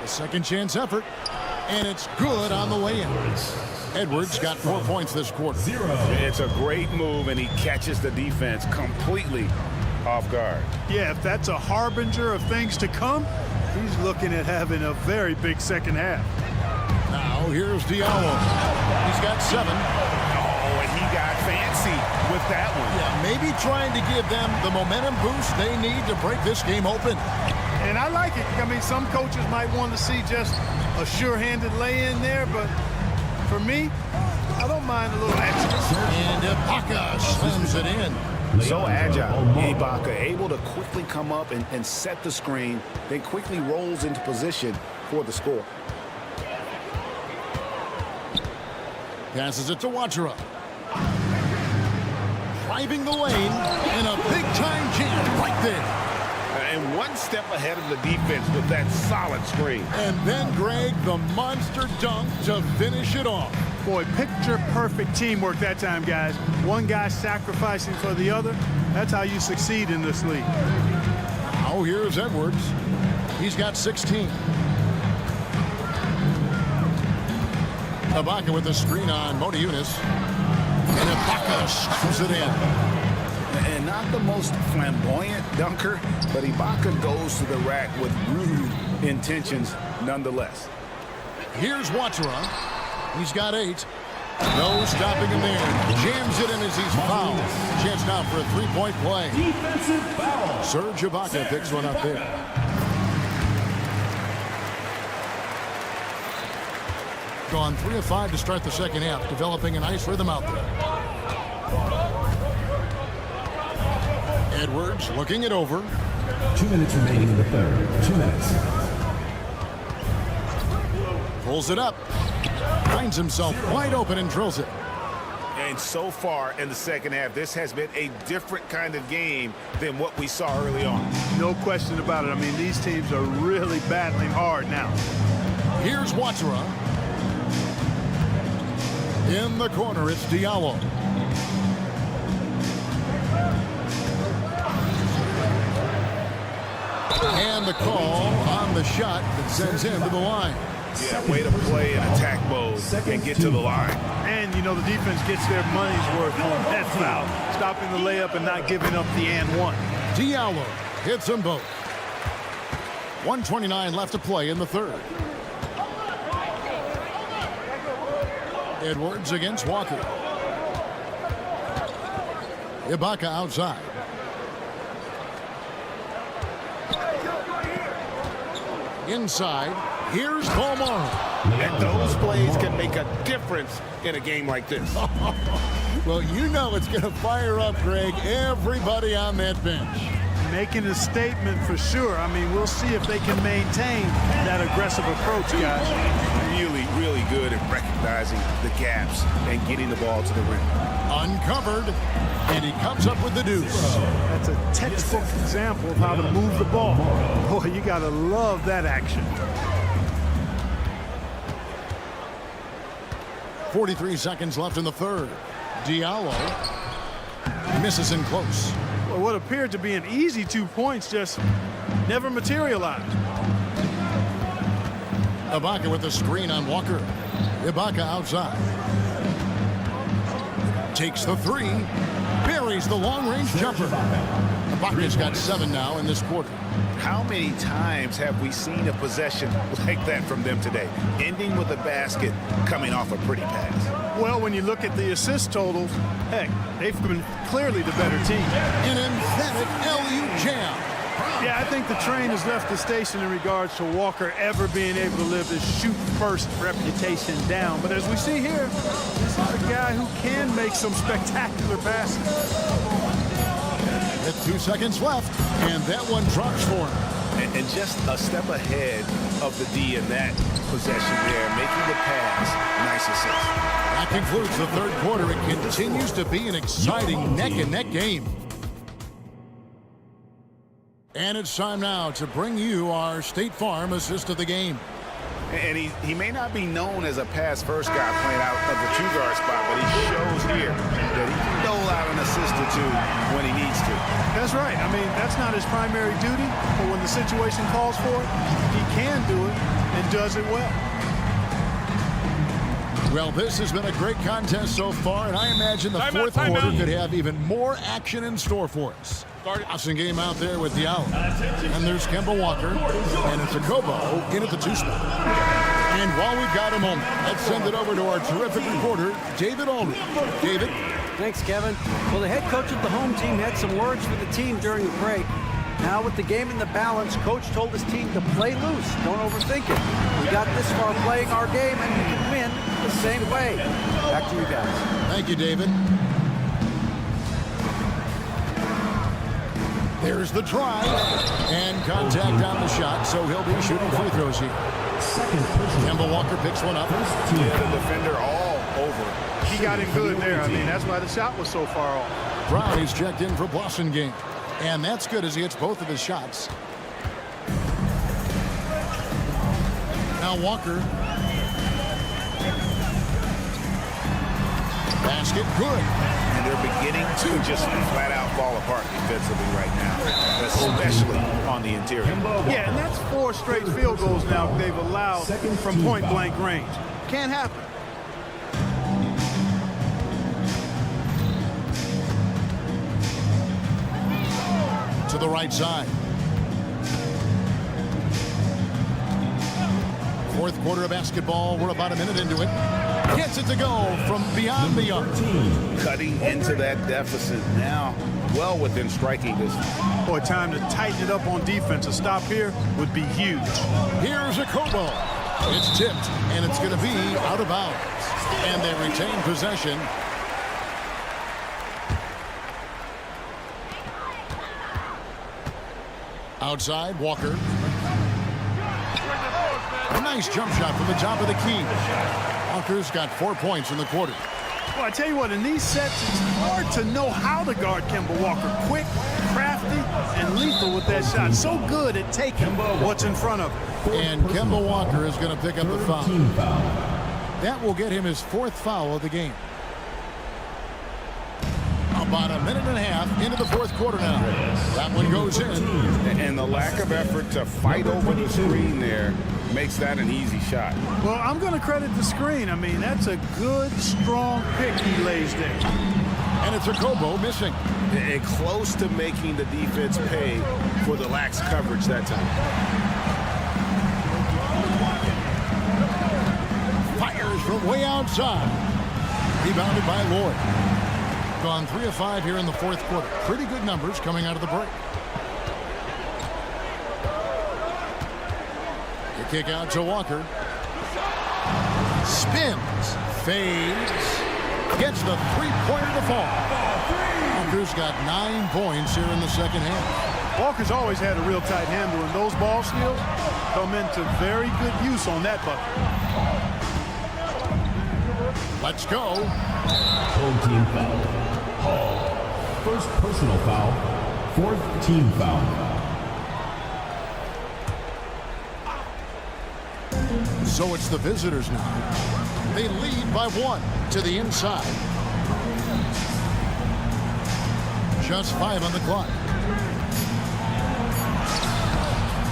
A second chance effort. And it's good on the way in. Edwards got 4 points this quarter. It's a great move, and he catches the defense completely off guard. Yeah, if that's a harbinger of things to come, he's looking at having a very big second half. Now here's Diallo. He's got 7. Oh, and he got fancy with that one. Yeah, maybe trying to give them the momentum boost they need to break this game open. And I like it. I mean, some coaches might want to see just a sure-handed lay-in there, but for me, I don't mind a little extra. And Ibaka slams it in. So agile. Ibaka able to quickly come up and set the screen, then quickly rolls into position for the score. Passes it to Wachara. Driving the lane in a big-time jam right there. And one step ahead of the defense with that solid screen. And then, Greg, the monster dunk to finish it off. Boy, picture-perfect teamwork that time, guys. One guy sacrificing for the other. That's how you succeed in this league. Now here's Edwards. He's got 16. Ibaka with the screen on Mona Yunus. And Ibaka slams it in. And not the most flamboyant dunker, but Ibaka goes to the rack with rude intentions nonetheless. Here's Wachara. He's got 8. No stopping him there. Jams it in as he's fouled. Chance now for a three-point play. Defensive foul. Serge Ibaka picks one up there. Gone 3 of 5 to start the second half, developing a nice rhythm out there. Edwards looking it over. 2 minutes remaining in the third. 2 minutes. Pulls it up. Finds himself wide open and drills it. And so far in the second half, this has been a different kind of game than what we saw early on. No question about it. I mean, these teams are really battling hard now. Here's Wachara. In the corner, it's Diallo. And the call on the shot that sends him to the line. Yeah, way to play in attack mode and get to the line. And, you know, the defense gets their money's worth on that foul. Stopping the layup and not giving up the and one. Diallo hits them both. 1:29 left to play in the third. Edwards against Walker. Ibaka outside. Inside, here's Balmaro. And those plays can make a difference in a game like this. Well, you know it's going to fire up, Greg, everybody on that bench. Making a statement for sure. I mean, we'll see if they can maintain that aggressive approach, guys. Really, really good at recognizing the gaps and getting the ball to the rim. Uncovered, and he comes up with the deuce. That's a textbook example of how to move the ball. Boy, you got to love that action. 43 seconds left in the third. Diallo misses in close. Well, what appeared to be an easy 2 points just never materialized. Ibaka with the screen on Walker. Ibaka outside. Takes the three. Buries the long-range jumper. Ibaka's got 7 now in this quarter. How many times have we seen a possession like that from them today, ending with a basket coming off a pretty pass? Well, when you look at the assist totals, heck, they've been clearly the better team. An emphatic LU jam. Yeah, I think the train has left the station in regards to Walker ever being able to live this shoot-first reputation down. But as we see here, this is a guy who can make some spectacular passes. With 2 seconds left, and that one drops for him. And just a step ahead of the D in that possession there, making the pass. Nice assist. That concludes the third quarter. It continues to be an exciting neck-and-neck game. And it's time now to bring you our State Farm assist of the game. And he may not be known as a pass-first guy playing out of the two-guard spot, but he shows here that he can dole out an assist or two when he needs to. That's right. I mean, that's not his primary duty, but when the situation calls for it, he can do it and does it well. Well, this has been a great contest so far, and I imagine the fourth quarter could have even more action in store for us. Awesome game out there with Diallo. And there's Kemba Walker, and it's a Kobo in at the 2 spot. And while we've got a moment, let's send it over to our terrific reporter, David Aldridge. David? Thanks, Kevin. Well, the head coach of the home team had some words for the team during the break. Now with the game in the balance, coach told his team to play loose. Don't overthink it. We got this far playing our game, and we can win the same way. Back to you guys. Thank you, David. There's the drive. And contact on the shot, so he'll be shooting free throws here. Kemba Walker picks one up. Yeah, the defender all over. He got it good there. I mean, that's why the shot was so far off. Brown is checked in for Boston game. And that's good as he hits both of his shots. Now Walker. Basket good. And they're beginning to just flat out fall apart defensively right now, especially on the interior. Yeah, and that's 4 straight field goals now they've allowed from point-blank range. Can't happen. To the right side. Fourth quarter of basketball. We're about a minute into it. Gets it to go from beyond the arc. Cutting into that deficit now, well within striking distance. Boy, time to tighten it up on defense. A stop here would be huge. Here's a Kobo. It's tipped, and it's going to be out of bounds. And they retain possession. Outside, Walker. A nice jump shot from the top of the key. Walker's got 4 points in the quarter. Well, I tell you what, in these sets, it's hard to know how to guard Kemba Walker. Quick, crafty, and lethal with that shot. So good at taking what's in front of him. And Kemba Walker is going to pick up the foul. That will get him his 4th foul of the game. About a minute and a half into the 4th quarter now. That one goes in. And the lack of effort to fight over the screen there makes that an easy shot. Well, I'm going to credit the screen. I mean, that's a good, strong pick he lays there. And it's a Kobo missing. And close to making the defense pay for the lax coverage that time. Fires from way outside. Rebounded by Lloyd. Gone 3 of 5 here in the 4th quarter. Pretty good numbers coming out of the break. The kick out to Walker. Spins. Fades. Gets the 3-pointer to fall. Walker's got 9 points here in the second half. Walker's always had a real tight handle, and those ball steals come into very good use on that bucket. Let's go. Home team foul. Hall. First personal foul. 4th team foul. So it's the visitors now. They lead by 1 to the inside. Just 5 on the clock.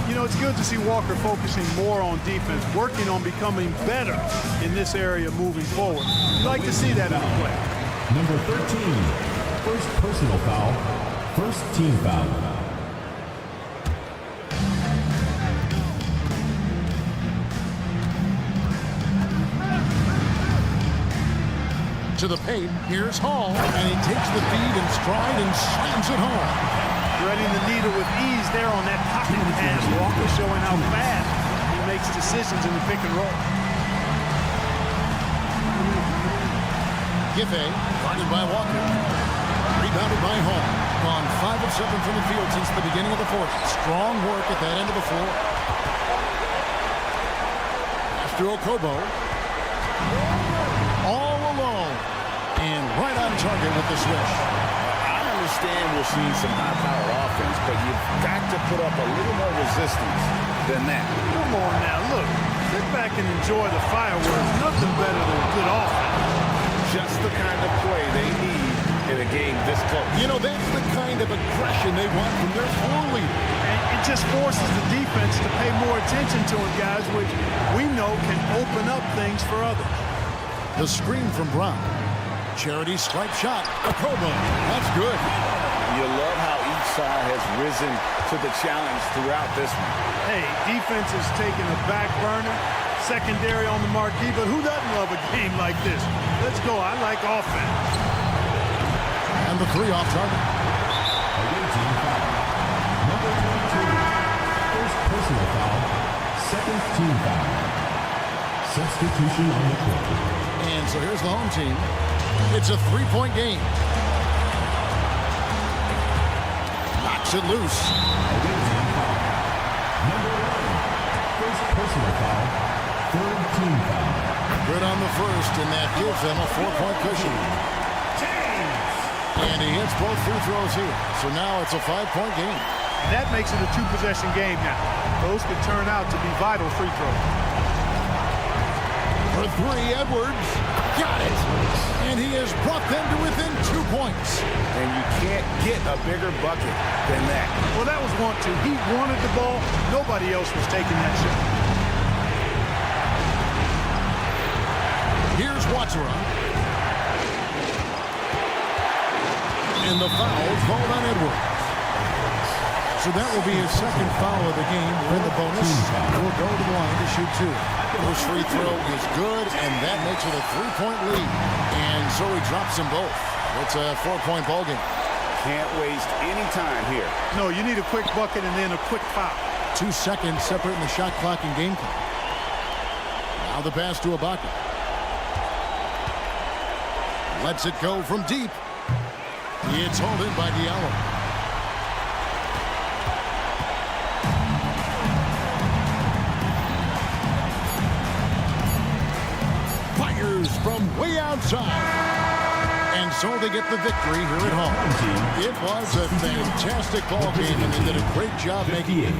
You know, it's good to see Walker focusing more on defense, working on becoming better in this area moving forward. You'd like to see that in the play. Number 13. First personal foul. 1st team foul. To the paint, here's Hall, and he takes the feed in stride and slams it home. Threading the needle with ease there on that pocket pass. Walker showing how fast he makes decisions in the pick and roll. Giffey, guarded by Walker. Rebounded by Hall. Gone 5 of 7 from the field since the beginning of the 4th. Strong work at that end of the floor. After Okobo. All alone. And right on target with the switch. I understand we're seeing some high-powered offense, but you've got to put up a little more resistance than that. Come on now, look. Sit back and enjoy the fireworks. Nothing better than a good offense. Just the kind of play they need in a game this close. You know, that's the kind of aggression they want from their floor leader. And it just forces the defense to pay more attention to him, guys, which we know can open up things for others. The screen from Brown. Charity stripe shot. Okobo. That's good. You love how each side has risen to the challenge throughout this one. Hey, defense is taking a back burner, secondary on the marquee, but who doesn't love a game like this? Let's go. I like offense. And the 3 off target. Number 22. First personal foul. 2nd team foul. Substitution on the court. And so here's the home team. It's a 3-point game. Knocks knocks it loose. Number 11. First personal foul. Third team foul. Good on the first, and that gives them a 4-point cushion. And he hits both free throws here. So now it's a 5-point game. And that makes it a 2-possession game now. Those could turn out to be vital free throws. For three, Edwards got it. And he has brought them to within 2 points. And you can't get a bigger bucket than that. Well, that was 1-2. He wanted the ball. Nobody else was taking that shot. Here's Watsura. And the foul called on Edwards. So that will be his second foul of the game. Win the bonus. He'll go to the line to shoot 2. First free throw is good, and that makes it a 3-point lead. And so he drops them both. It's a 4-point ball game. Can't waste any time here. No, you need a quick bucket and then a quick foul. 2 seconds separating the shot clock and game clock. Now the pass to Ibaka. Lets it go from deep. It's hauled in by Diallo. Fires from way outside. And so they get the victory here at home. It was a fantastic ball game, and they did a great job making it.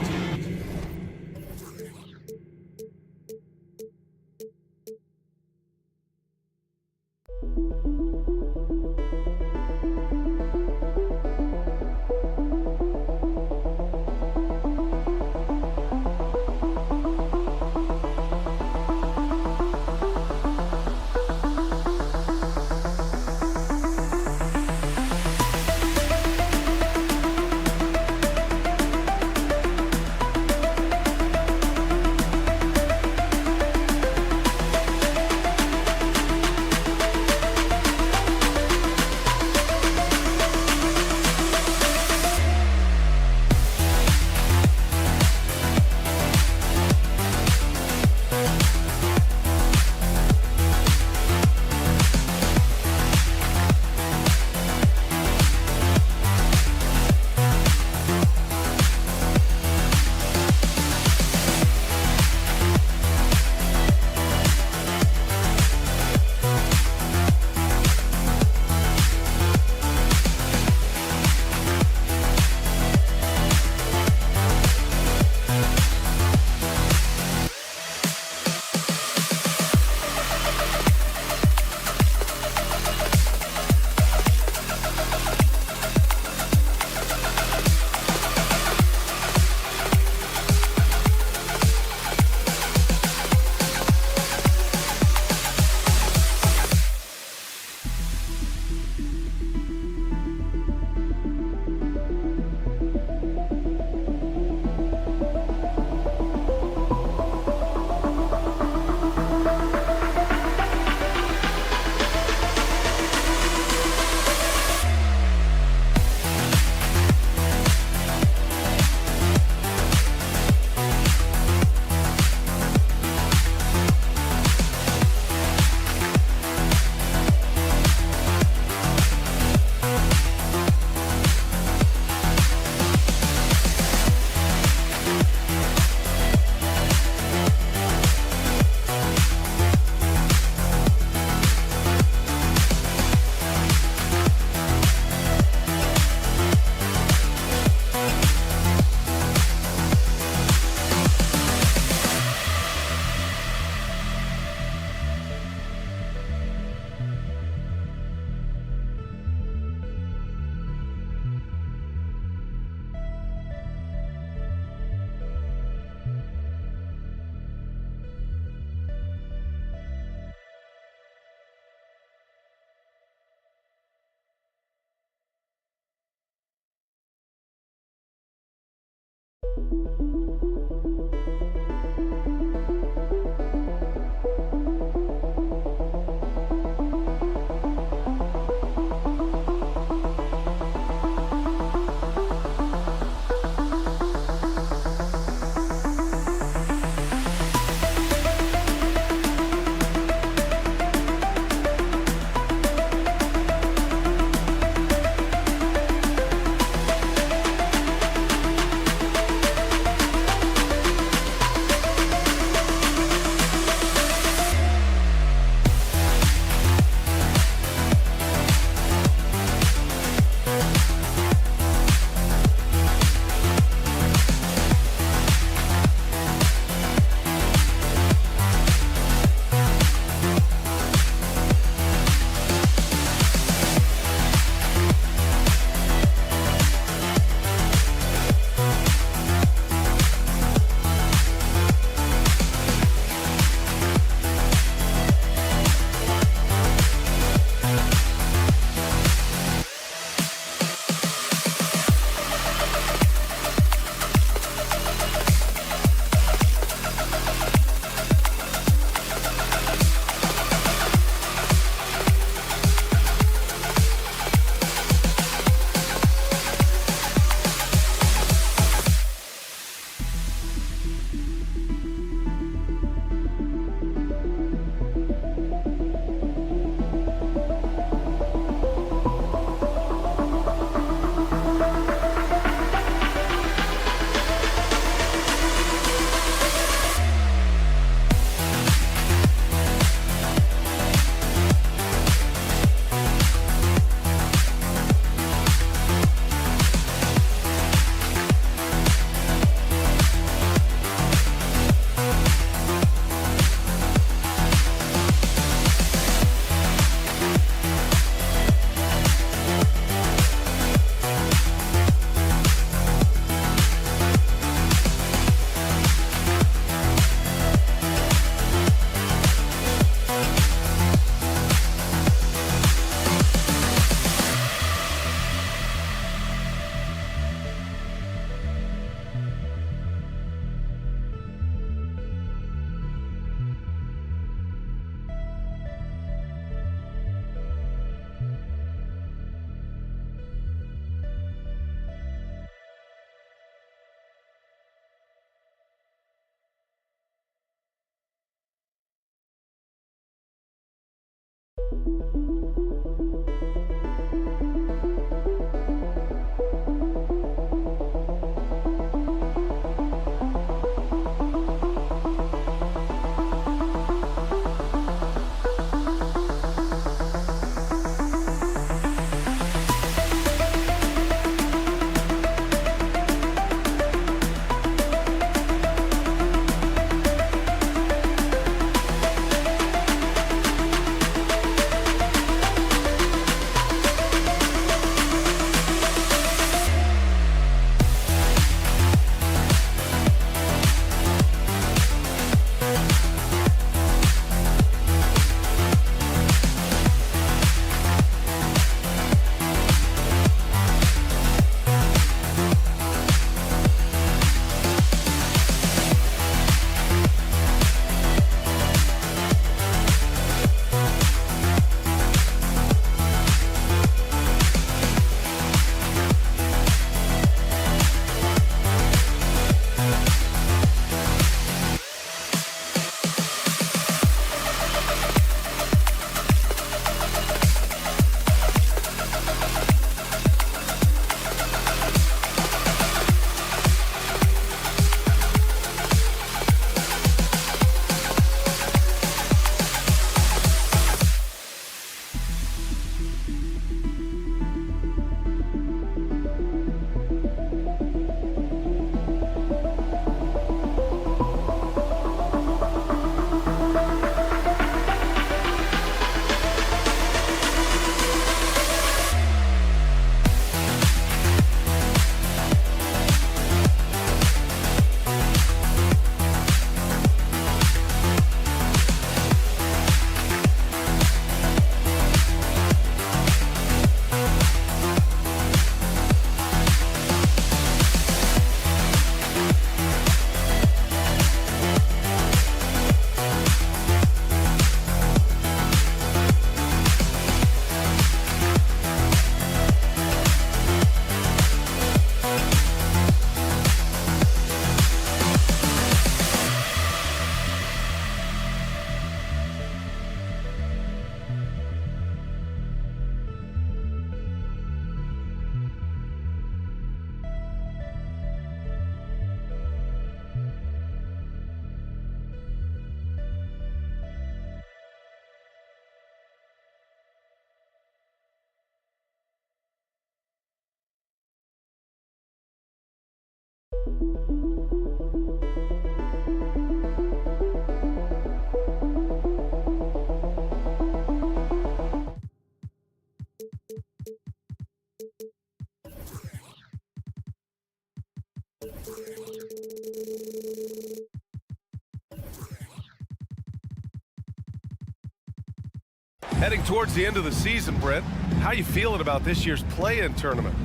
Heading towards the end of the season, Brett, how you feeling about this year's play-in tournament?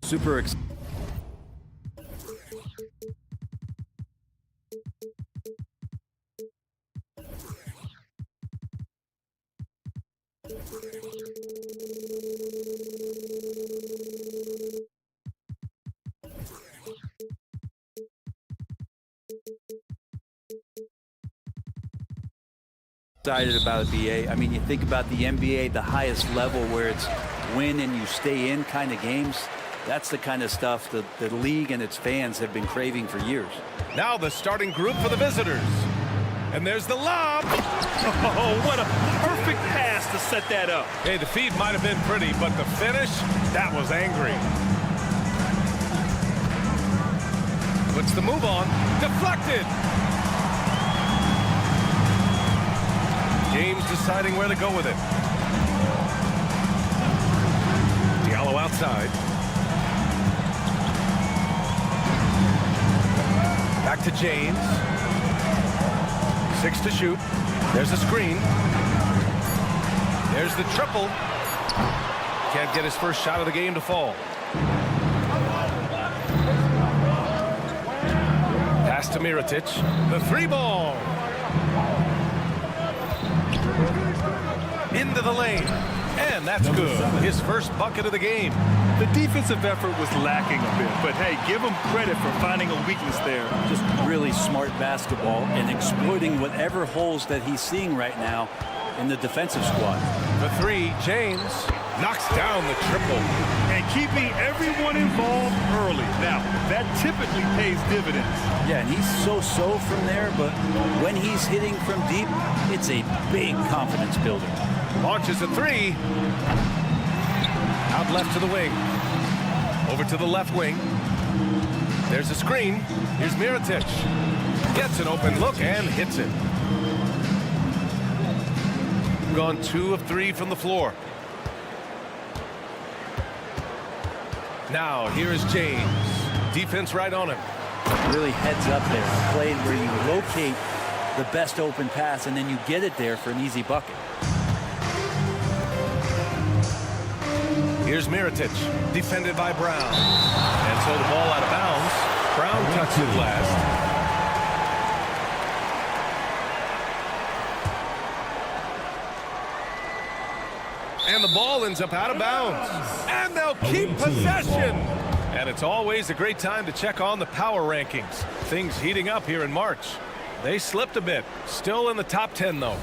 Super excited. Excited about it, BA. I mean, you think about the NBA, the highest level where it's win and you stay in kind of games. That's the kind of stuff that the league and its fans have been craving for years. Now the starting group for the visitors. And there's the lob. Oh, what a perfect pass to set that up. Hey, the feed might have been pretty, but the finish, that was angry. Puts the move on. Deflected. James deciding where to go with it. Diallo outside. Back to James. 6 to shoot. There's a screen. There's the triple. Can't get his first shot of the game to fall. Pass to Mirotic. The three ball. Into the lane. And that's good. His first bucket of the game. The defensive effort was lacking a bit, but hey, give him credit for finding a weakness there. Just really smart basketball and exploiting whatever holes that he's seeing right now in the defensive squad. The three, James knocks down the triple. And keeping everyone involved early. Now, that typically pays dividends. Yeah, and he's so-so from there, but when he's hitting from deep, it's a big confidence builder. Launches a three. Out left to the wing. Over to the left wing. There's a screen. Here's Mirotic. Gets an open look and hits it. Gone 2 of 3 from the floor. Now, here is James. Defense right on him. Really heads up there. A play where you locate the best open pass, and then you get it there for an easy bucket. Here's Mirotic, defended by Brown. And so the ball out of bounds. Brown cuts it last. And the ball ends up out of bounds. And they'll keep possession. And it's always a great time to check on the power rankings. Things heating up here in March. They slipped a bit. Still in the top 10, though.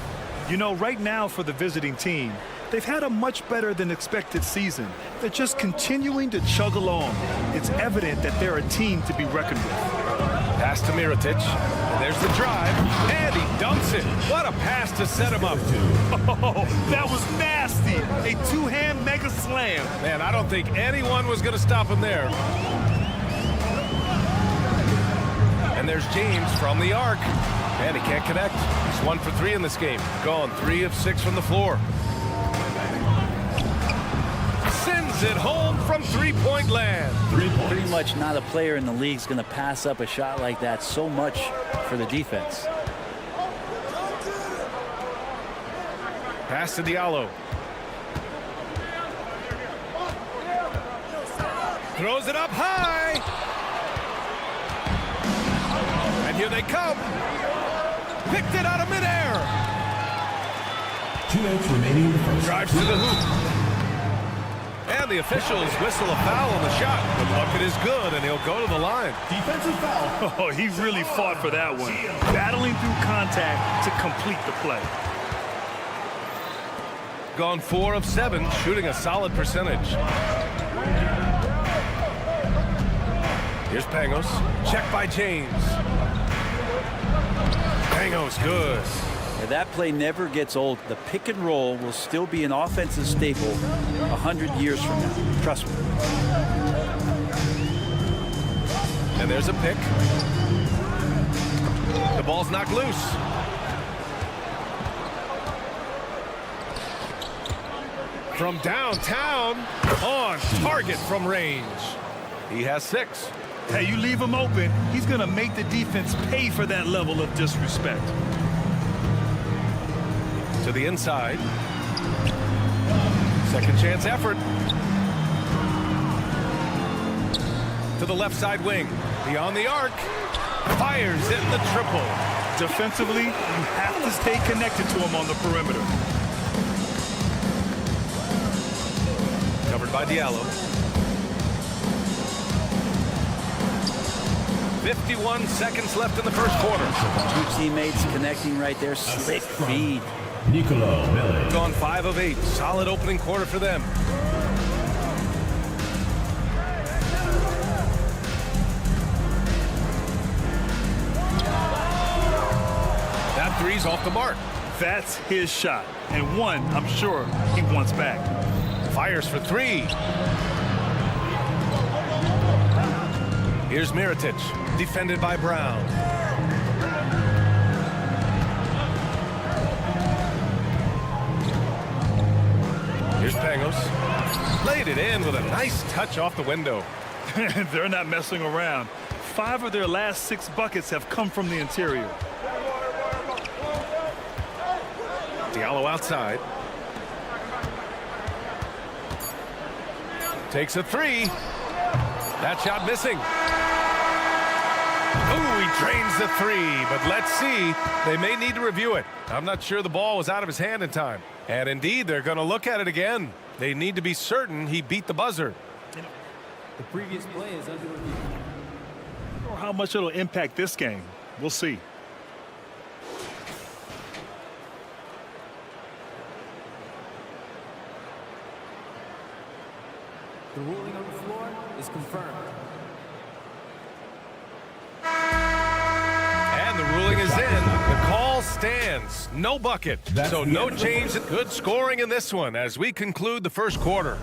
You know, right now for the visiting team, they've had a much better than expected season. They're just continuing to chug along. It's evident that they're a team to be reckoned with. Pass to Mirotic. And there's the drive. And he dunks it. What a pass to set him up. Oh, that was nasty. A two-hand mega slam. Man, I don't think anyone was going to stop him there. And there's James from the arc. And he can't connect. He's 1 for 3 in this game. Gone 3 of 6 from the floor. Sends it home from three-point land. Pretty much not a player in the league is going to pass up a shot like that so much for the defense. Pass to Diallo. Throws it up high. And here they come. Picked it out of midair. 2 minutes remaining in the first. Drives to the hoop. And the officials whistle a foul on the shot. The bucket is good, and he'll go to the line. Defensive foul. Oh, he really fought for that one. Battling through contact to complete the play. Gone 4 of 7, shooting a solid percentage. Here's Pangos. Checked by James. Pangos, good. Yeah, that play never gets old. The pick and roll will still be an offensive staple 100 years from now. Trust me. And there's a pick. The ball's knocked loose. From downtown, on target from range. He has 6. Hey, you leave him open, he's going to make the defense pay for that level of disrespect. To the inside. Second chance effort. To the left side wing. Beyond the arc. Fires in the triple. Defensively, you have to stay connected to him on the perimeter. Covered by Diallo. 51 seconds left in the first quarter. 2 teammates connecting right there. Slick feed. Nicolo Miller. Gone 5 of 8. Solid opening quarter for them. That three's off the mark. That's his shot. And one, I'm sure, he wants back. Fires for 3. Here's Mirotic, defended by Brown. Here's Pangos. Laid it in with a nice touch off the window. They're not messing around. 5 of their last 6 buckets have come from the interior. Diallo outside. Takes a 3. That shot missing. Oh, he drains the 3, but let's see. They may need to review it. I'm not sure the ball was out of his hand in time. And indeed, they're going to look at it again. They need to be certain he beat the buzzer. The previous play is under review. I don't know how much it'll impact this game. We'll see. is confirmed. And the ruling is in. The call stands. No bucket. So no change. Good scoring in this one as we conclude the first quarter.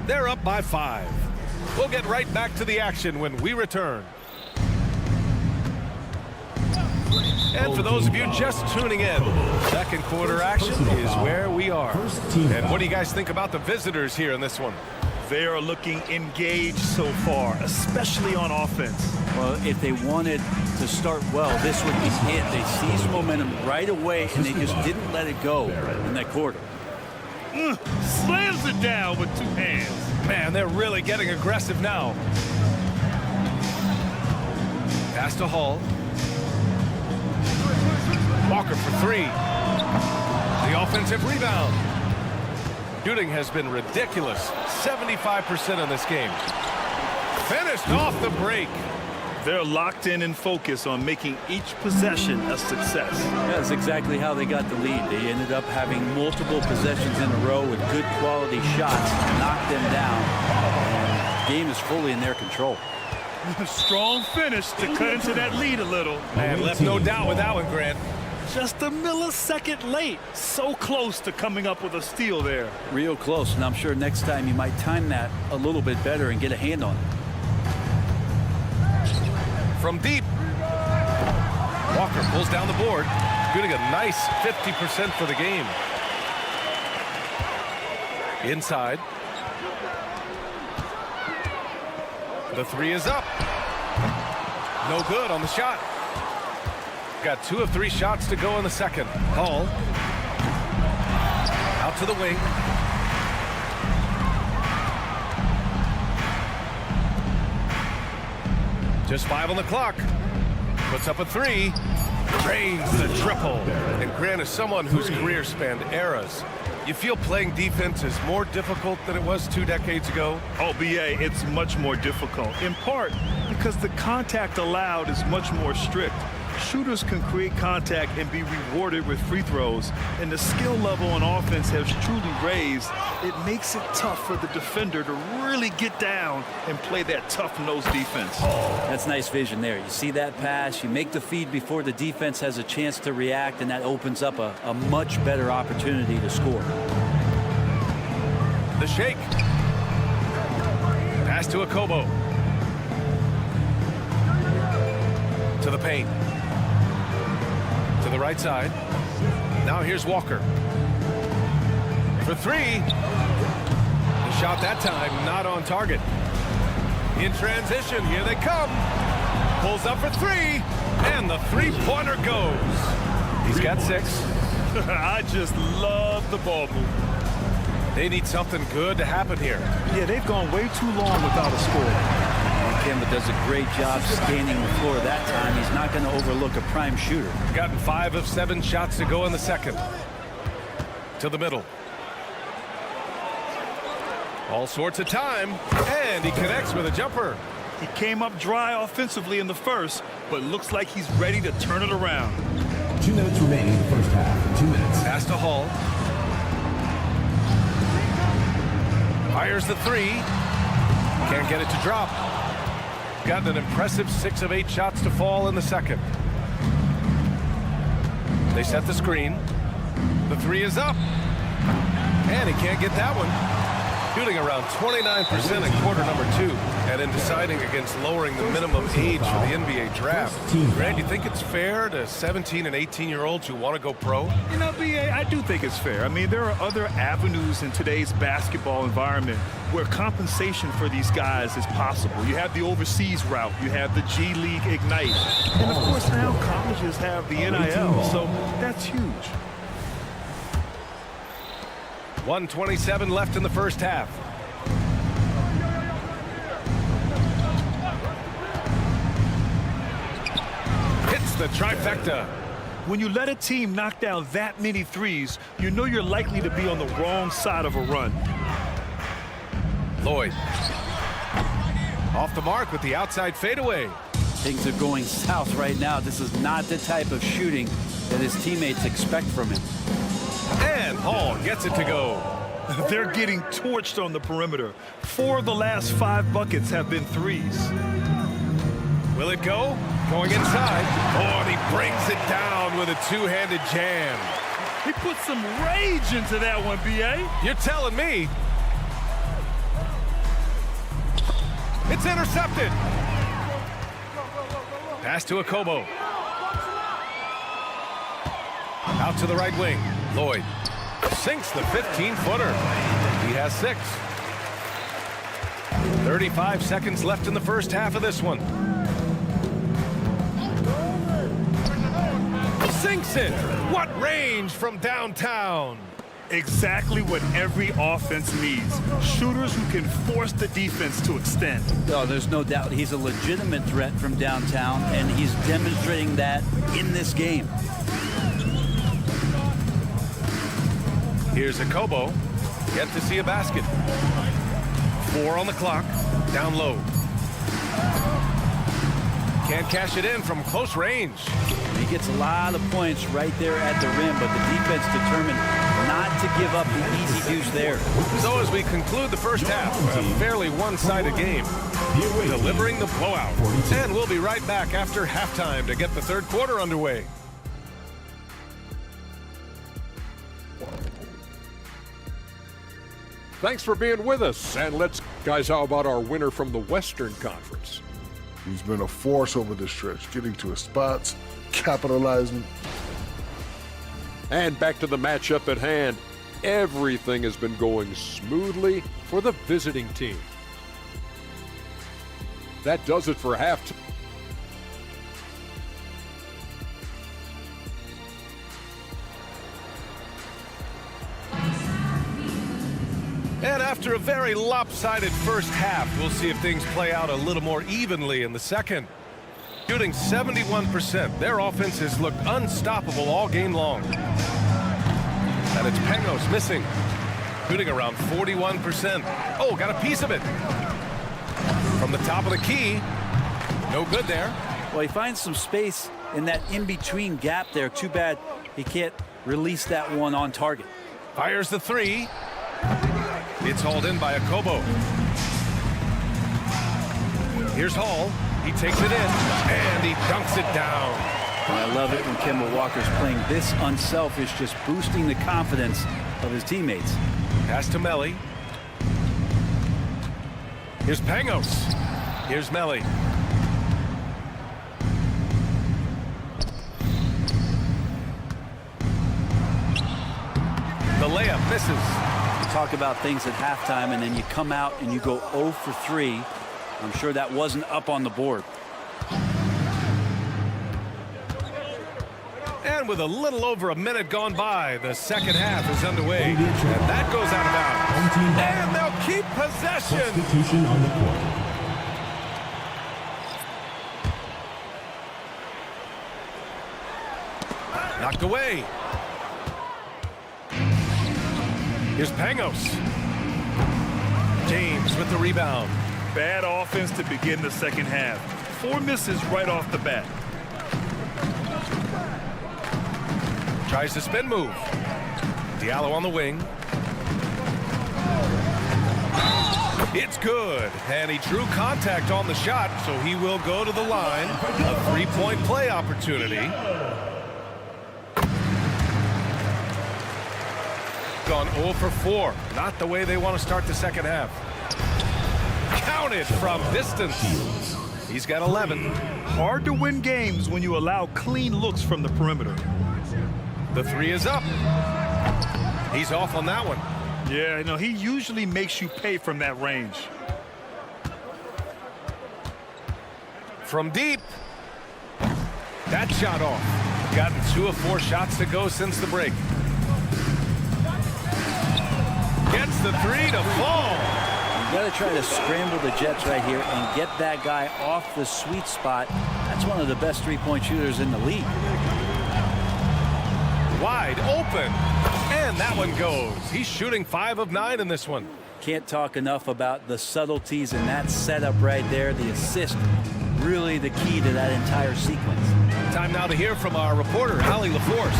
They're up by 5. We'll get right back to the action when we return. And for those of you just tuning in, second quarter action is where we are. And what do you guys think about the visitors here in this one? They are looking engaged so far, especially on offense. Well, if they wanted to start well, this would be it. They seized momentum right away, and they just didn't let it go in that quarter. Slams it down with 2 hands. Man, they're really getting aggressive now. Pass to Hall. Walker for 3. The offensive rebound. Shooting has been ridiculous. 75% in this game. Finished off the break. They're locked in and focused on making each possession a success. That's exactly how they got the lead. They ended up having multiple possessions in a row with good quality shots, knocked them down. And the game is fully in their control. Strong finish to cut into that lead a little. And left no doubt with that one, Grant. Just a millisecond late. So close to coming up with a steal there. Real close, and I'm sure next time you might time that a little bit better and get a hand on it. From deep. Walker pulls down the board. Shooting a nice 50% for the game. Inside. The 3 is up. No good on the shot. Got 2 of 3 shots to go in the second. Hall. Out to the wing. Just 5 on the clock. Puts up a 3. Drains the triple. And Grant is someone whose career spanned eras. You feel playing defense is more difficult than it was 2 decades ago? Oh, BA, it's much more difficult. In part because the contact allowed is much more strict. Shooters can create contact and be rewarded with free throws, and the skill level on offense has truly raised. It makes it tough for the defender to really get down and play that tough-nosed defense. That's nice vision there. You see that pass, you make the feed before the defense has a chance to react, and that opens up a much better opportunity to score. The shake. Pass to Akobo. To the paint. To the right side. Now here's Walker. For 3. The shot that time not on target. In transition, here they come. Pulls up for 3. And the 3-pointer goes. He's got 6. I just love the ball movement. They need something good to happen here. Yeah, they've gone way too long without a score. Kemba does a great job scanning the floor that time. He's not going to overlook a prime shooter. Gotten 5 of 7 shots to go in the second. To the middle. All sorts of time. And he connects with a jumper. He came up dry offensively in the first, but looks like he's ready to turn it around. 2 minutes remaining in the first half. 2 minutes. Pass to Hall. Fires the 3. Can't get it to drop. Gotten an impressive 6 of 8 shots to fall in the second. They set the screen. The 3 is up. And he can't get that one. Shooting around 29% in quarter number 2. And in deciding against lowering the minimum age for the NBA draft. Grant, you think it's fair to 17 and 18-year-olds who want to go pro? You know, BA, I do think it's fair. I mean, there are other avenues in today's basketball environment where compensation for these guys is possible. You have the overseas route. You have the G League Ignite. And, of course, now colleges have the NIL, so that's huge. 1:27 left in the first half. Hits the trifecta. When you let a team knock down that many threes, you know you're likely to be on the wrong side of a run. Lloyd. Off the mark with the outside fadeaway. Things are going south right now. This is not the type of shooting that his teammates expect from him. And Hall gets it to go. They're getting torched on the perimeter. 4 of the last 5 buckets have been threes. Will it go? Going inside. Oh, and he brings it down with a two-handed jam. He put some rage into that one, B.A. You're telling me. It's intercepted. Pass to Akobo. Out to the right wing. Lloyd sinks the 15-footer. He has 6. 35 seconds left in the first half of this one. Sinks it. What range from downtown. Exactly what every offense needs. Shooters who can force the defense to extend. Oh, there's no doubt he's a legitimate threat from downtown, and he's demonstrating that in this game. Here's Akobo. Yet to see a basket. 4 on the clock. Down low. Can't cash it in from close range. He gets a lot of points right there at the rim, but the defense determined not to give up the easy deuce there. So as we conclude the first half, a fairly one-sided game, delivering the blowout. And we'll be right back after halftime to get the third quarter underway. Thanks for being with us. And guys, how about our winner from the Western Conference? He's been a force over the stretch, getting to his spots, capitalizing. And back to the matchup at hand. Everything has been going smoothly for the visiting team. That does it for halftime. And after a very lopsided first half, we'll see if things play out a little more evenly in the second. Shooting 71%. Their offense has looked unstoppable all game long. And it's Pangos missing. Shooting around 41%. Oh, got a piece of it. From the top of the key. No good there. Well, he finds some space in that in-between gap there. Too bad he can't release that one on target. Fires the 3. It's hauled in by Akobo. Here's Hall. He takes it in, and he dunks it down. I love it when Kemba Walker's playing this unselfish, just boosting the confidence of his teammates. Pass to Melly. Here's Pangos. Here's Melly. The layup misses. Talk about things at halftime, and then you come out and you go 0 for 3. I'm sure that wasn't up on the board. And with a little over a minute gone by, the second half is underway. And that goes out of bounds. And they'll keep possession. Substitution on the court. Knocked away. Here's Pangos. James with the rebound. Bad offense to begin the second half. 4 misses right off the bat. Tries to spin move. Diallo on the wing. It's good. And he drew contact on the shot, so he will go to the line. A 3-point play opportunity. Gone 0 for 4. Not the way they want to start the second half. Counted from distance. He's got 11. Hard to win games when you allow clean looks from the perimeter. The 3 is up. He's off on that one. Yeah, no, he usually makes you pay from that range. From deep. That shot off. Gotten 2 of 4 shots to go since the break. Gets the 3 to fall. You got to try to scramble the Jets right here and get that guy off the sweet spot. That's one of the best 3-point shooters in the league. Wide open. And that one goes. He's shooting 5 of 9 in this one. Can't talk enough about the subtleties in that setup right there. The assist really the key to that entire sequence. Time now to hear from our reporter, Allie LaForce.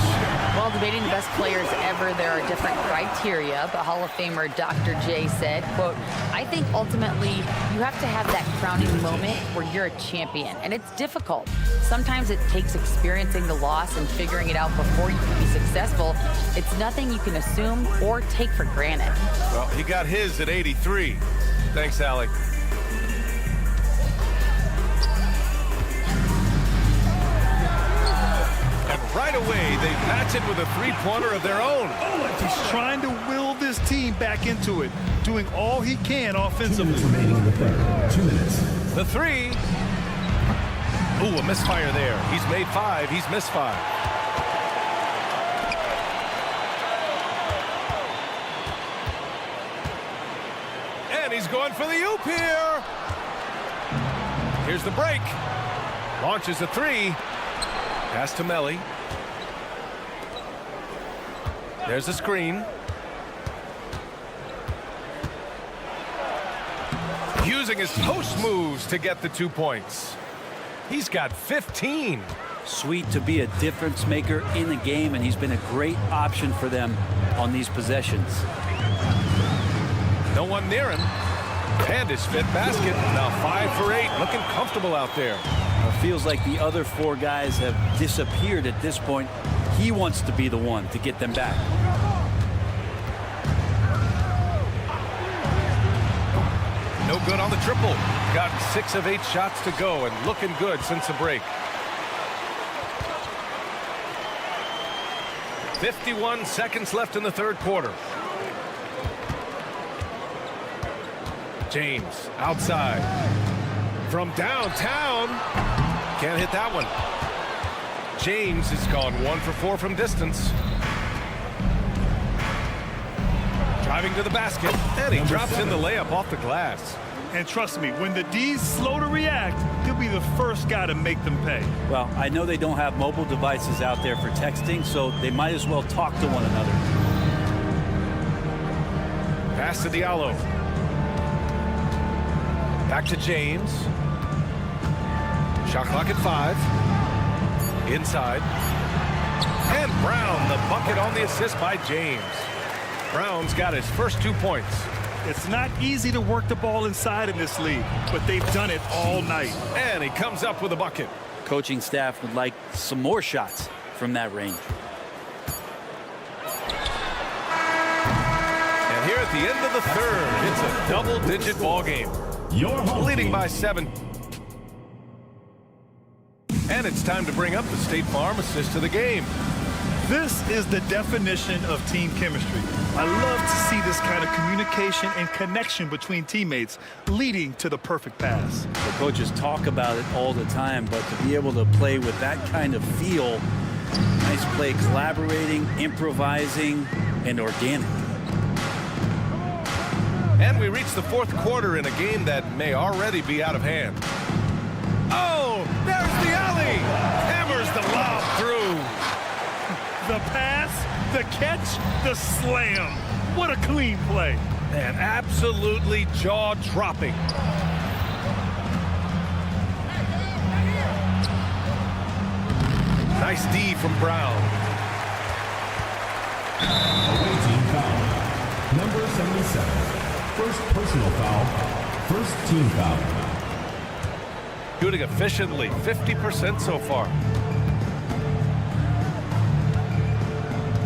While debating the best players ever, there are different criteria, but Hall of Famer Dr. J said, quote, I think ultimately you have to have that crowning moment where you're a champion, and it's difficult. Sometimes it takes experiencing the loss and figuring it out before you can be successful. It's nothing you can assume or take for granted. Well, he got his at 83. Thanks, Allie. And right away, they match it with a three-pointer of their own. He's trying to will this team back into it, doing all he can offensively. 2 minutes remaining in the third. 2 minutes. The three. Ooh, a misfire there. He's made 5. He's missed 5. And he's going for the oop here. Here's the break. Launches a 3. Pass to Melly. There's a screen. Using his post moves to get the 2 points. He's got 15. Sweet to be a difference maker in the game, and he's been a great option for them on these possessions. No one near him. And his fifth basket. Now 5 for 8. Looking comfortable out there. It feels like the other 4 guys have disappeared at this point. He wants to be the one to get them back. No good on the triple. Got 6 of 8 shots to go and looking good since the break. 51 seconds left in the third quarter. James outside. From downtown. Can't hit that one. James has gone 1 for 4 from distance. Driving to the basket, and he drops in the layup off the glass. And trust me, when the D's slow to react, he'll be the first guy to make them pay. Well, I know they don't have mobile devices out there for texting, so they might as well talk to one another. Pass to Diallo. Back to James. Shot clock at 5. Inside. And Brown, the bucket on the assist by James. Brown's got his first 2 points. It's not easy to work the ball inside in this league, but they've done it all night. And he comes up with a bucket. Coaching staff would like some more shots from that range. And here at the end of the third, it's a double-digit ball game. Leading by 7. And it's time to bring up the State Farm assist to the game. This is the definition of team chemistry. I love to see this kind of communication and connection between teammates leading to the perfect pass. The coaches talk about it all the time, but to be able to play with that kind of feel, nice play, collaborating, improvising, and organic. And we reach the fourth quarter in a game that may already be out of hand. Oh, there's the alley. Hammers the lob through. The pass, the catch, the slam. What a clean play. And absolutely jaw-dropping. Nice D from Brown. Away team foul. Number 77. First personal foul. First team foul. Shooting efficiently, 50% so far.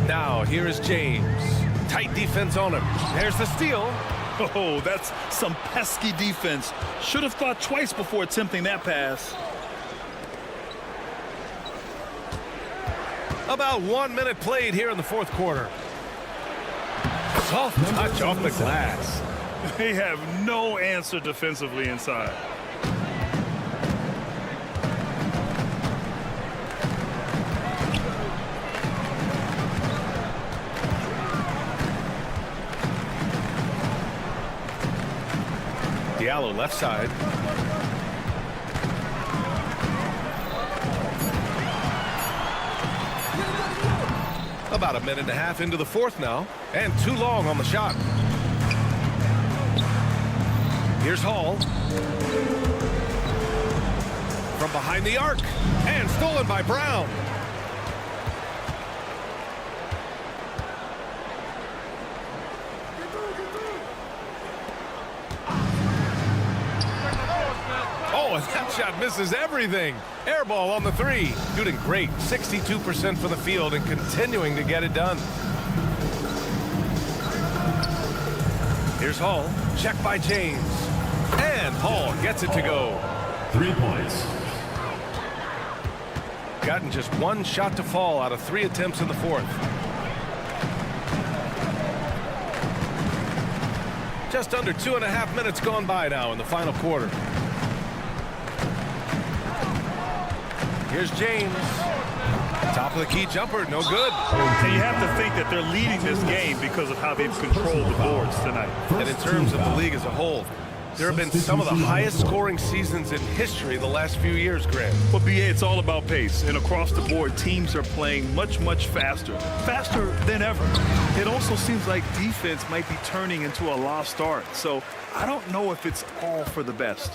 Now, here is James. Tight defense on him. There's the steal. Oh, that's some pesky defense. Should have thought twice before attempting that pass. About 1 minute played here in the fourth quarter. Soft touch off the glass. They have no answer defensively inside. Diallo left side. About a minute and a half into the fourth now, and too long on the shot. Here's Hall. behind the arc. And stolen by Brown. Oh, and that shot misses everything. Air ball on the three. Shooting great. 62% for the field and continuing to get it done. Here's Hall. Check by James. And Hall gets it to go. 3 points. Gotten just one shot to fall out of 3 attempts in the fourth. Just under 2.5 minutes gone by now in the final quarter. Here's James. Top of the key jumper, no good. And you have to think that they're leading this game because of how they've controlled the boards tonight. And in terms of the league as a whole, there have been some of the highest scoring seasons in history the last few years, Grant. Well, BA, it's all about pace. And across the board, teams are playing much, much faster. Faster than ever. It also seems like defense might be turning into a lost art. So I don't know if it's all for the best.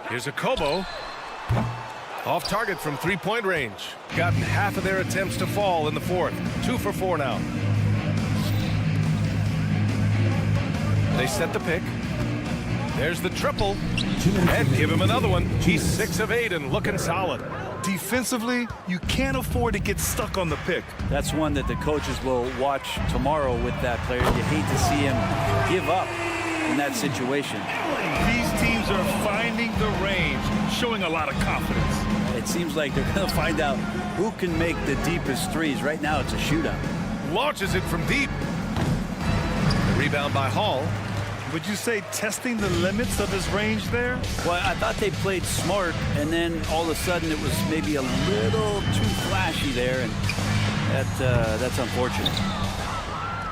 Here's a Kobo. Off target from 3-point range. Gotten half of their attempts to fall in the fourth. 2 for 4 now. They set the pick. There's the triple. And give him another one. He's 6 of 8 and looking solid. Defensively, you can't afford to get stuck on the pick. That's one that the coaches will watch tomorrow with that player. You hate to see him give up in that situation. These teams are finding the range, showing a lot of confidence. It seems like they're going to find out who can make the deepest threes. Right now, it's a shootout. Launches it from deep. The rebound by Hall. Would you say testing the limits of his range there? Well, I thought they played smart, and then all of a sudden it was maybe a little too flashy there, and that's unfortunate.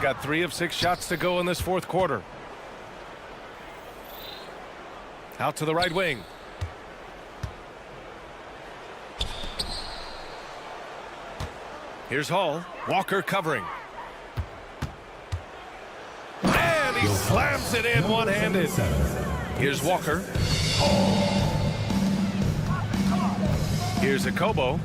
Got 3 of 6 shots to go in this fourth quarter. Out to the right wing. Here's Hall. Walker covering. And he slams it in one-handed. Here's Walker. Here's a Kobo.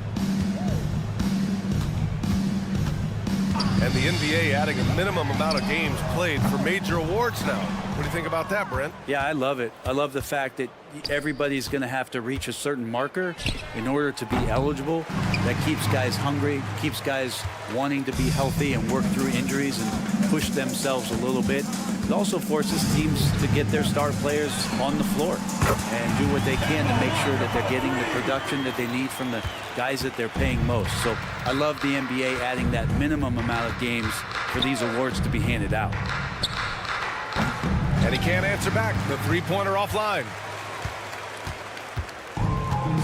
And the NBA adding a minimum amount of games played for major awards now. What do you think about that, Brent? Yeah, I love it. I love the fact that everybody's going to have to reach a certain marker in order to be eligible. That keeps guys hungry, keeps guys wanting to be healthy and work through injuries and push themselves a little bit. It also forces teams to get their star players on the floor and do what they can to make sure that they're getting the production that they need from the guys that they're paying most. So I love the NBA adding that minimum amount of games for these awards to be handed out. And he can't answer back. The three-pointer offline.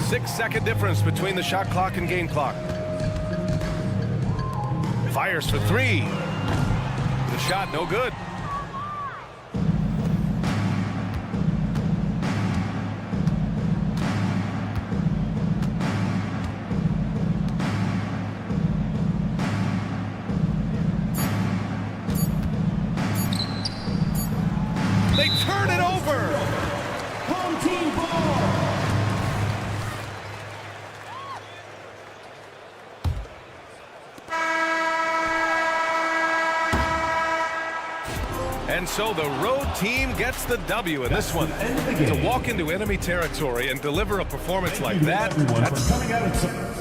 6-second difference between the shot clock and game clock. Fires for 3. The shot no good. They turn it over. Home team ball. And so the road team gets the W in this one. To walk into enemy territory and deliver a performance like that, Everyone for coming out